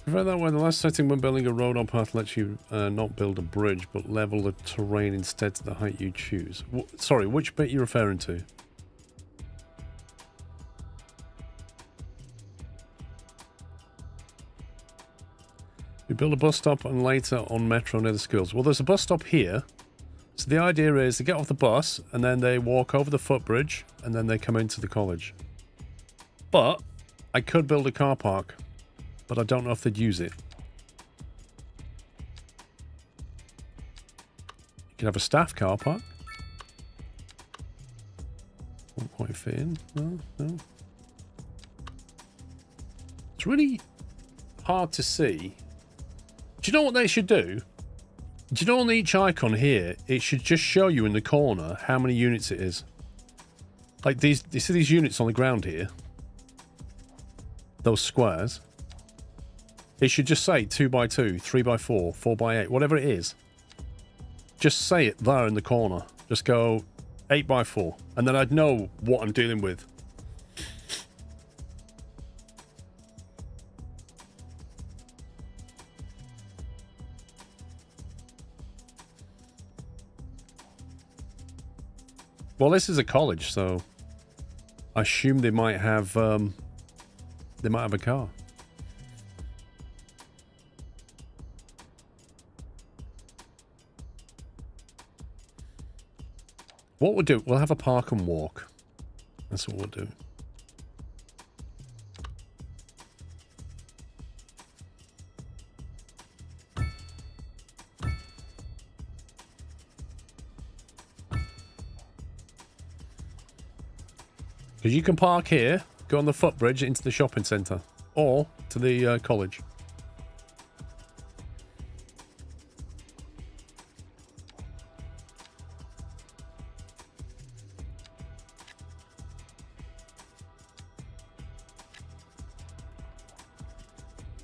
Prefer that way. The last setting when building a road or path lets you not build a bridge, but level the terrain instead to the height you choose. Sorry, which bit are you referring to? We build a bus stop and later on metro near the schools. Well, there's a bus stop here. So the idea is they get off the bus and then they walk over the footbridge and then they come into the college. But I could build a car park, but I don't know if they'd use it. You can have a staff car park. Won't quite fit in. No, no. It's really hard to see. Do you know what they should do? Do you know on each icon here, it should just show you in the corner how many units it is. Like these, you see these units on the ground here? Those squares. It should just say 2x2, 3x4, 4x8, whatever it is. Just say it there in the corner. Just go 8x4, and then I'd know what I'm dealing with. Well, this is a college, so I assume they might have a car. What we'll do, we'll have a park and walk. That's what we'll do. Because you can park here, go on the footbridge into the shopping centre, or to the college.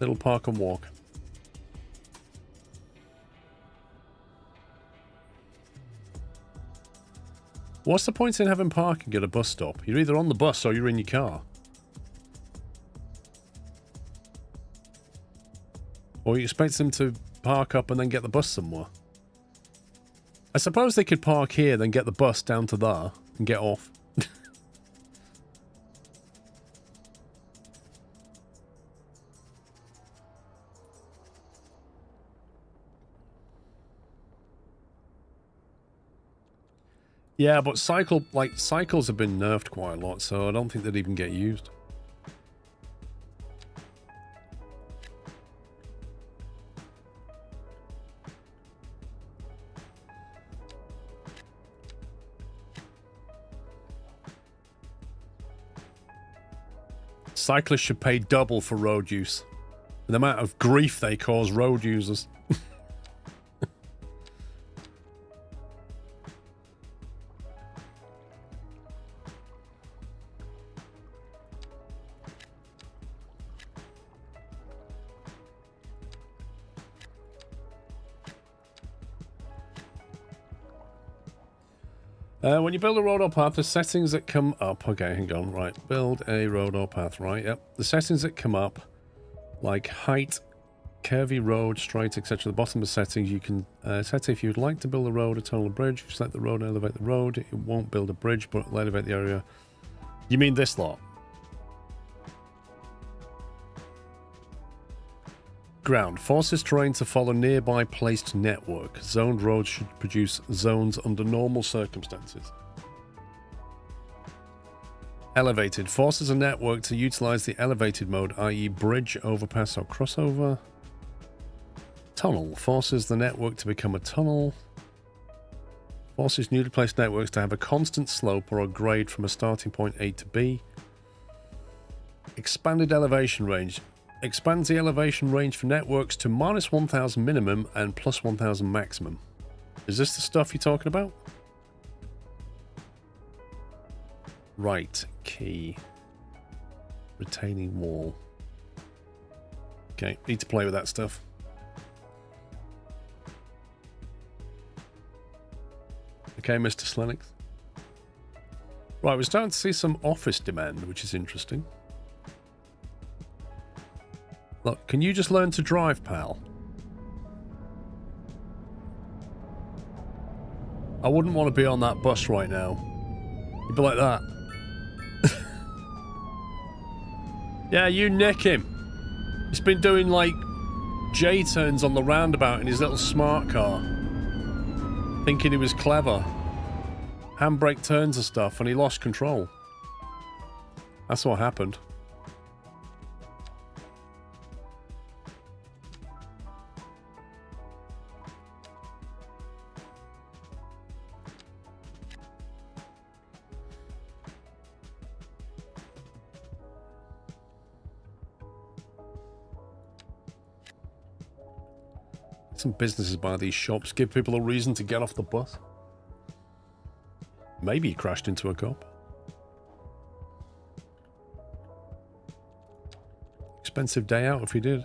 Little park and walk. What's the point in having parking at a bus stop? You're either on the bus or you're in your car. Or you expect them to park up and then get the bus somewhere. I suppose they could park here, then get the bus down to there and get off. Yeah, but cycles have been nerfed quite a lot, so I don't think they'd even get used. Cyclists should pay double for road use. The amount of grief they cause road users. When you build a road or path, the settings that come up... Okay, hang on. Right, build a road or path, right? Yep. The settings that come up, like height, curvy road, straight, etc. The bottom of the settings, you can set if you'd like to build a road, a tunnel, a bridge. If you select the road, elevate the road. It won't build a bridge, but it'll elevate the area. You mean this lot? Ground. Forces terrain to follow nearby placed network. Zoned roads should produce zones under normal circumstances. Elevated. Forces a network to utilize the elevated mode, i.e. bridge, overpass or crossover. Tunnel. Forces the network to become a tunnel. Forces newly placed networks to have a constant slope or a grade from a starting point A to B. Expanded elevation range. Expands the elevation range for networks to minus 1,000 minimum and plus 1,000 maximum. Is this the stuff you're talking about? Right, key. Retaining wall. Okay, need to play with that stuff. Okay, Mr. Slenix. Right, we're starting to see some office demand, which is interesting. Look, can you just learn to drive, pal? I wouldn't want to be on that bus right now. You'd be like that. Yeah, you nick him. He's been doing, like, J-turns on the roundabout in his little smart car. Thinking he was clever. Handbrake turns and stuff, and he lost control. That's what happened. Some businesses buy these shops, give people a reason to get off the bus. Maybe he crashed into a cop. Expensive day out if he did.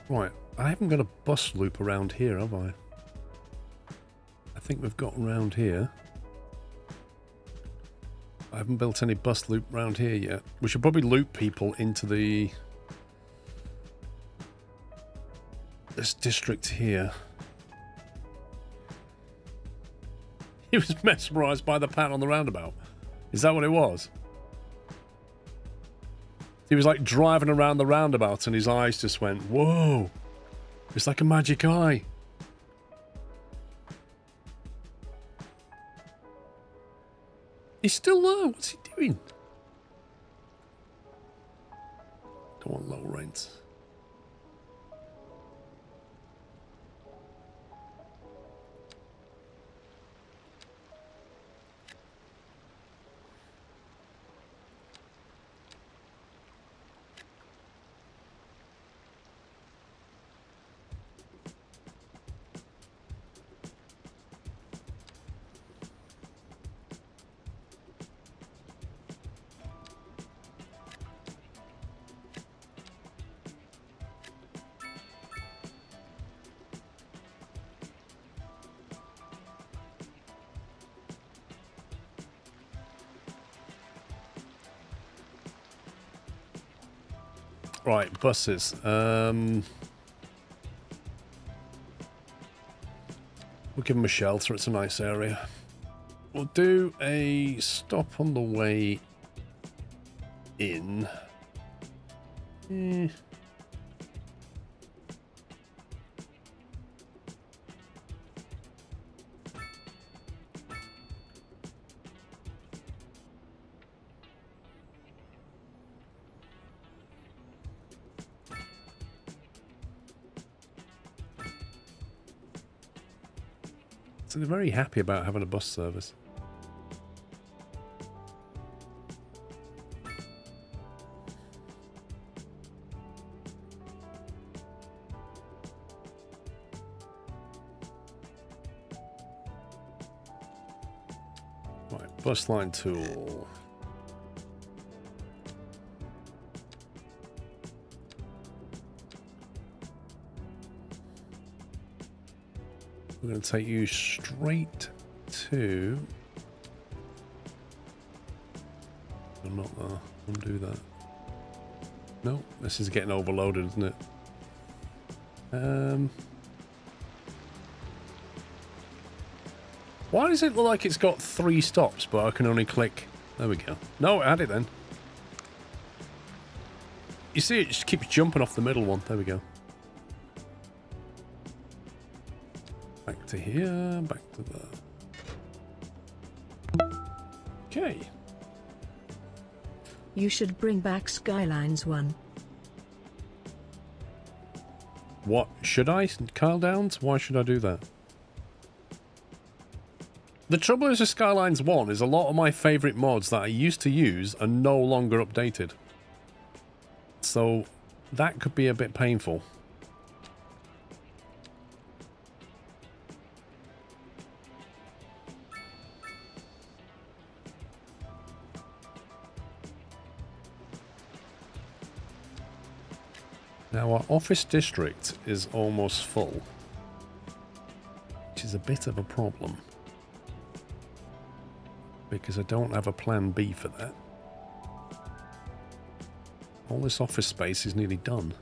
Right, I haven't got a bus loop around here, have I? I think we've got around here. I haven't built any bus loop around here yet. We should probably loop people into this district here. He was mesmerised by the pattern on the roundabout. Is that what it was? He was like driving around the roundabout and his eyes just went, whoa! It's like a magic eye. He's still there. What's he doing? Don't want low rents. Right, buses. We'll give them a shelter. It's a nice area. We'll do a stop on the way in. So they're very happy about having a bus service. Right, bus line tool. We're going to take you straight to... I'm not there. Undo that. No, this is getting overloaded, isn't it? Why does it look like it's got 3 stops, but I can only click... There we go. No, it had it then. You see, it just keeps jumping off the middle one. There we go. Back to here, back to there. Okay. You should bring back Skylines 1. What? Should I? Carl Downs? Why should I do that? The trouble is with Skylines 1 is a lot of my favourite mods that I used to use are no longer updated. So that could be a bit painful. Now our office district is almost full, which is a bit of a problem because I don't have a plan B for that. All this office space is nearly done.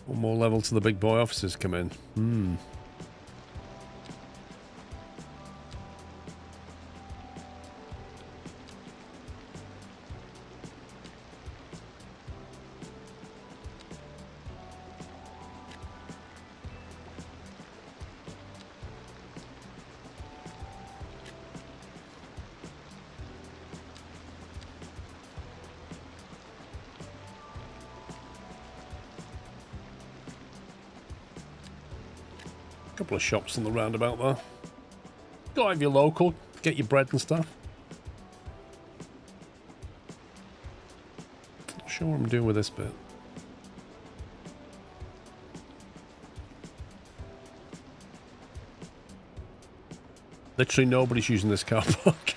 One more level to the big boy offices come in. Couple of shops on the roundabout there. Go have your local, get your bread and stuff. Not sure what I'm doing with this bit. Literally nobody's using this car park.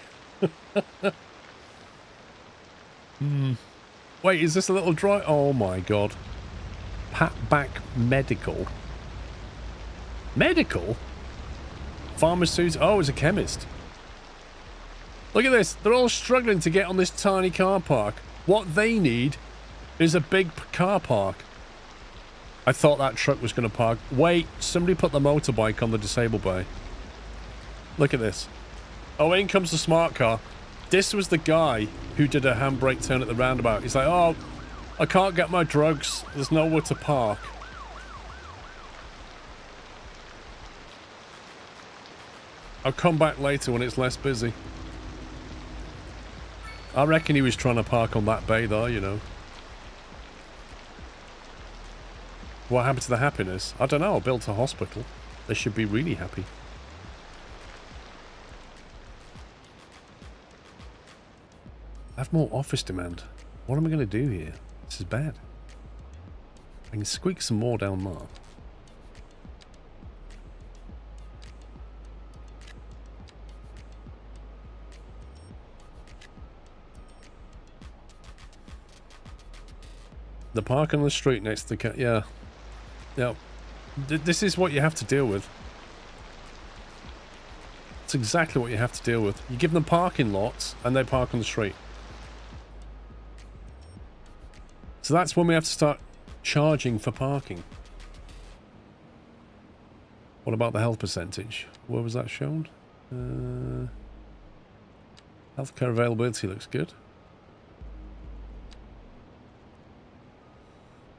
Wait, is this a little dry? Oh my god. Pat back medical. Medical? Pharmaceutical? Oh, it's a chemist. Look at this. They're all struggling to get on this tiny car park. What they need is a big car park. I thought that truck was going to park. Wait, somebody put the motorbike on the disabled bay. Look at this. Oh, in comes the smart car. This was the guy who did a handbrake turn at the roundabout. He's like, oh, I can't get my drugs. There's nowhere to park. I'll come back later when it's less busy. I reckon he was trying to park on that bay though, you know. What happened to the happiness? I don't know. I built a hospital. They should be really happy. I have more office demand. What am I going to do here? This is bad. I can squeak some more down there. The park on the street next to the yeah. Yeah. This is what you have to deal with. It's exactly what you have to deal with. You give them parking lots and they park on the street. So that's when we have to start charging for parking. What about the health percentage? Where was that shown? Healthcare availability looks good.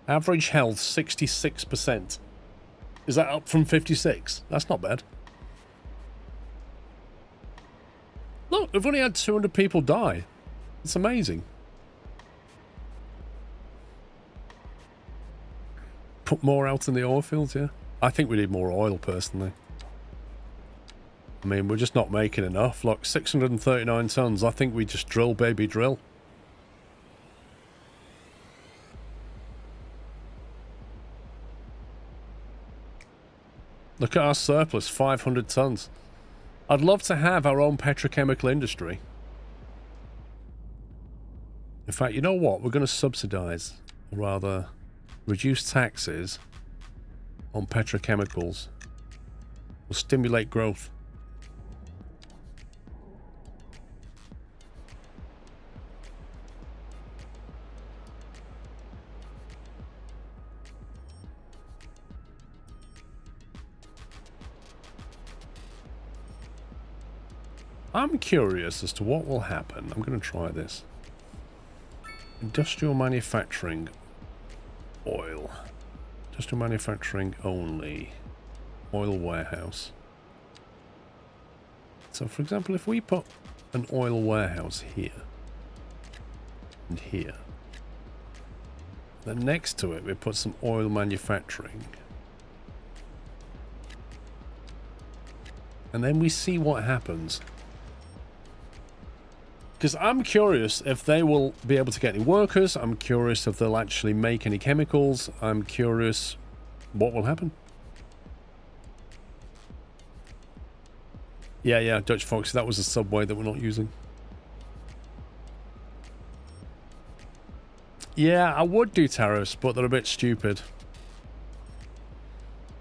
Average health 66%. Is that up from 56? That's not bad. Look, we've only had 200 people die. It's amazing. Put more out in the oil fields, yeah? I think we need more oil, personally. I mean, we're just not making enough. Look, 639 tons. I think we just drill, baby, drill. Look at our surplus, 500 tons. I'd love to have our own petrochemical industry. In fact, you know what? We're going to subsidize, or rather, reduce taxes on petrochemicals. Will stimulate growth. I'm curious as to what will happen. I'm going to try this. Industrial manufacturing. Oil. Industrial manufacturing only. Oil warehouse. So, for example, if we put an oil warehouse here and here, then next to it we put some oil manufacturing, and then we see what happens. Because I'm curious if they will be able to get any workers. I'm curious if they'll actually make any chemicals. I'm curious what will happen. Yeah, Dutch Fox, that was a subway that we're not using. Yeah, I would do tariffs, but they're a bit stupid.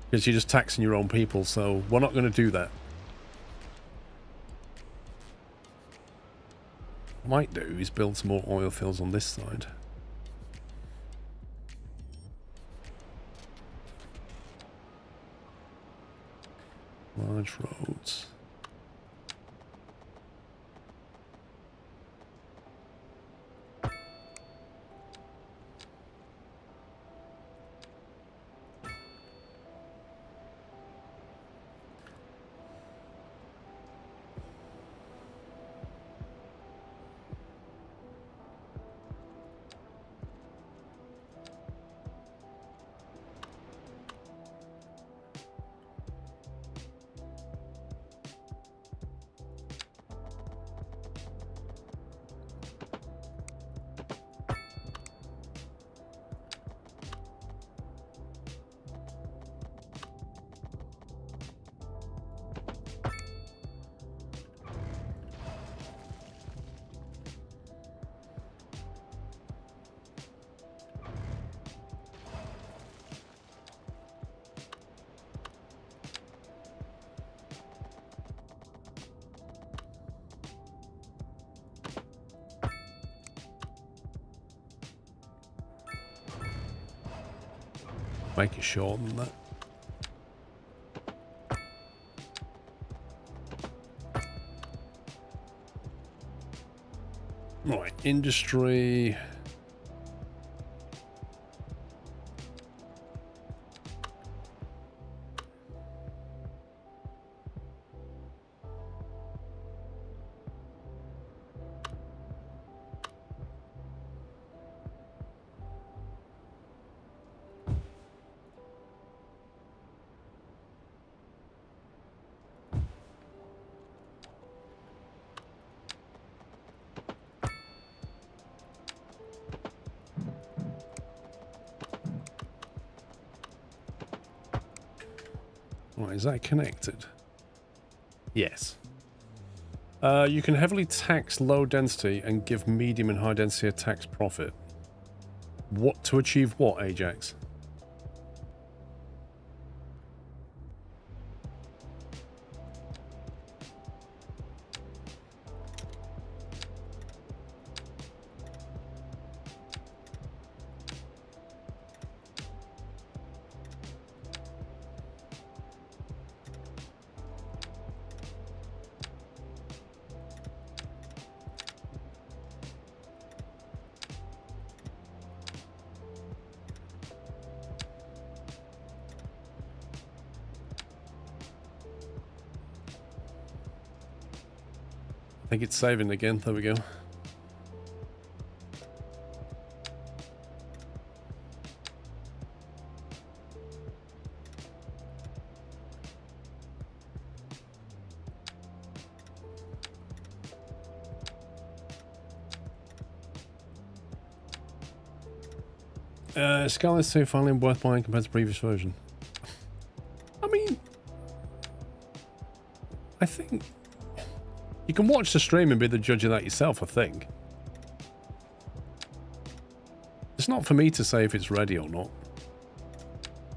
Because you're just taxing your own people, so we're not going to do that. What I might do is build some more oil fields on this side. Large roads. Make it shorter than that. Right, industry. Right, is that connected? Yes. You can heavily tax low density and give medium and high density a tax profit. What to achieve what, Ajax? I think it's saving again. There we go. Skylines 2 finally worth buying compared to the previous version. I mean, I think you can watch the stream and be the judge of that yourself, I think. It's not for me to say if it's ready or not.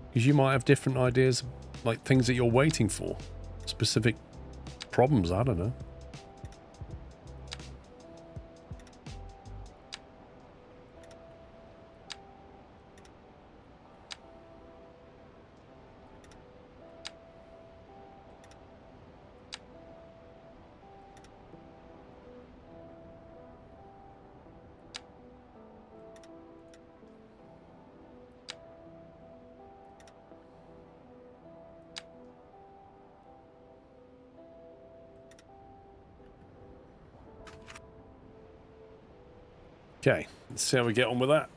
Because you might have different ideas, like things that you're waiting for. Specific problems, I don't know. Okay, let's see how we get on with that.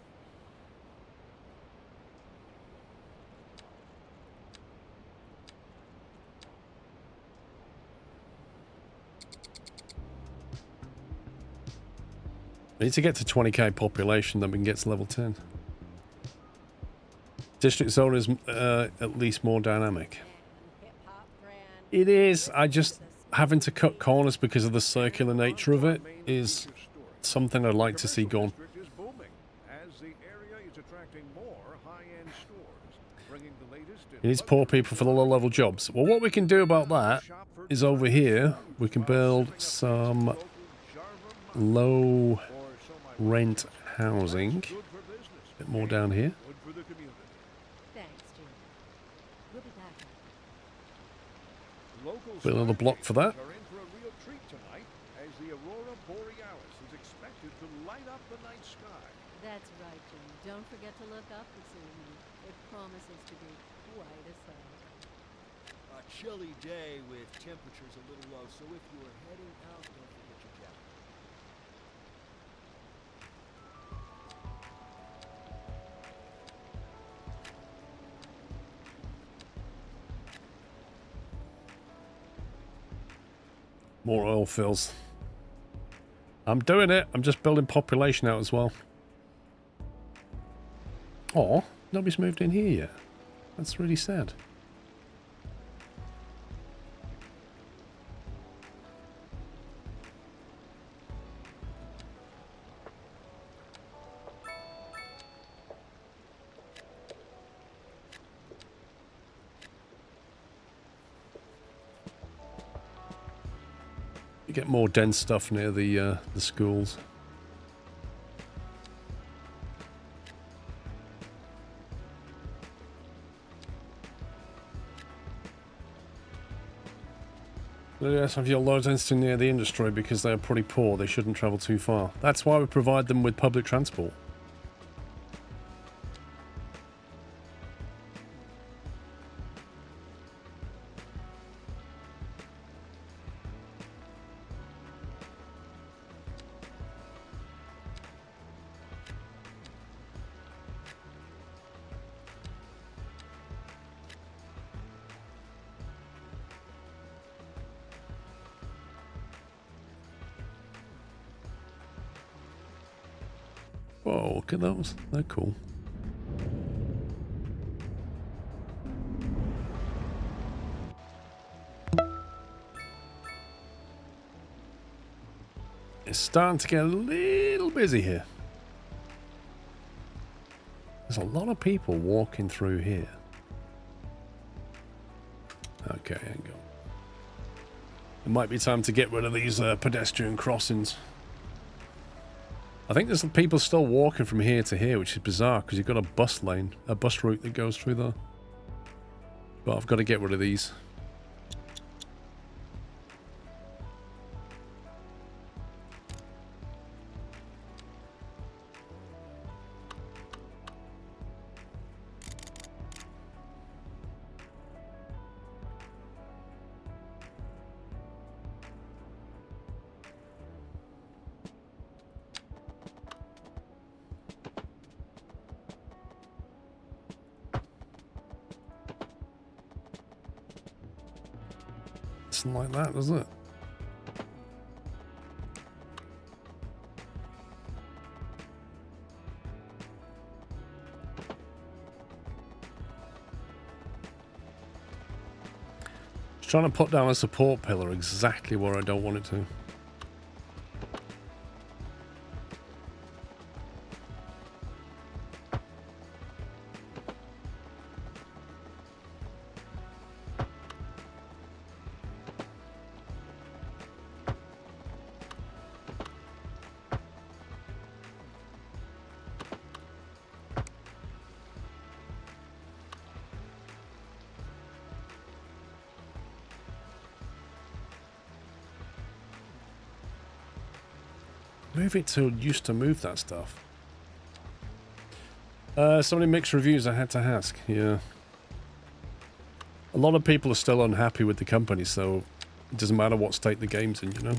We need to get to 20k population, then we can get to level 10. District zone is at least more dynamic. It is. I just having to cut corners because of the circular nature of it is something I'd like to see gone. It needs poor people for the low-level jobs. Well, what we can do about that is over here, we can build some low-rent housing. A bit more down here. Build another block for that. That's right, Jim. Don't forget to look up this evening. It promises to be quite a sight. A chilly day with temperatures a little low, so if you are heading out, don't forget your jacket. More oil fills. I'm doing it. I'm just building population out as well. Oh, nobody's moved in here yet. That's really sad. You get more dense stuff near the schools. Yes, have your low density near the industry because they are pretty poor. They shouldn't travel too far. That's why we provide them with public transport. Whoa, look at those. They're cool. It's starting to get a little busy here. There's a lot of people walking through here. Okay, hang on. It might be time to get rid of these pedestrian crossings. I think there's people still walking from here to here, which is bizarre because you've got a bus lane, a bus route that goes through there. But I've got to get rid of these. Something like that, doesn't it? Just trying to put down a support pillar exactly where I don't want it to. Move it to used to move that stuff. So many mixed reviews I had to ask. Yeah. A lot of people are still unhappy with the company, so it doesn't matter what state the game's in, you know?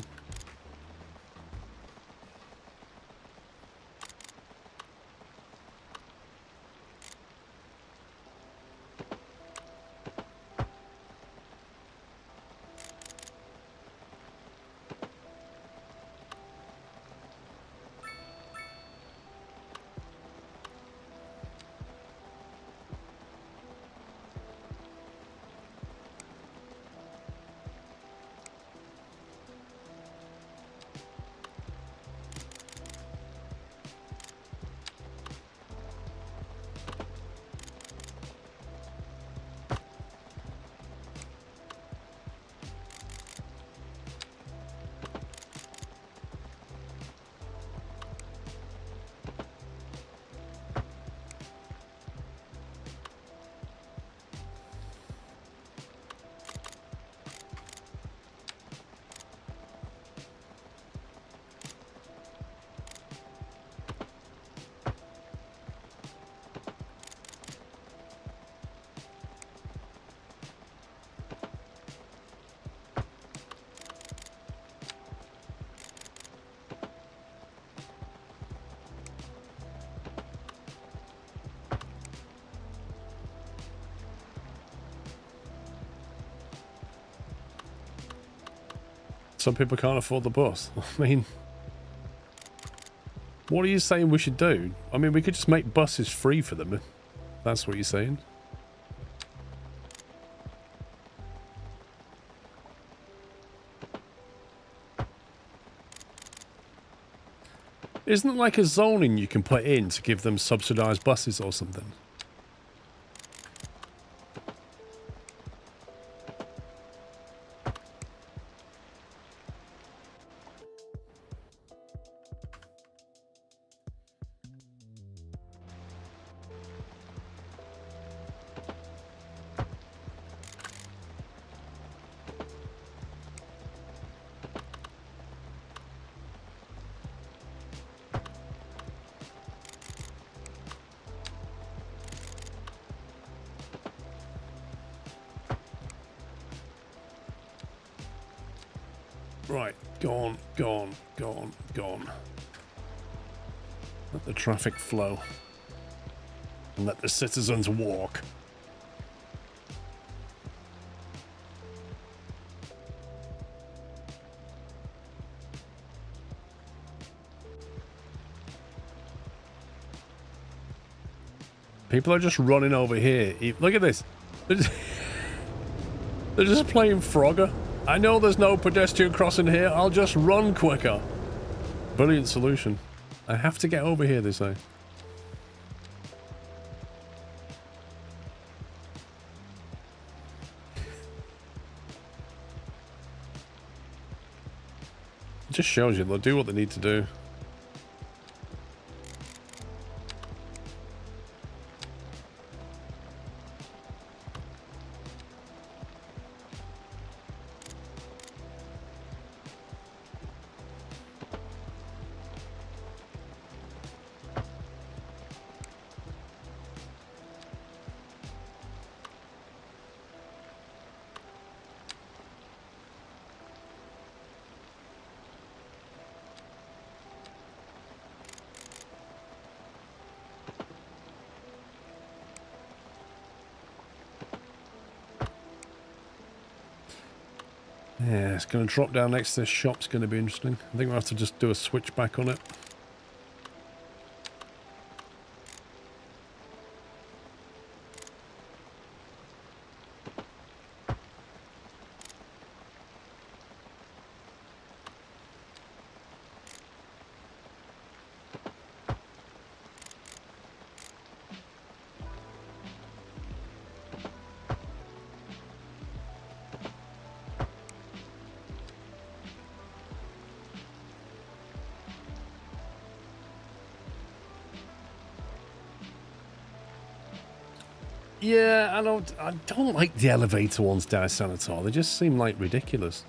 Some people can't afford the bus. I mean, what are you saying we should do? I mean, we could just make buses free for them. If that's what you're saying. Isn't it like a zoning you can put in to give them subsidized buses or something? Right, gone. Let the traffic flow. And let the citizens walk. People are just running over here. Look at this. They're just playing Frogger. I know there's no pedestrian crossing here. I'll just run quicker. Brilliant solution. I have to get over here, they say. just shows you they'll do what they need to do. Yeah, it's going to drop down next to this shop. It's going to be interesting. I think we'll have to just do a switchback on it. Yeah, I don't like the elevator ones, Dyson, at all. They just seem like ridiculous.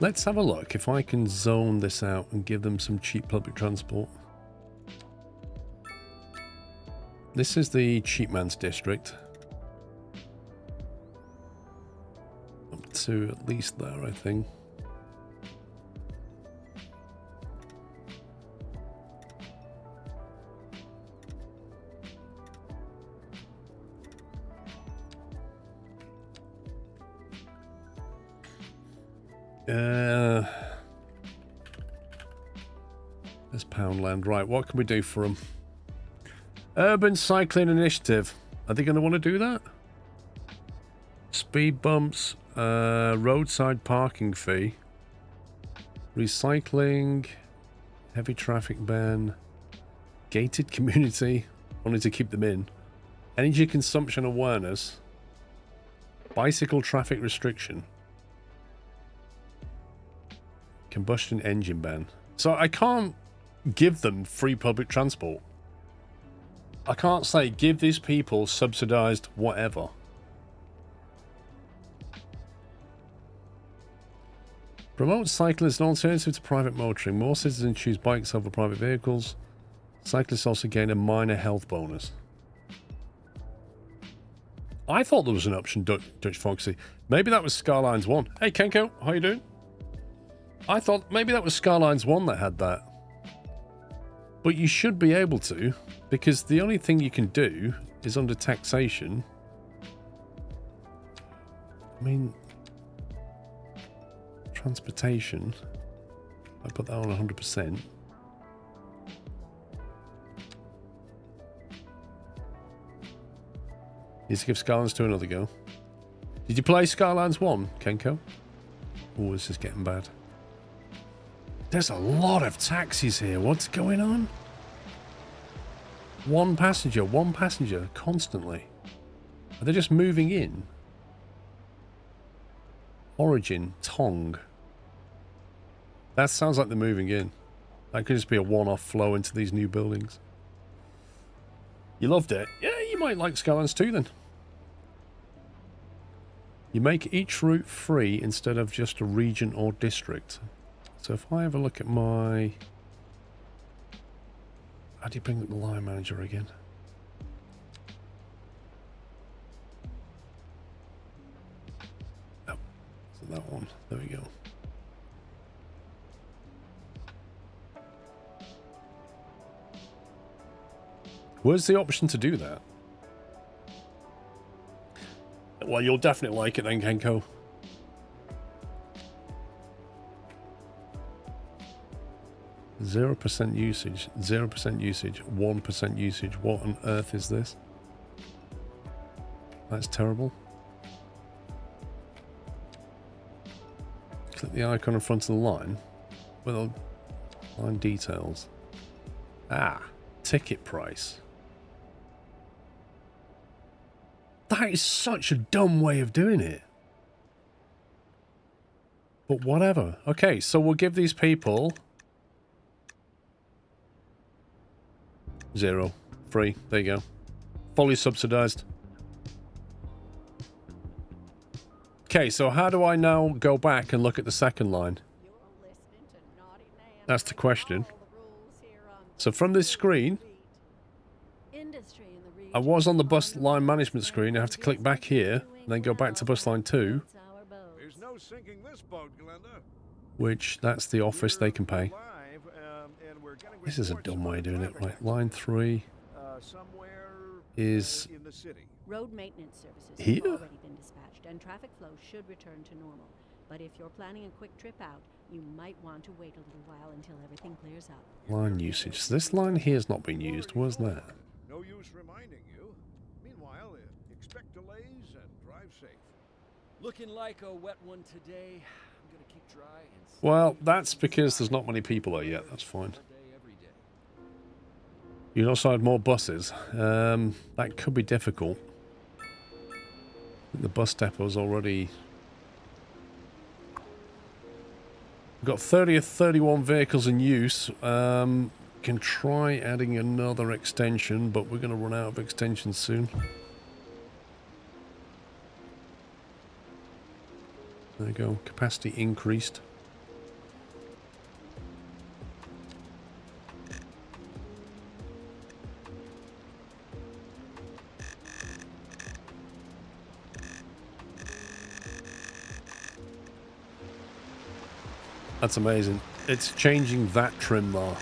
Let's have a look if I can zone this out and give them some cheap public transport. This is the cheap man's district. Up to at least there, I think. There's Poundland. Right, what can we do for them? Urban Cycling Initiative. Are they going to want to do that? Speed bumps, roadside parking fee, recycling, heavy traffic ban, gated community, wanting to keep them in, energy consumption awareness, bicycle traffic restriction, combustion engine ban. So I can't give them free public transport. I can't say give these people subsidized whatever. Promote cycling as an alternative to private motoring. More citizens choose bikes over private vehicles. Cyclists also gain a minor health bonus. I thought there was an option, Dutch Foxy. Maybe that was Skylines 1. Hey Kenko, how you doing? I thought maybe that was Skylines 1 that had that. But you should be able to, because the only thing you can do is under taxation. I mean, transportation. I put that on 100%. Needs to give Skylines 2 another go. Did you play Skylines 1, Kenko? Oh, this is getting bad. There's a lot of taxis here. What's going on? One passenger, constantly. Are they just moving in? Origin, Tong. That sounds like they're moving in. That could just be a one-off flow into these new buildings. You loved it? Yeah, you might like Skylines 2 then. You make each route free instead of just a region or district. So if I have a look at my... How do you bring up the line manager again? Oh, that one. There we go. Where's the option to do that? Well, you'll definitely like it then, Kenko. %0 usage, 0% usage, 1% usage. What on earth is this? That's terrible. Click the icon in front of the line. Well, line details. Ah, ticket price. That is such a dumb way of doing it. But whatever. Okay, so we'll give these people 0. Free. There you go. Fully subsidized. Okay, so how do I now go back and look at the second line? That's the question. So from this screen, I was on the bus line management screen. I have to click back here and then go back to bus line 2. There's no sinking this boat, Glenda. Which, that's the office they can pay. This is a dumb way of doing it. Right, line 3 is road maintenance services here? have already been dispatched, and traffic flow should return to normal. But if you're planning a quick trip out, you might want to wait a little while until everything clears up. Line usage. So this line here has not been used. Where's that? No use reminding you. Meanwhile, expect delays and drive safe. Looking like a wet one today. I'm gonna keep dry and Well, that's because there's not many people there yet. That's fine. You also had more buses. That could be difficult. The bus depot's already... We've got 31 vehicles in use. Can try adding another extension, but we're going to run out of extensions soon. There you go. Capacity increased. That's amazing. It's changing that trim bar.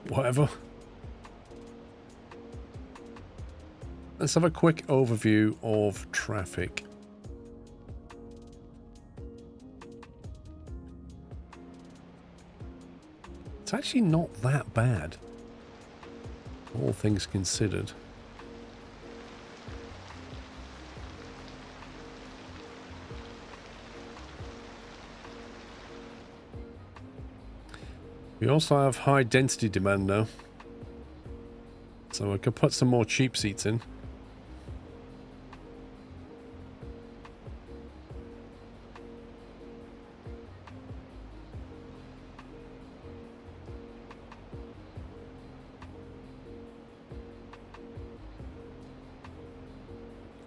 Whatever. Let's have a quick overview of traffic. It's actually not that bad, all things considered. We also have high density demand now, so I could put some more cheap seats in.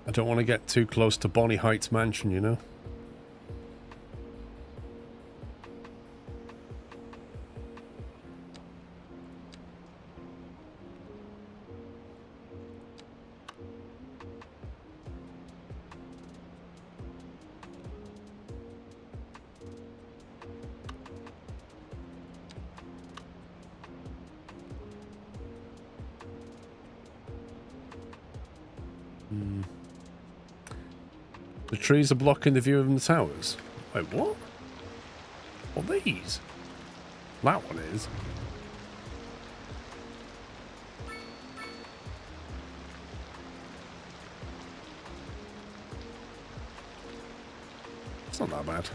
I don't want to get too close to Bonnie Heights Mansion, you know. The trees are blocking the view of the towers. Wait, what? What are these? That one is. It's not that bad.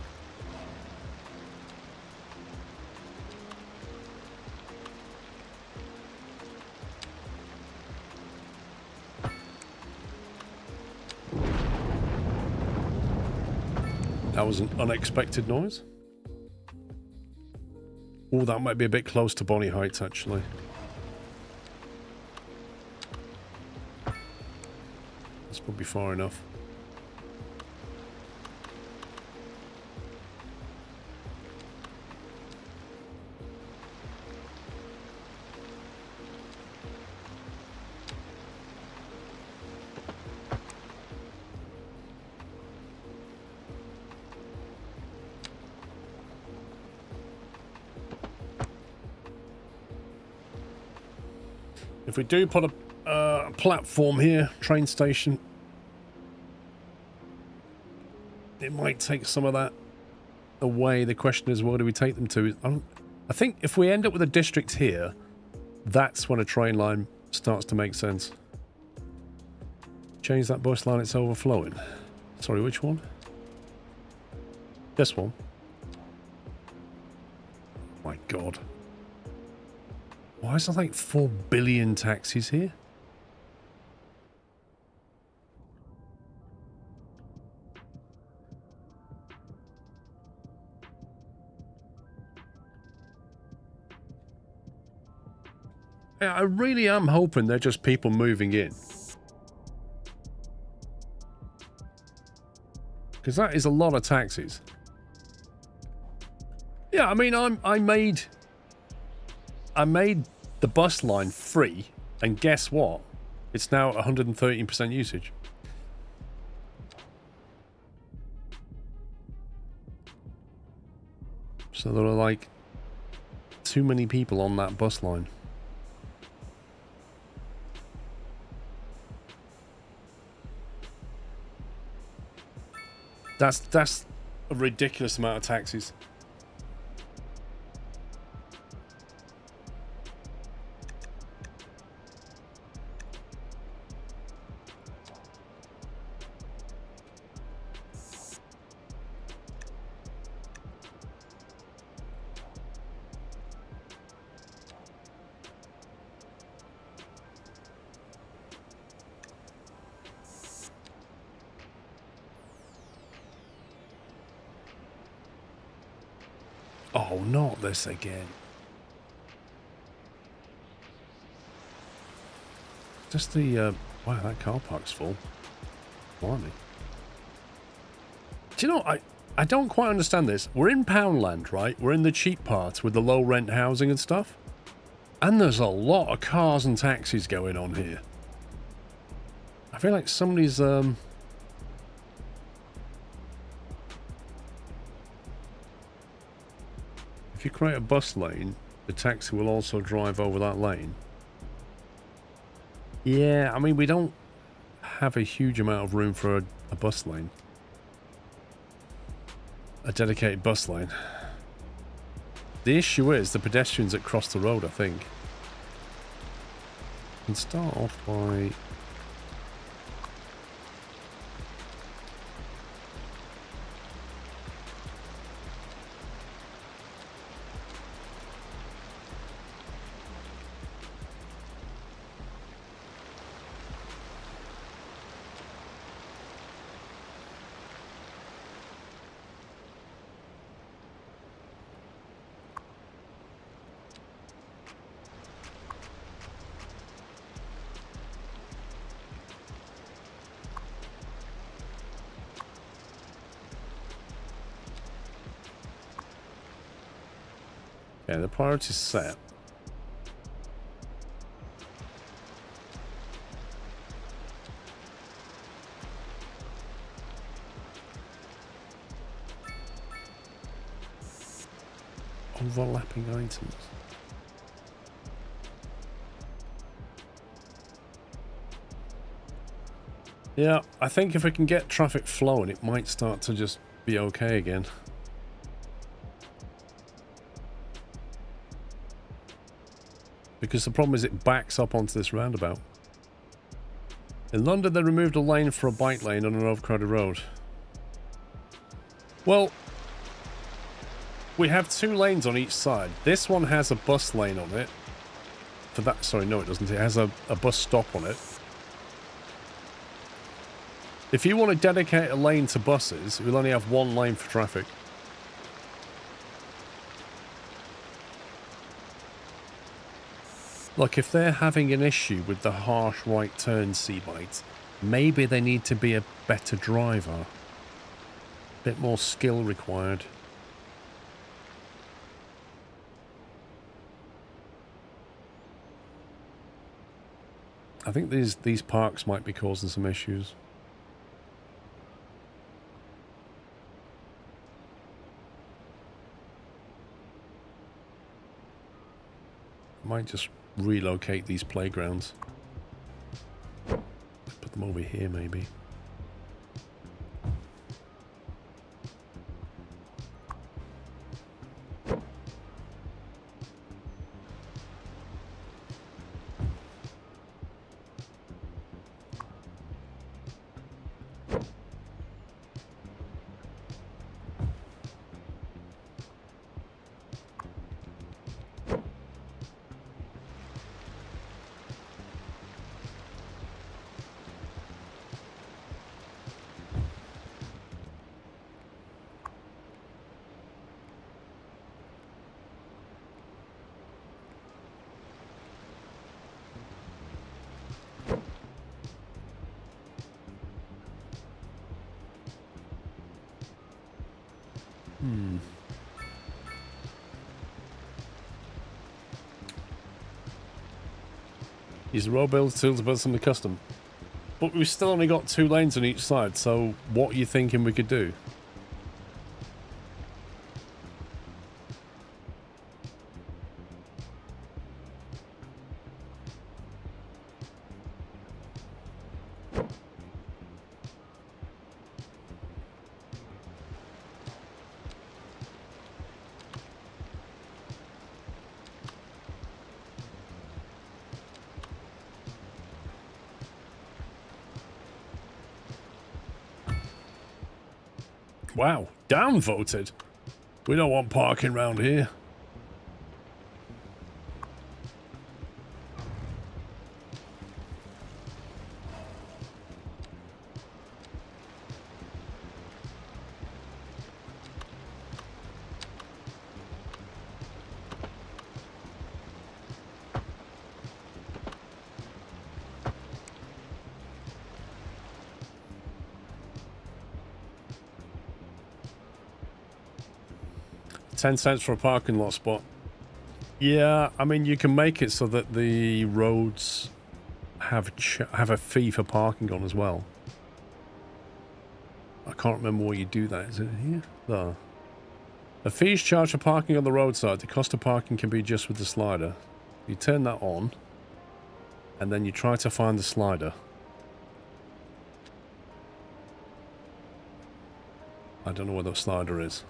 That was an unexpected noise. Oh, that might be a bit close to Bonnie Heights, actually. That's probably far enough. If we do put a platform here, train station, it might take some of that away. The question is, where do we take them to? I think if we end up with a district here, that's when a train line starts to make sense. Change that bus line, it's overflowing. Sorry, which one? This one. My God. Why is there like 4 billion taxis here? Yeah, I really am hoping they're just people moving in. Because that is a lot of taxis. Yeah, I mean, I made the bus line free, and guess what? It's now 113% usage. So there are like too many people on that bus line. That's a ridiculous amount of taxis. Oh, not this again. Just the, wow, that car park's full. Blimey. Do you know, I don't quite understand this. We're in Poundland, right? We're in the cheap parts with the low rent housing and stuff. And there's a lot of cars and taxis going on here. I feel like somebody's, if you create a bus lane, the taxi will also drive over that lane. Yeah, I mean, we don't have a huge amount of room for a bus lane. A dedicated bus lane. The issue is the pedestrians that cross the road, I think. We can start off by... Yeah, the priority's set. Overlapping items. Yeah, I think if we can get traffic flowing, it might start to just be okay again. Because the problem is it backs up onto this roundabout. In London, they removed a lane for a bike lane on an overcrowded road. Well, we have 2 lanes on each side. This one has a bus lane on it. For that, sorry, no, it doesn't. It has a bus stop on it. If you want to dedicate a lane to buses, we'll only have 1 lane for traffic. Look, if they're having an issue with the harsh right turn C-bites, maybe they need to be a better driver. Bit more skill required. I think these parks might be causing some issues. Might just relocate these playgrounds. Put them over here, maybe. Use the road build tool to build something custom. But we've still only got 2 lanes on each side, so what are you thinking we could do? Wow, downvoted. We don't want parking around here. $0.10 for a parking lot spot. Yeah, I mean, you can make it so that the roads have a fee for parking on as well. I can't remember where you do that. Is it here? There. A fee is charged for parking on the roadside. The cost of parking can be adjusted with the slider. You turn that on, and then you try to find the slider. I don't know where the slider is.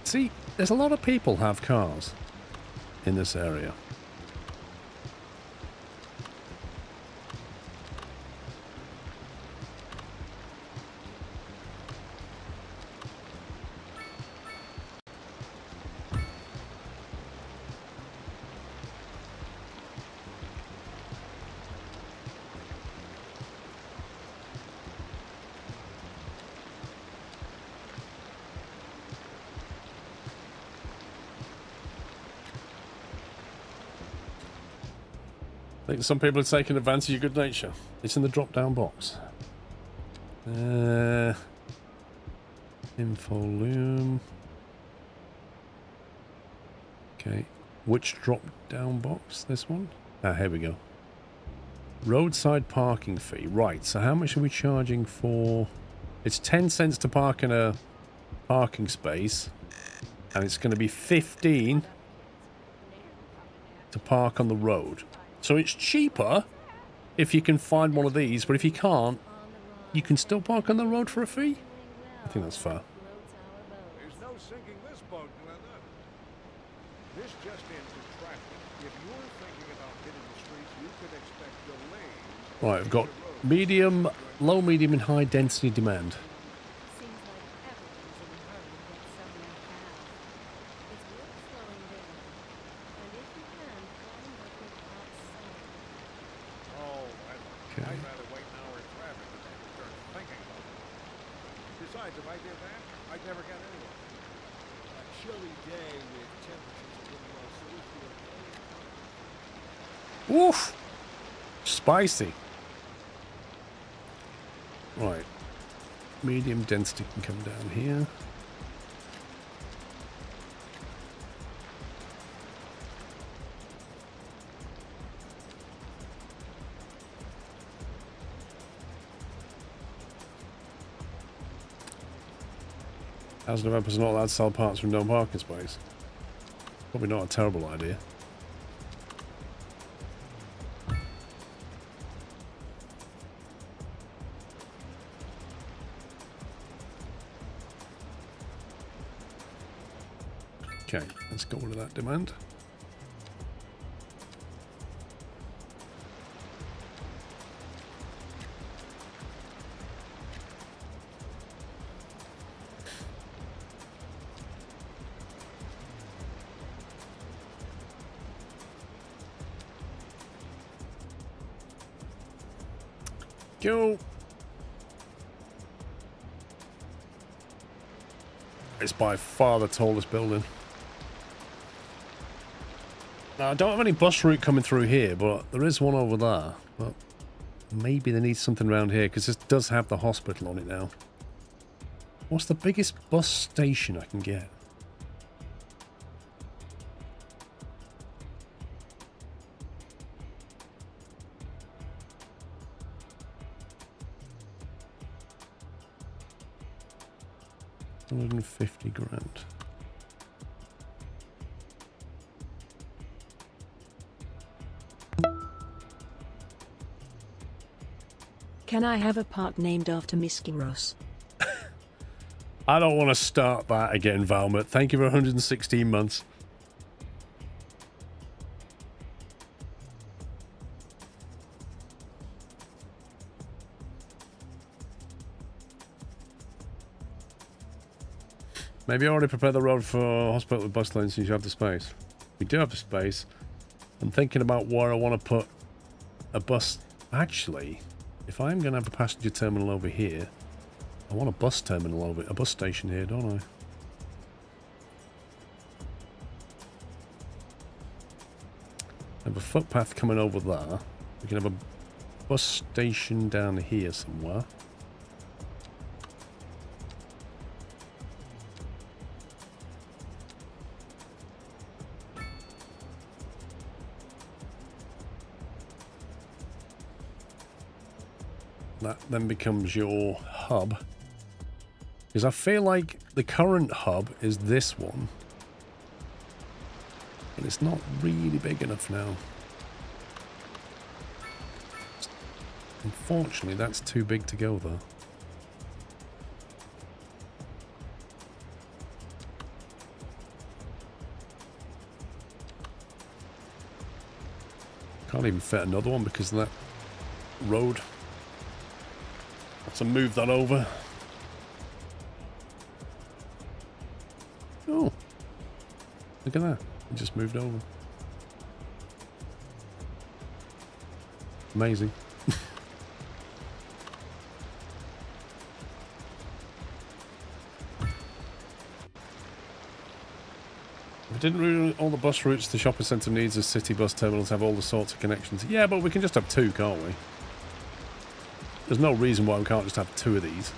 See, there's a lot of people have cars in this area. I think some people are taking advantage of your good nature. It's in the drop-down box. Info loom. Okay. Which drop-down box? This one? Ah, here we go. Roadside parking fee. Right, so how much are we charging for... It's 10 cents to park in a parking space. And it's going to be 15 to park on the road. So it's cheaper if you can find one of these, but if you can't, you can still park on the road for a fee? I think that's fair. There's no sinking this boat, Glenda. This just into traffic. If you're thinking about hitting the streets, you could expect delays. Right, I've got medium, low, medium, and high density demand. Besides, if I did that, I'd never get anywhere. A chilly day with temperatures a little low, so if you're Woof! Spicy. Right. Medium density can come down here. As developers are not allowed to sell parts from no parking space. Probably not a terrible idea. Okay, let's go to that demand. Go. It's by far the tallest building. Now, I don't have any bus route coming through here, but there is one over there. But maybe they need something around here, because this does have the hospital on it now. What's the biggest bus station I can get? $150 grand. Can I have a park named after Miskiros? I don't want to start that again, Valmet. Thank you for 116 months. Maybe I already prepared the road for hospital with bus lanes since you have the space. We do have the space. I'm thinking about where I want to put a bus. Actually, if I'm going to have a passenger terminal over here, I want a bus terminal over it, a bus station here, don't I? I have a footpath coming over there. We can have a bus station down here somewhere. That then becomes your hub. Because I feel like the current hub is this one. But it's not really big enough now. Unfortunately, that's too big to go there. Can't even fit another one because of that road. Have to move that over. Oh, look at that. It just moved over. Amazing. We didn't really all the bus routes the shopping centre needs as city bus terminals have all the sorts of connections. Yeah, but we can just have two, can't we? There's no reason why we can't just have two of these.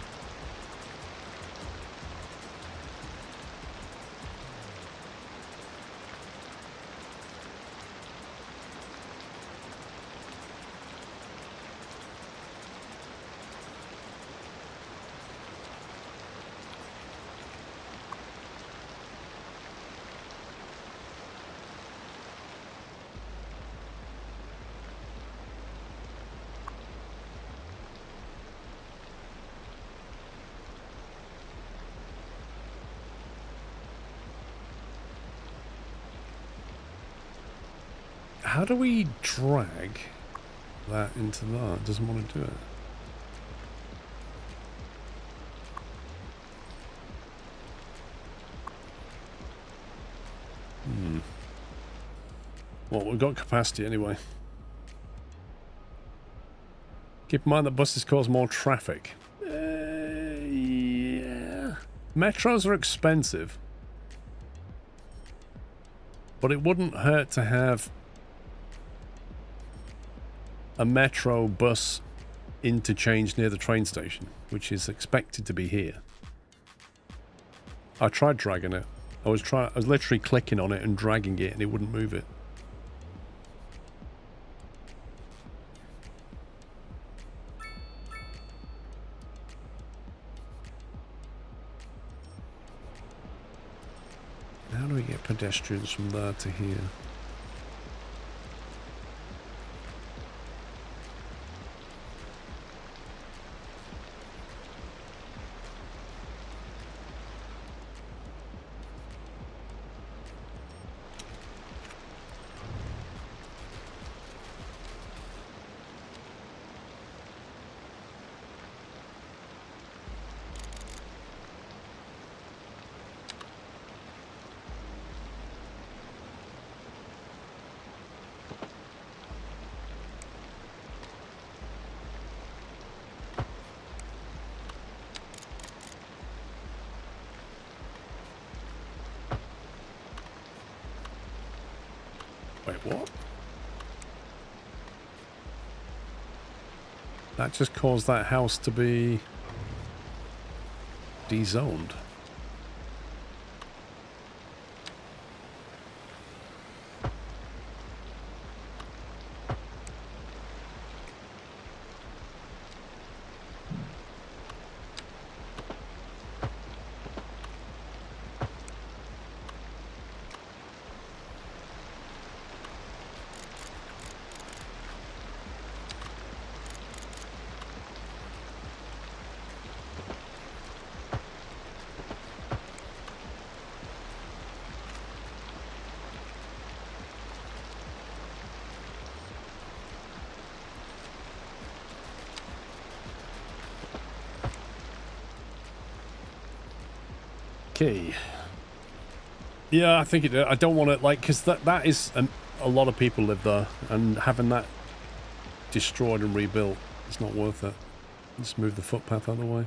How do we drag that into that? It doesn't want to do it. Well, we've got capacity anyway. Keep in mind that buses cause more traffic. Yeah. Metros are expensive. But it wouldn't hurt to have a metro bus interchange near the train station, which is expected to be here. I tried dragging it. I was literally clicking on it and dragging it and it wouldn't move it. How do we get pedestrians from there to here? Wait, what? That just caused that house to be dezoned. Okay. Yeah, I think it. I don't want to like because that is a lot of people live there, and having that destroyed and rebuilt, it's not worth it. Just move the footpath out of the way.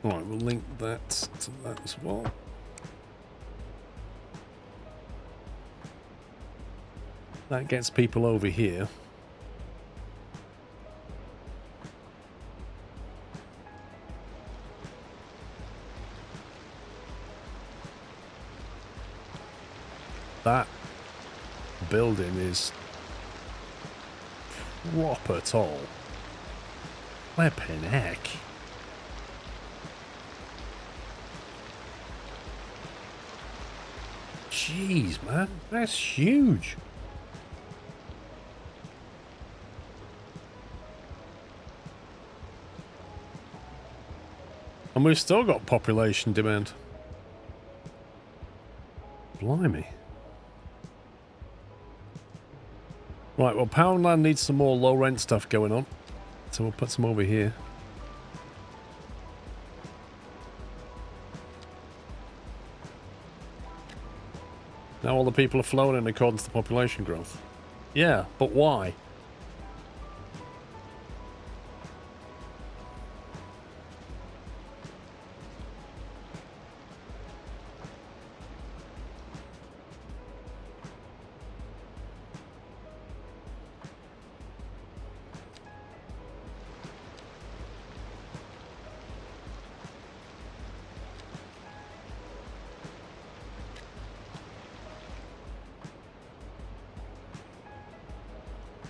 Alright, we'll link that to that as well. That gets people over here. That building is proper tall. Flippin' heck. Jeez, man, that's huge. And we've still got population demand. Blimey. Right, well, Poundland needs some more low rent stuff going on. So we'll put some over here. Now all the people are flowing in accordance to population growth. Yeah, but why?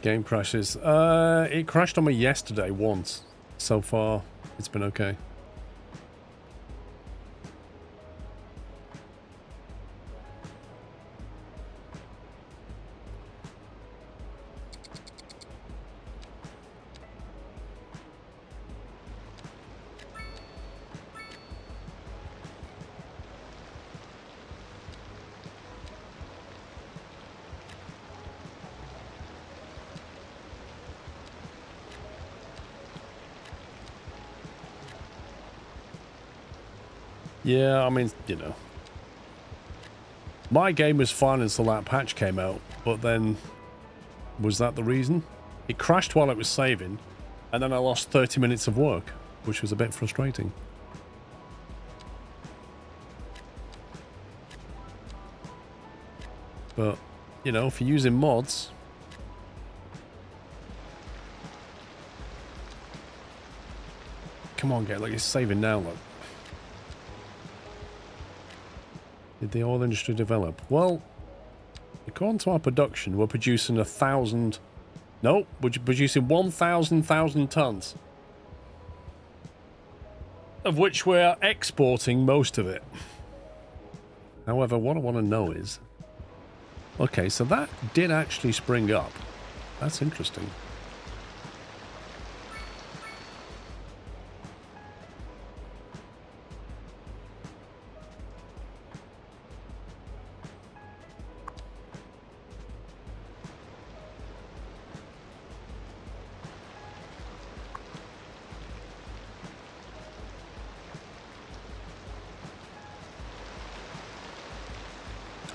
Game crashes. It crashed on me yesterday once. So far, it's been okay. Yeah, I mean, you know. My game was fine until that patch came out, but then... Was that the reason? It crashed while it was saving, and then I lost 30 minutes of work, which was a bit frustrating. But, you know, if you're using mods... Come come on, get like it's saving now, look. Did the oil industry develop? Well, according to our production, we're producing 1,000... No, we're producing 1,000 tons. Of which we're exporting most of it. However, what I want to know is... Okay, so that did actually spring up. That's interesting.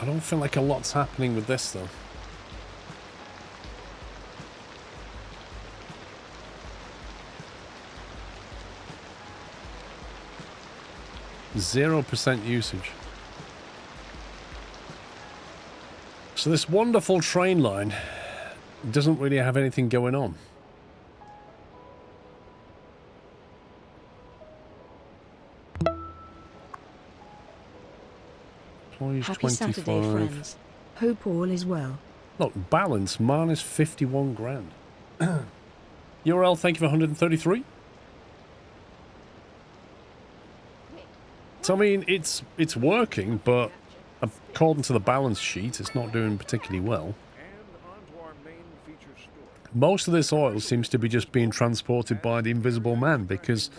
I don't feel like a lot's happening with this, though. %0 usage. So this wonderful train line doesn't really have anything going on. Happy Saturday, friends. Hope all is well. Look, balance, minus 51 grand. URL, thank you for 133. So, I mean, it's working, but according to the balance sheet, it's not doing particularly well. Most of this oil seems to be just being transported by the Invisible Man, because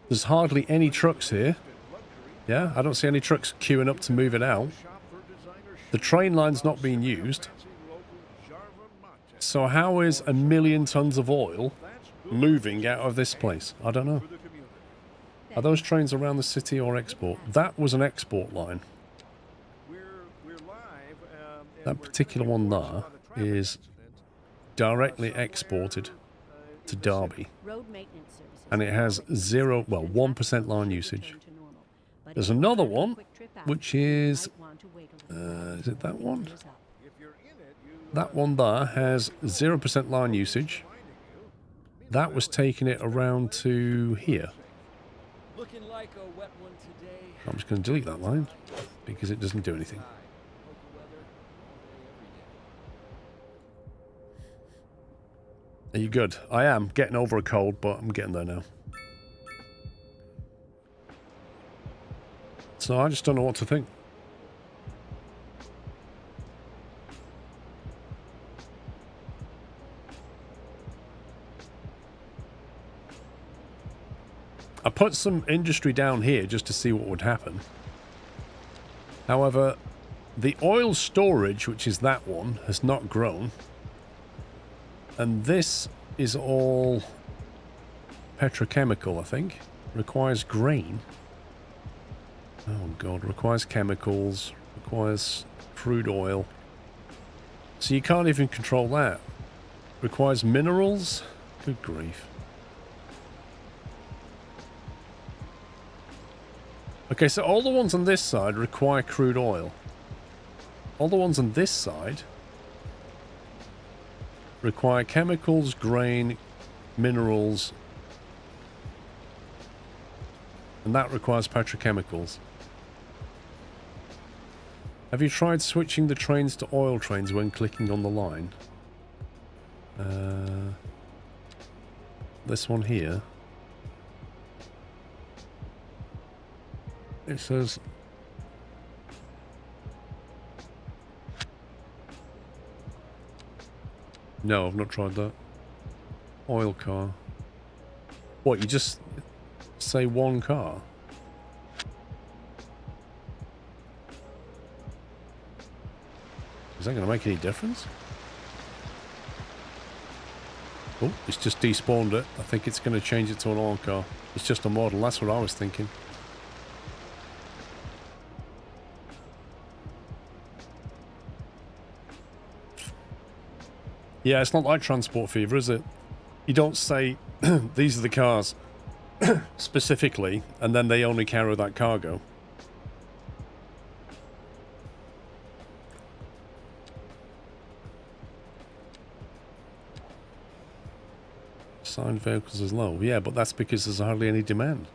there's hardly any trucks here. Yeah, I don't see any trucks queuing up to move it out. The train line's not being used. So how is 1 million tons of oil moving out of this place? I don't know. Are those trains around the city or export? That was an export line. That particular one there is directly exported to Derby. And it has 1% line usage. There's another one, which is it that one? That one there has 0% line usage. That was taking it around to here. I'm just going to delete that line, because it doesn't do anything. Are you good? I am getting over a cold, but I'm getting there now. So I just don't know what to think. I put some industry down here just to see what would happen. However, the oil storage, which is that one, has not grown. And this is all petrochemical, I think. Requires grain. Oh god, requires chemicals, requires crude oil. So you can't even control that. Requires minerals? Good grief. Okay, so all the ones on this side require crude oil. All the ones on this side require chemicals, grain, minerals, and that requires petrochemicals. Have you tried switching the trains to oil trains when clicking on the line? This one here. It says... No, I've not tried that. Oil car. What, you just say one car? Is that going to make any difference? Oh, it's just despawned it. I think it's going to change it to an oil car. It's just a model. That's what I was thinking. Yeah, it's not like Transport Fever, is it? You don't say, these are the cars, specifically, and then they only carry that cargo. Signed vehicles is low. Yeah, but that's because there's hardly any demand.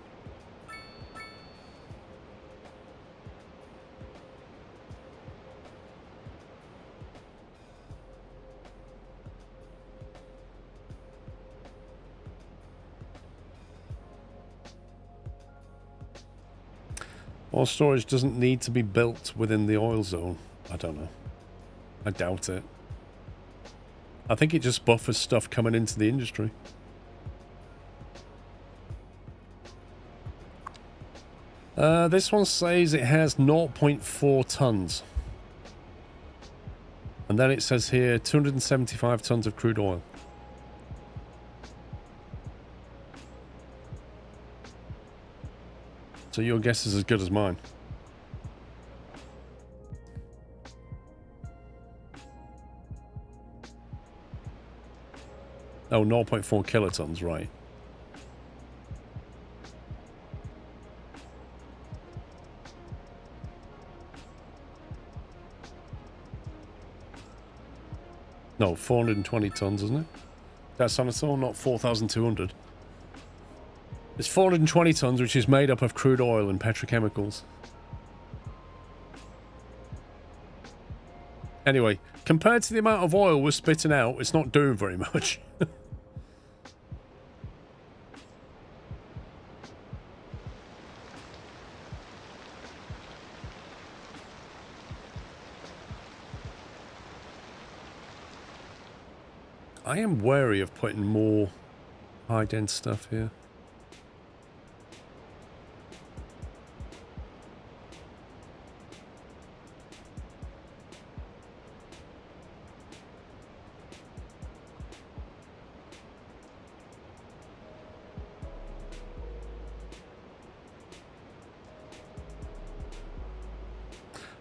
Oil storage doesn't need to be built within the oil zone. I don't know. I doubt it. I think it just buffers stuff coming into the industry. This one says it has 0.4 tons. And then it says here 275 tons of crude oil. So your guess is as good as mine. Oh, 0.4 kilotons, right. No, 420 tons, isn't it? That's on its own, not 4,200. It's 420 tons, which is made up of crude oil and petrochemicals. Anyway, compared to the amount of oil we're spitting out, it's not doing very much. I am wary of putting more high-dense stuff here.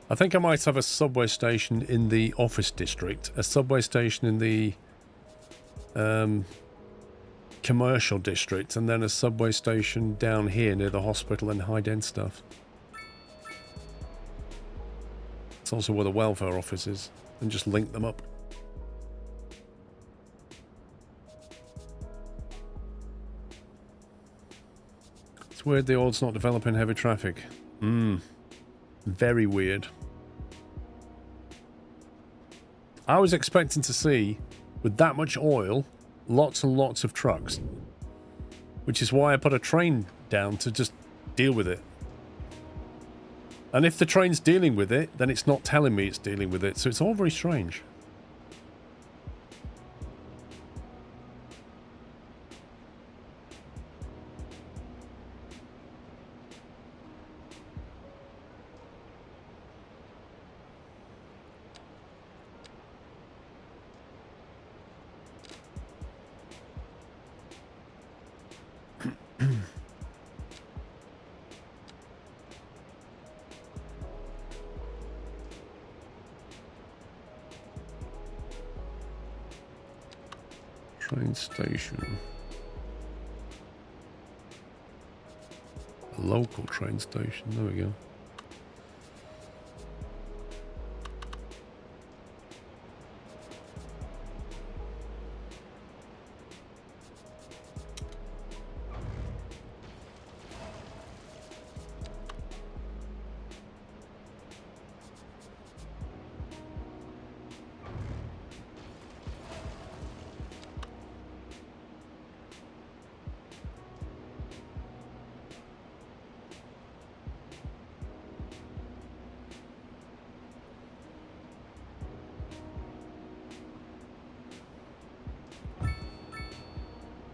I think I might have a subway station in the office district, a subway station in the commercial district, and then a subway station down here near the hospital and high-dense stuff. It's also where the welfare office is, and just link them up. It's weird the oil's not developing heavy traffic. Very weird. I was expecting to see, with that much oil, lots and lots of trucks. Which is why I put a train down to just deal with it. And if the train's dealing with it, then it's not telling me it's dealing with it. So it's all very strange. Train station. A local train station. There we go.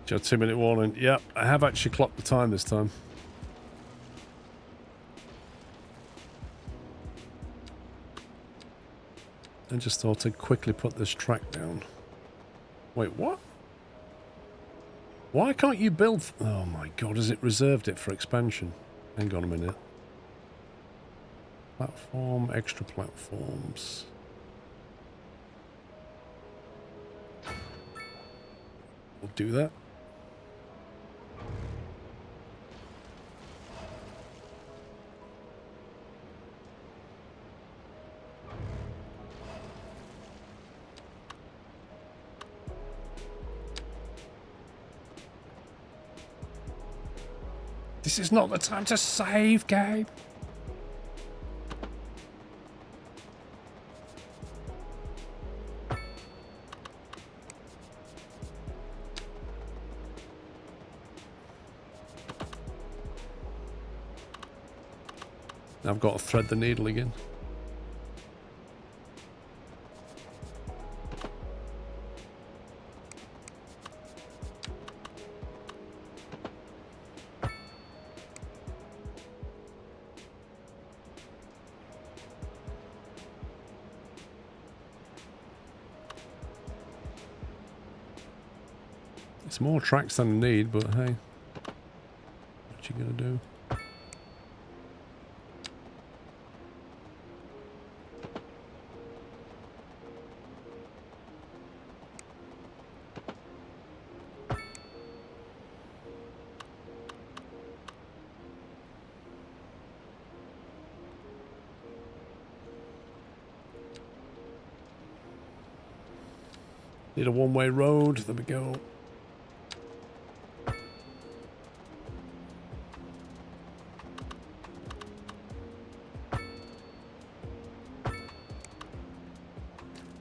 Got 2-minute warning. Yep, I have actually clocked the time this time. I just thought I'd quickly put this track down. Wait, what? Why can't you build... Oh my god, has it reserved it for expansion? Hang on a minute. Platform, extra platforms. We'll do that. This is not the time to save, Gabe. I've got to thread the needle again. It's more tracks than I need, but hey, what you gonna do? Need a one-way road. There we go.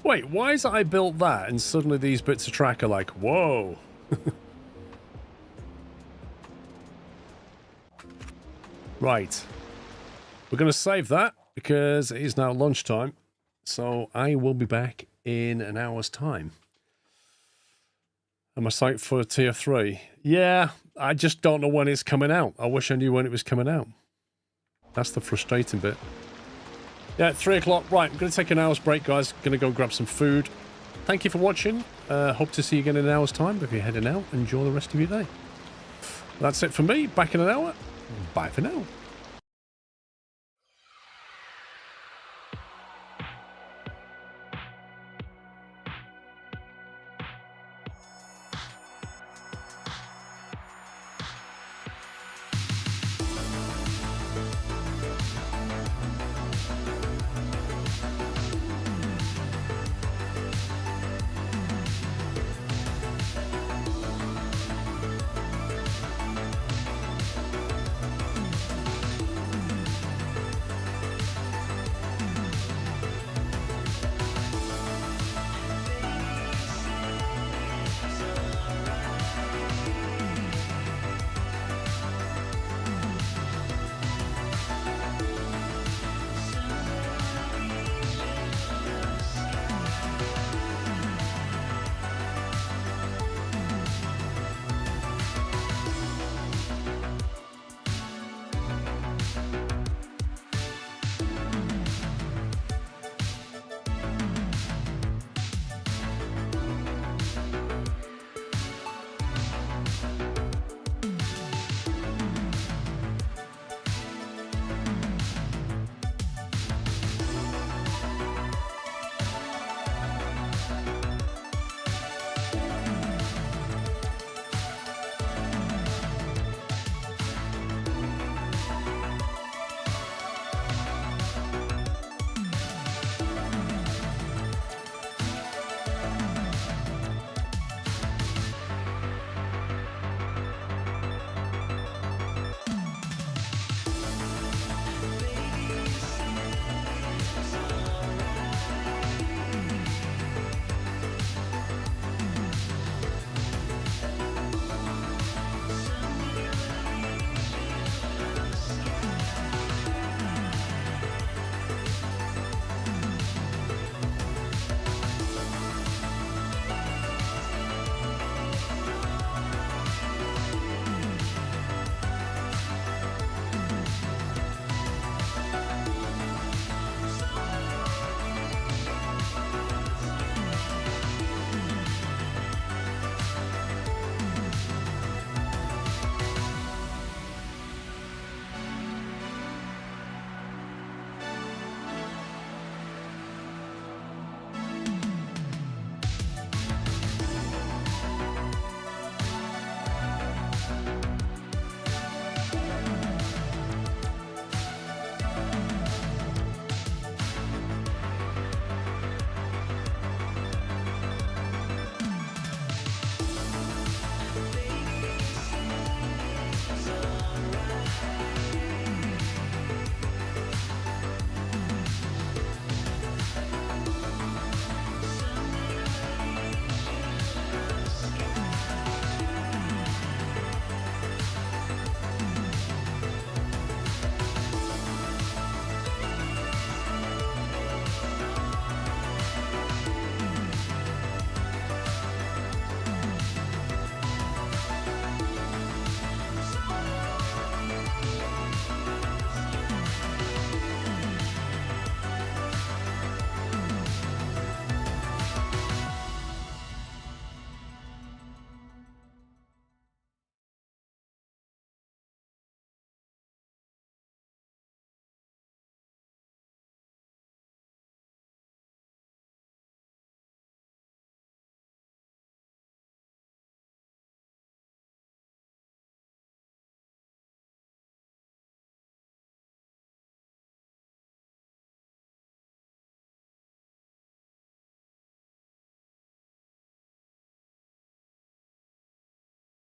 Wait, why is it I built that and suddenly these bits of track are like, whoa. Right. We're going to save that because it is now lunchtime. So I will be back in an hour's time. Am I psyched for tier 3? Yeah, I just don't know when it's coming out. I wish I knew when it was coming out. That's the frustrating bit. Yeah, 3 o'clock. Right, I'm going to take an hour's break, guys. Going to go grab some food. Thank you for watching. Hope to see you again in an hour's time. If you're heading out, enjoy the rest of your day. That's it for me. Back in an hour. Bye for now.